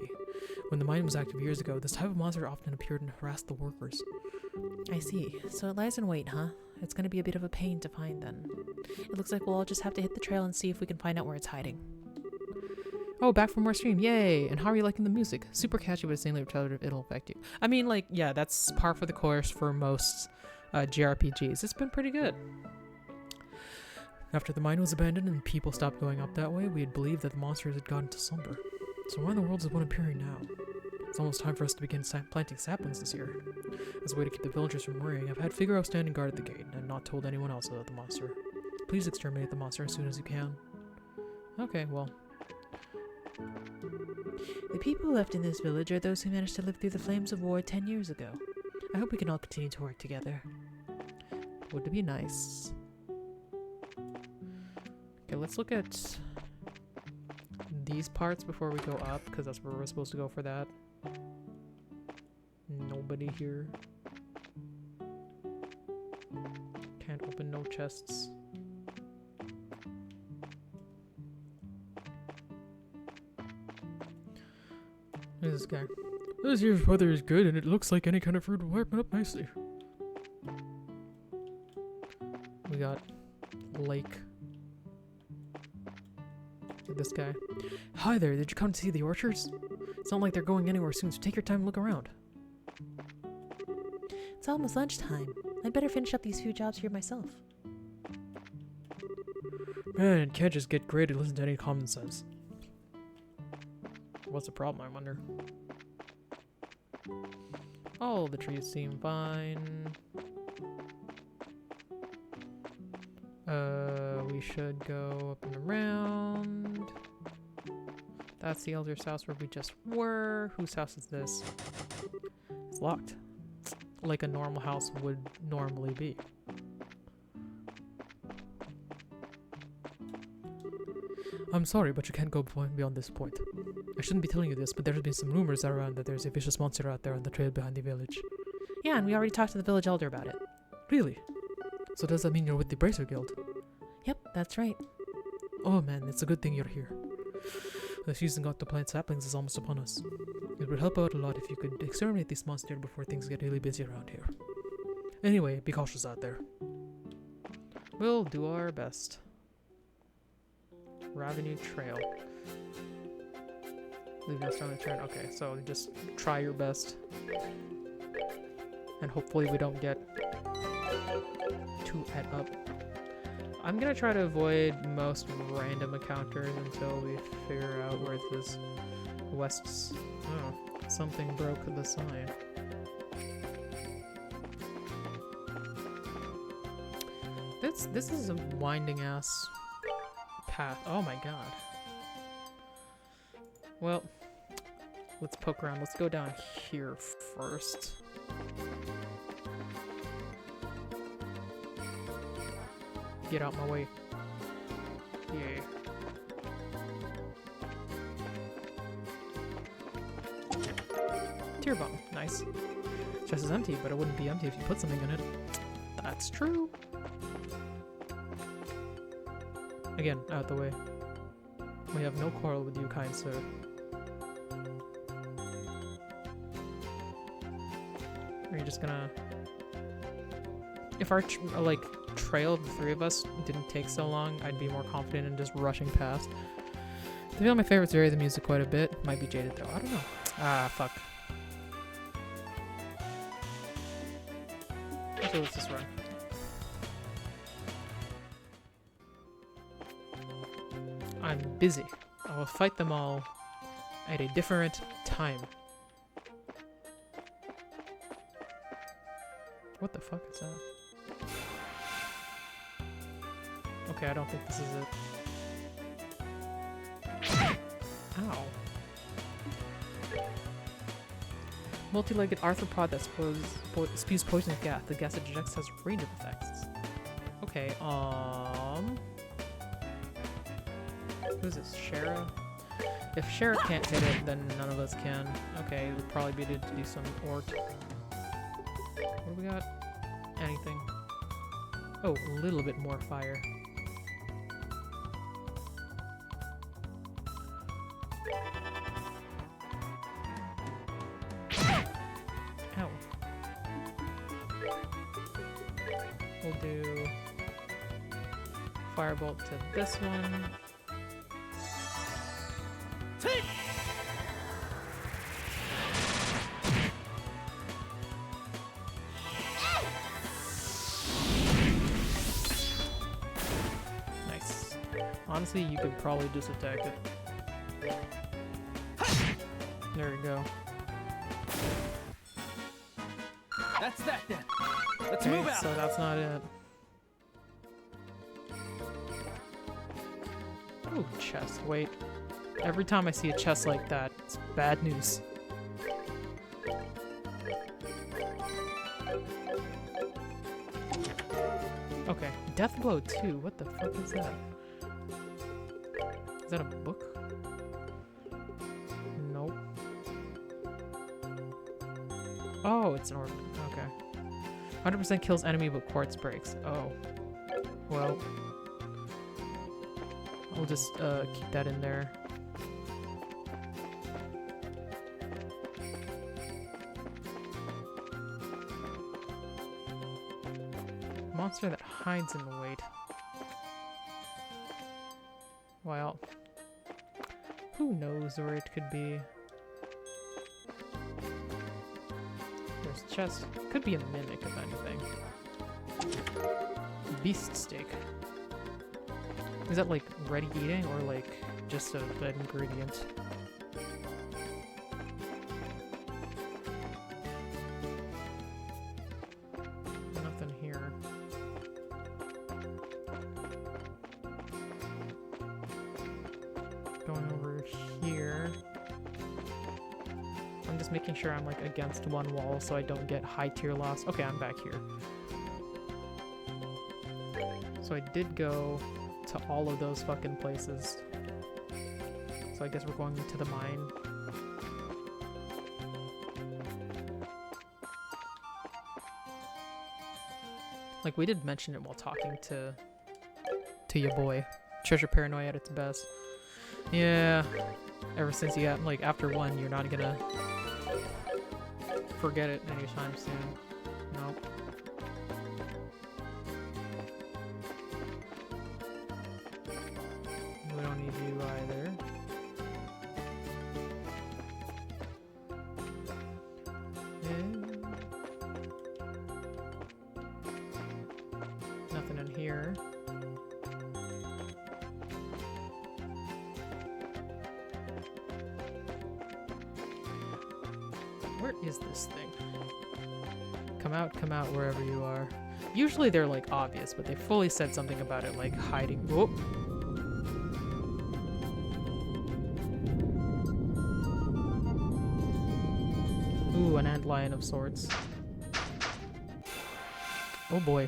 When the mine was active years ago, this type of monster often appeared and harassed the workers. I see. So it lies in wait, huh? It's gonna be a bit of a pain to find then. It looks like we'll all just have to hit the trail and see if we can find out where it's hiding. Oh, back from our stream. Yay! And how are you liking the music? Super catchy, but insanely repetitive. It'll affect you. I mean, like, yeah, that's par for the course for most JRPGs. It's been pretty good. After the mine was abandoned and people stopped going up that way, we had believed that the monsters had gone into slumber. So why in the world is one appearing now? It's almost time for us to begin planting saplings this year. As a way to keep the villagers from worrying, I've had Figaro standing guard at the gate and not told anyone else about the monster. Please exterminate the monster as soon as you can. Okay, well. The people left in this village are those who managed to live through the flames of war 10 years ago. I hope we can all continue to work together. Would be nice. Okay, let's look at these parts before we go up, because that's where we're supposed to go for that. Nobody here. Can't open no chests. Who's this guy? This year's weather is good and it looks like any kind of fruit will ripen up nicely. We got lake. This guy. Hi there, did you come to see the orchards? It's not like they're going anywhere soon, so take your time and look around. It's almost lunchtime. I'd better finish up these few jobs here myself. Man, it can't just get great and listen to any common sense. What's the problem, I wonder? All the trees seem fine. We should go up and around. That's the elder's house where we just were. Whose house is this? It's locked. Like a normal house would normally be. I'm sorry, but you can't go beyond this point. I shouldn't be telling you this, but there have been some rumors around that there's a vicious monster out there on the trail behind the village. Yeah, and we already talked to the village elder about it. Really? So does that mean you're with the Bracer Guild? Yep, that's right. Oh man, it's a good thing you're here. The season got to plant saplings is almost upon us. It would help out a lot if you could exterminate this monster before things get really busy around here. Anyway, be cautious out there. We'll do our best. Revenue Trail. Leave us on the turn. Okay, so just try your best. And hopefully we don't get too head up. I'm gonna try to avoid most random encounters until we figure out where this west's... Oh, something broke the sign. This is a winding ass path. Oh my god. Well, let's poke around. Let's go down here first. Get out my way. Yeah. Tear bomb. Nice. Chest is empty, but it wouldn't be empty if you put something in it. That's true. Again, out the way. We have no quarrel with you, kind sir. Are you just gonna... If our, trail of the three of us didn't take so long, I'd be more confident in just rushing past. I feel my favorites vary the music quite a bit. Might be jaded though. I don't know. Ah, fuck. So let's just run. I'm busy. I will fight them all at a different time. What the fuck is that? Okay, I don't think this is it. Ow. Multi-legged arthropod that spews poisonous gas. The gas it ejects has a range of effects. Okay, Who's this? Shara? If Shara can't hit it, then none of us can. Okay, it would probably be to do some ort. What do we got? Anything. Oh, a little bit more fire. Ow. We'll do firebolt to this one. Nice. Honestly, you could probably just attack it. There we go. That's that then. Let's Okay, move out. so that's not it. Ooh, chest. Wait. Every time I see a chest like that, it's bad news. Okay, Death Blow 2. What the fuck is that? Is that a book? Nope. Oh, it's an orb. Okay. 100% kills enemy but quartz breaks. Oh. Well. We'll just keep that in there. Monster that hides in the weight. Well, who knows where it could be? There's chest. Could be a mimic, if anything. Beast steak. Is that like ready eating or like just an ingredient? Nothing here. Going over here. I'm just making sure I'm like against one wall so I don't get high tier loss. Okay, I'm back here. So I did go to all of those fucking places. So I guess we're going into the mine. Like, we did mention it while talking to your boy. Treasure paranoia at its best. Yeah. Ever since you got, like, after one, you're not gonna forget it anytime soon. Nope. We don't need you either. Nothing in here. Where is this thing? Come out wherever you are. Usually they're like obvious, but they fully said something about it like hiding. Whoop. Ooh, an antlion of sorts. Oh boy.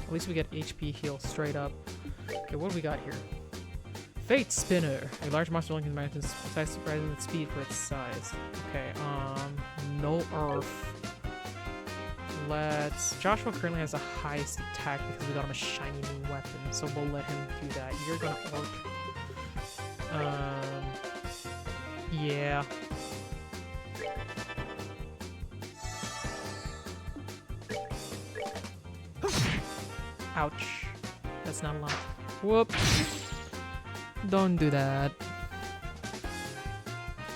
At least we get HP heal straight up. Okay, what do we got here? Fate Spinner. A large monster looking in the mountains, size surprising with speed for its size. Okay, no earth. Let's... Joshua currently has the highest attack because we got him a shiny new weapon, so we'll let him do that. You're gonna orc. Yeah. Ouch. That's not a lot. Whoop. Don't do that.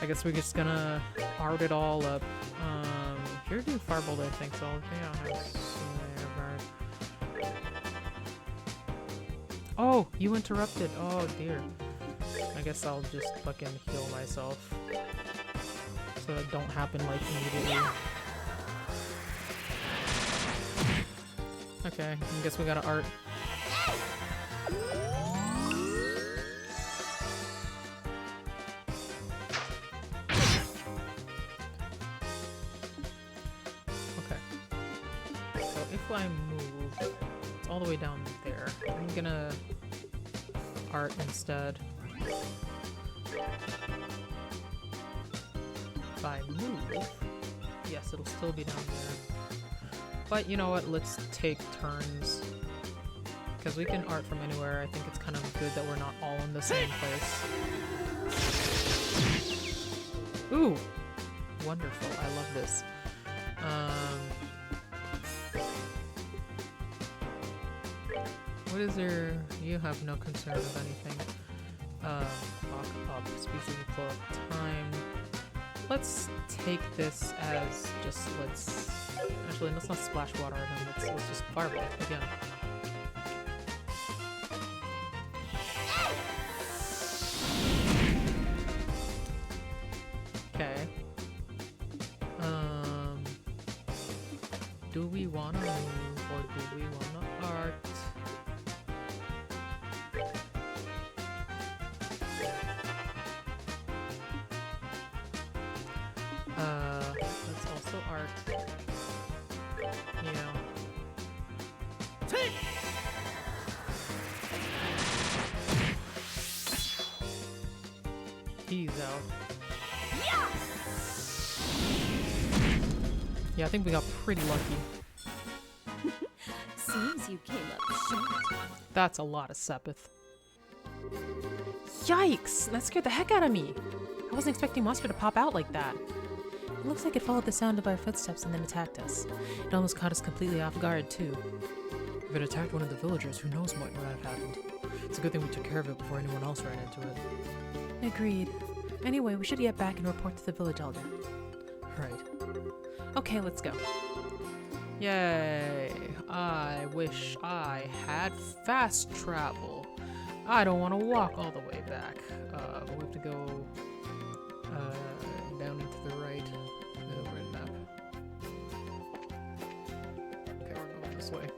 I guess we're just gonna art it all up. Here do Firebolt, I think, so yeah, oh, you interrupted. Oh dear. I guess I'll just fucking heal myself. So it don't happen like immediately. Okay, I guess we gotta art. Okay. So if I move all the way down there. I'm gonna art instead. If I move, yes, it'll still be down there. But you know what? Let's take turns. Because we can art from anywhere. I think it's kind of good that we're not all in the same place. Ooh! Wonderful. I love this. What is there? You have no concern of anything. Clock up. Species of flow of time. Let's take this as just let's... Actually, let's not splash water at him. Let's just fireball again. Okay. Do we wanna move or do we wanna art? Let's also art. Yeah. He's out. Yeah, I think we got pretty lucky. Seems you came up short. That's a lot of Sepith. Yikes! That scared the heck out of me. I wasn't expecting Monster to pop out like that. It looks like it followed the sound of our footsteps and then attacked us. It almost caught us completely off guard, too. If it attacked one of the villagers, who knows what might have happened. It's a good thing we took care of it before anyone else ran into it. Agreed. Anyway, we should get back and report to the village elder. Right. Okay, let's go. Yay! I wish I had fast travel. I don't want to walk all the way back. We have to go down and to the right. Right map. Okay, we're going this way.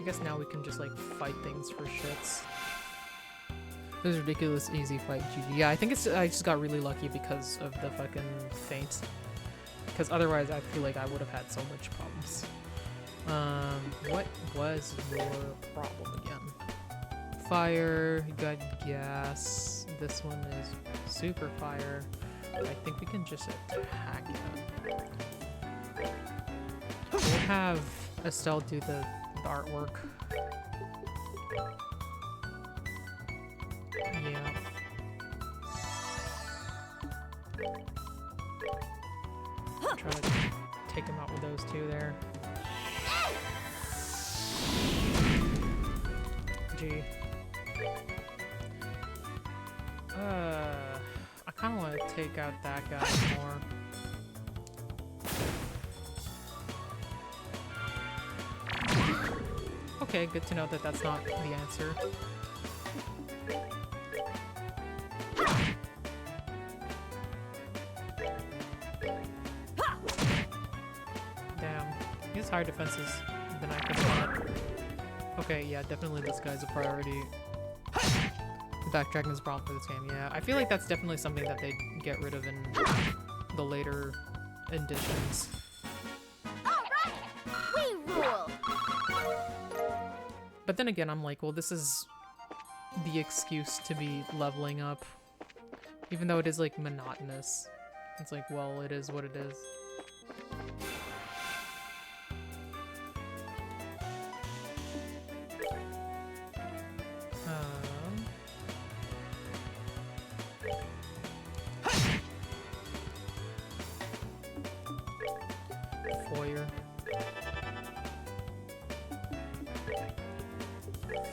I guess now we can just like fight things for shits. This is ridiculous easy fight, GG. Yeah, I think it's I just got really lucky because of the fucking feint. Because otherwise I feel like I would have had so much problems. What was your problem again? Fire, you got gas. This one is super fire. I think we can just attack it. We'll have Estelle do the artwork. Yeah. Try to take him out with those two there. Gee. I kind of want to take out that guy more. Okay, good to know that that's not the answer. Damn, he has higher defenses than I could have. Okay, yeah, definitely this guy's a priority. Backtracking is a problem for this game, yeah. I feel like that's definitely something that they get rid of in the later editions. Alright! We rule! But then again, I'm like, well, this is the excuse to be leveling up. Even though it is, like, monotonous. It's like, well, it is what it is. Foyer.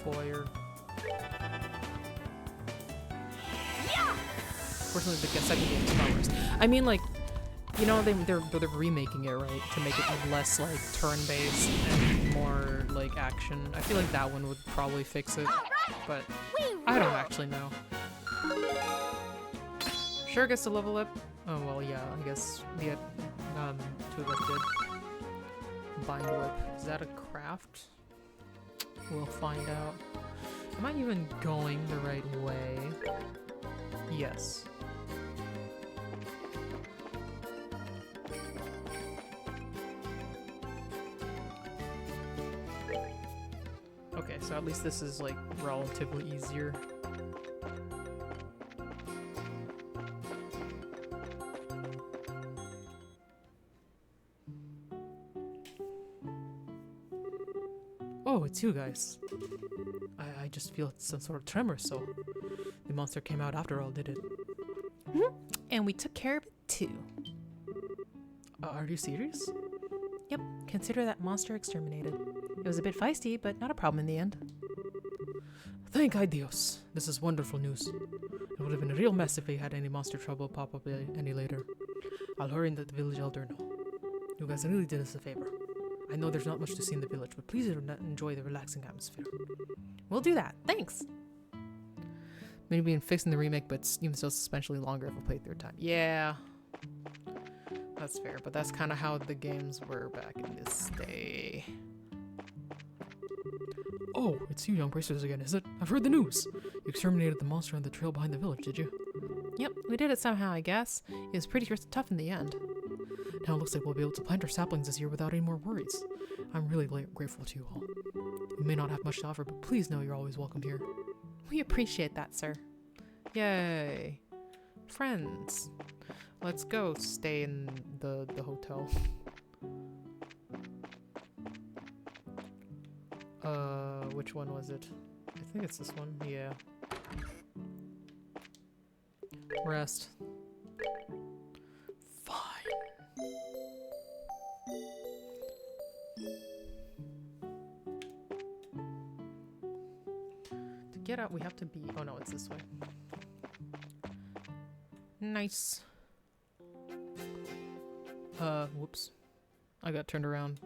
Foyer. Fortunately, the second game's progress. I mean, like, you know, they're remaking it, right, to make it less like turn-based and more like action. I feel like that one would probably fix it, but I don't actually know. Sure gets to level up. Oh well, yeah, I guess we had two of us did. Bind whip. Is that a craft? We'll find out. Am I even going the right way? Yes. Okay, so at least this is like relatively easier. Oh, it's you guys. I just feel some sort of tremor, so the monster came out after all, did it? And we took care of it too. Are you serious? Yep, consider that monster exterminated. It was a bit feisty, but not a problem in the end. Thank Dios. This is wonderful news. It would have been a real mess if we had any monster trouble pop up any later. I'll hurry and let the village elder know. You guys really did us a favor. I know there's not much to see in the village, but please enjoy the relaxing atmosphere. We'll do that. Thanks. Maybe in fixing the remake, but even still substantially longer if we play third time. Yeah. That's fair, but that's kind of how the games were back in this day. Oh, it's you young bracers again, is it? I've heard the news. You exterminated the monster on the trail behind the village, did you? Yep, we did it somehow, I guess. It was pretty tough in the end. Now it looks like we'll be able to plant our saplings this year without any more worries. I'm really grateful to you all. We may not have much to offer, but please know you're always welcome here. We appreciate that, sir. Yay. Friends. Let's go stay in the hotel. Which one was it? I think it's this one. Yeah. Rest. Fine. To get out, we have to be... Oh no, it's this way. Nice. Whoops. I got turned around.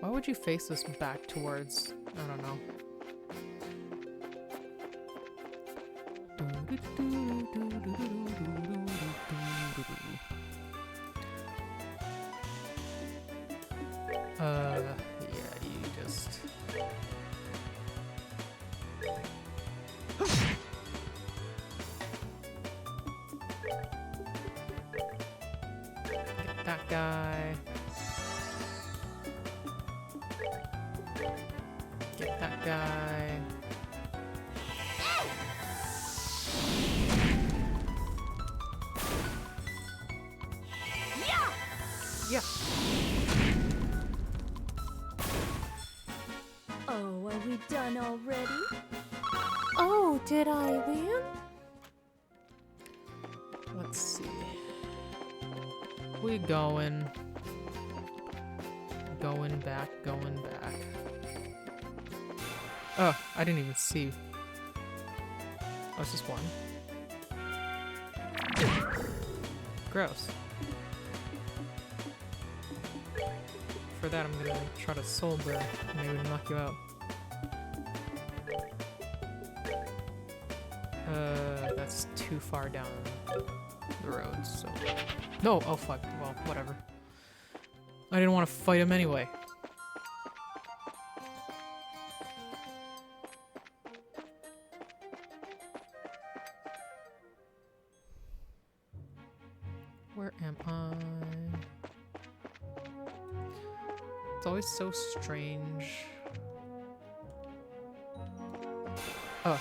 Why would you face this back towards... I don't know. Yeah, you just... Get that guy. Get that guy. Yeah. Oh, are we done already? Oh, did I win? Let's see. We going. Going back, going back. Oh, I didn't even see. Oh, it's just one. Gross. For that, I'm gonna try to soul burn. Maybe knock you out. That's too far down the road, so... No! Oh, fuck. Well, whatever. I didn't want to fight him anyway. Where am I? It's always so strange. Oh.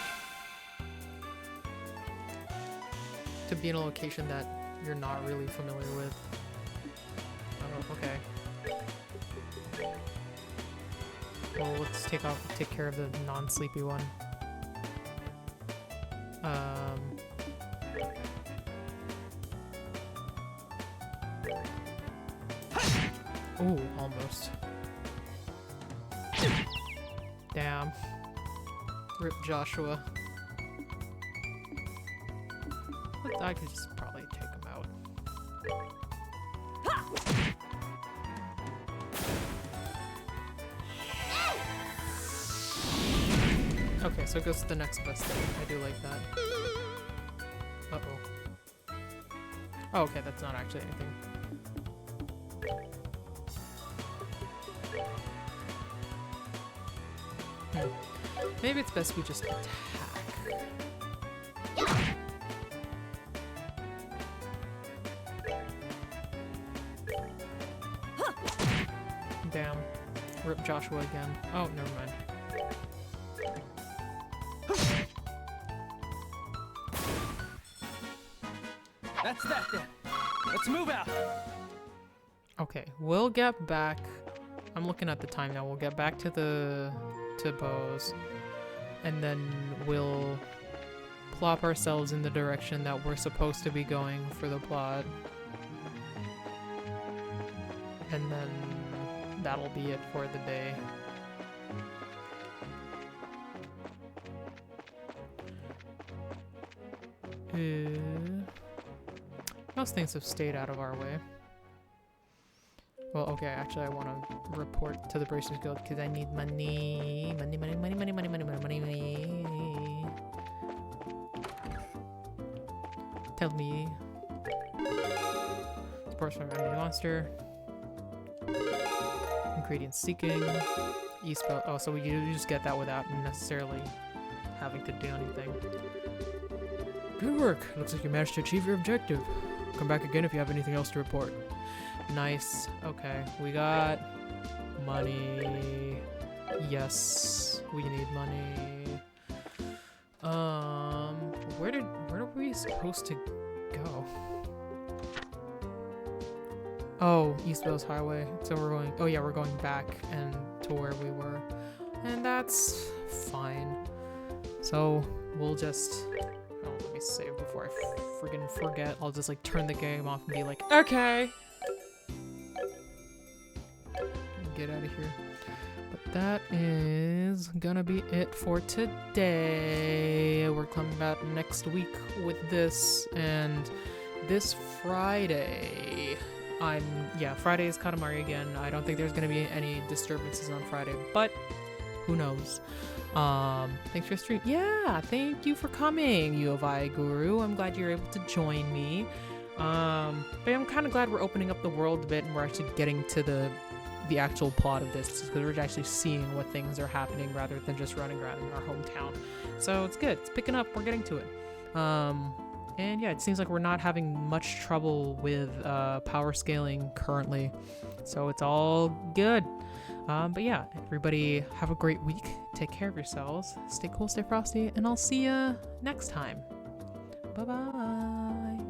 To be in a location that you're not really familiar with. Oh, okay. Well, let's take care of the non-sleepy one. Ooh, almost. Damn. Rip Joshua. But I could just probably take him out. Okay, so it goes to the next best thing. I do like that. Uh-oh. Oh, okay, that's not actually anything. Maybe it's best we just attack. Damn. Rip Joshua again. Oh, never mind. That's that then. Let's move out. Okay, we'll get back. I'm looking at the time now. We'll get back to Bose, and then we'll plop ourselves in the direction that we're supposed to be going for the plot. And then that'll be it for the day. Most things have stayed out of our way. Well, okay, actually I want to report to the Bracers Guild because I need money. Money. Tell me. Sports from Enemy Monster. Ingredient seeking. E-spell. Oh, so you just get that without necessarily having to do anything. Good work. Looks like you managed to achieve your objective. Come back again if you have anything else to report. Nice. Okay, we got money. Yes, we need money. Where are we supposed to go? Oh, East Wales Highway. So we're going. Oh yeah, we're going back and to where we were, and that's fine. So we'll just. Oh, let me save before I friggin' forget. I'll just like turn the game off and be like, okay. Get out of here. But that is gonna be it for today. We're coming back next week with this, and this Friday Friday is Katamari again. I don't think there's gonna be any disturbances on Friday, but who knows. Thanks for your stream. Yeah, thank you for coming, U of I Guru. I'm glad you're able to join me. But I'm kind of glad we're opening up the world a bit and we're actually getting to the actual plot of this, because we're actually seeing what things are happening rather than just running around in our hometown. So it's good. It's picking up. We're getting to it. And yeah, it seems like we're not having much trouble with power scaling currently. So it's all good. But yeah, everybody have a great week. Take care of yourselves. Stay cool, stay frosty, and I'll see you next time. Bye-bye.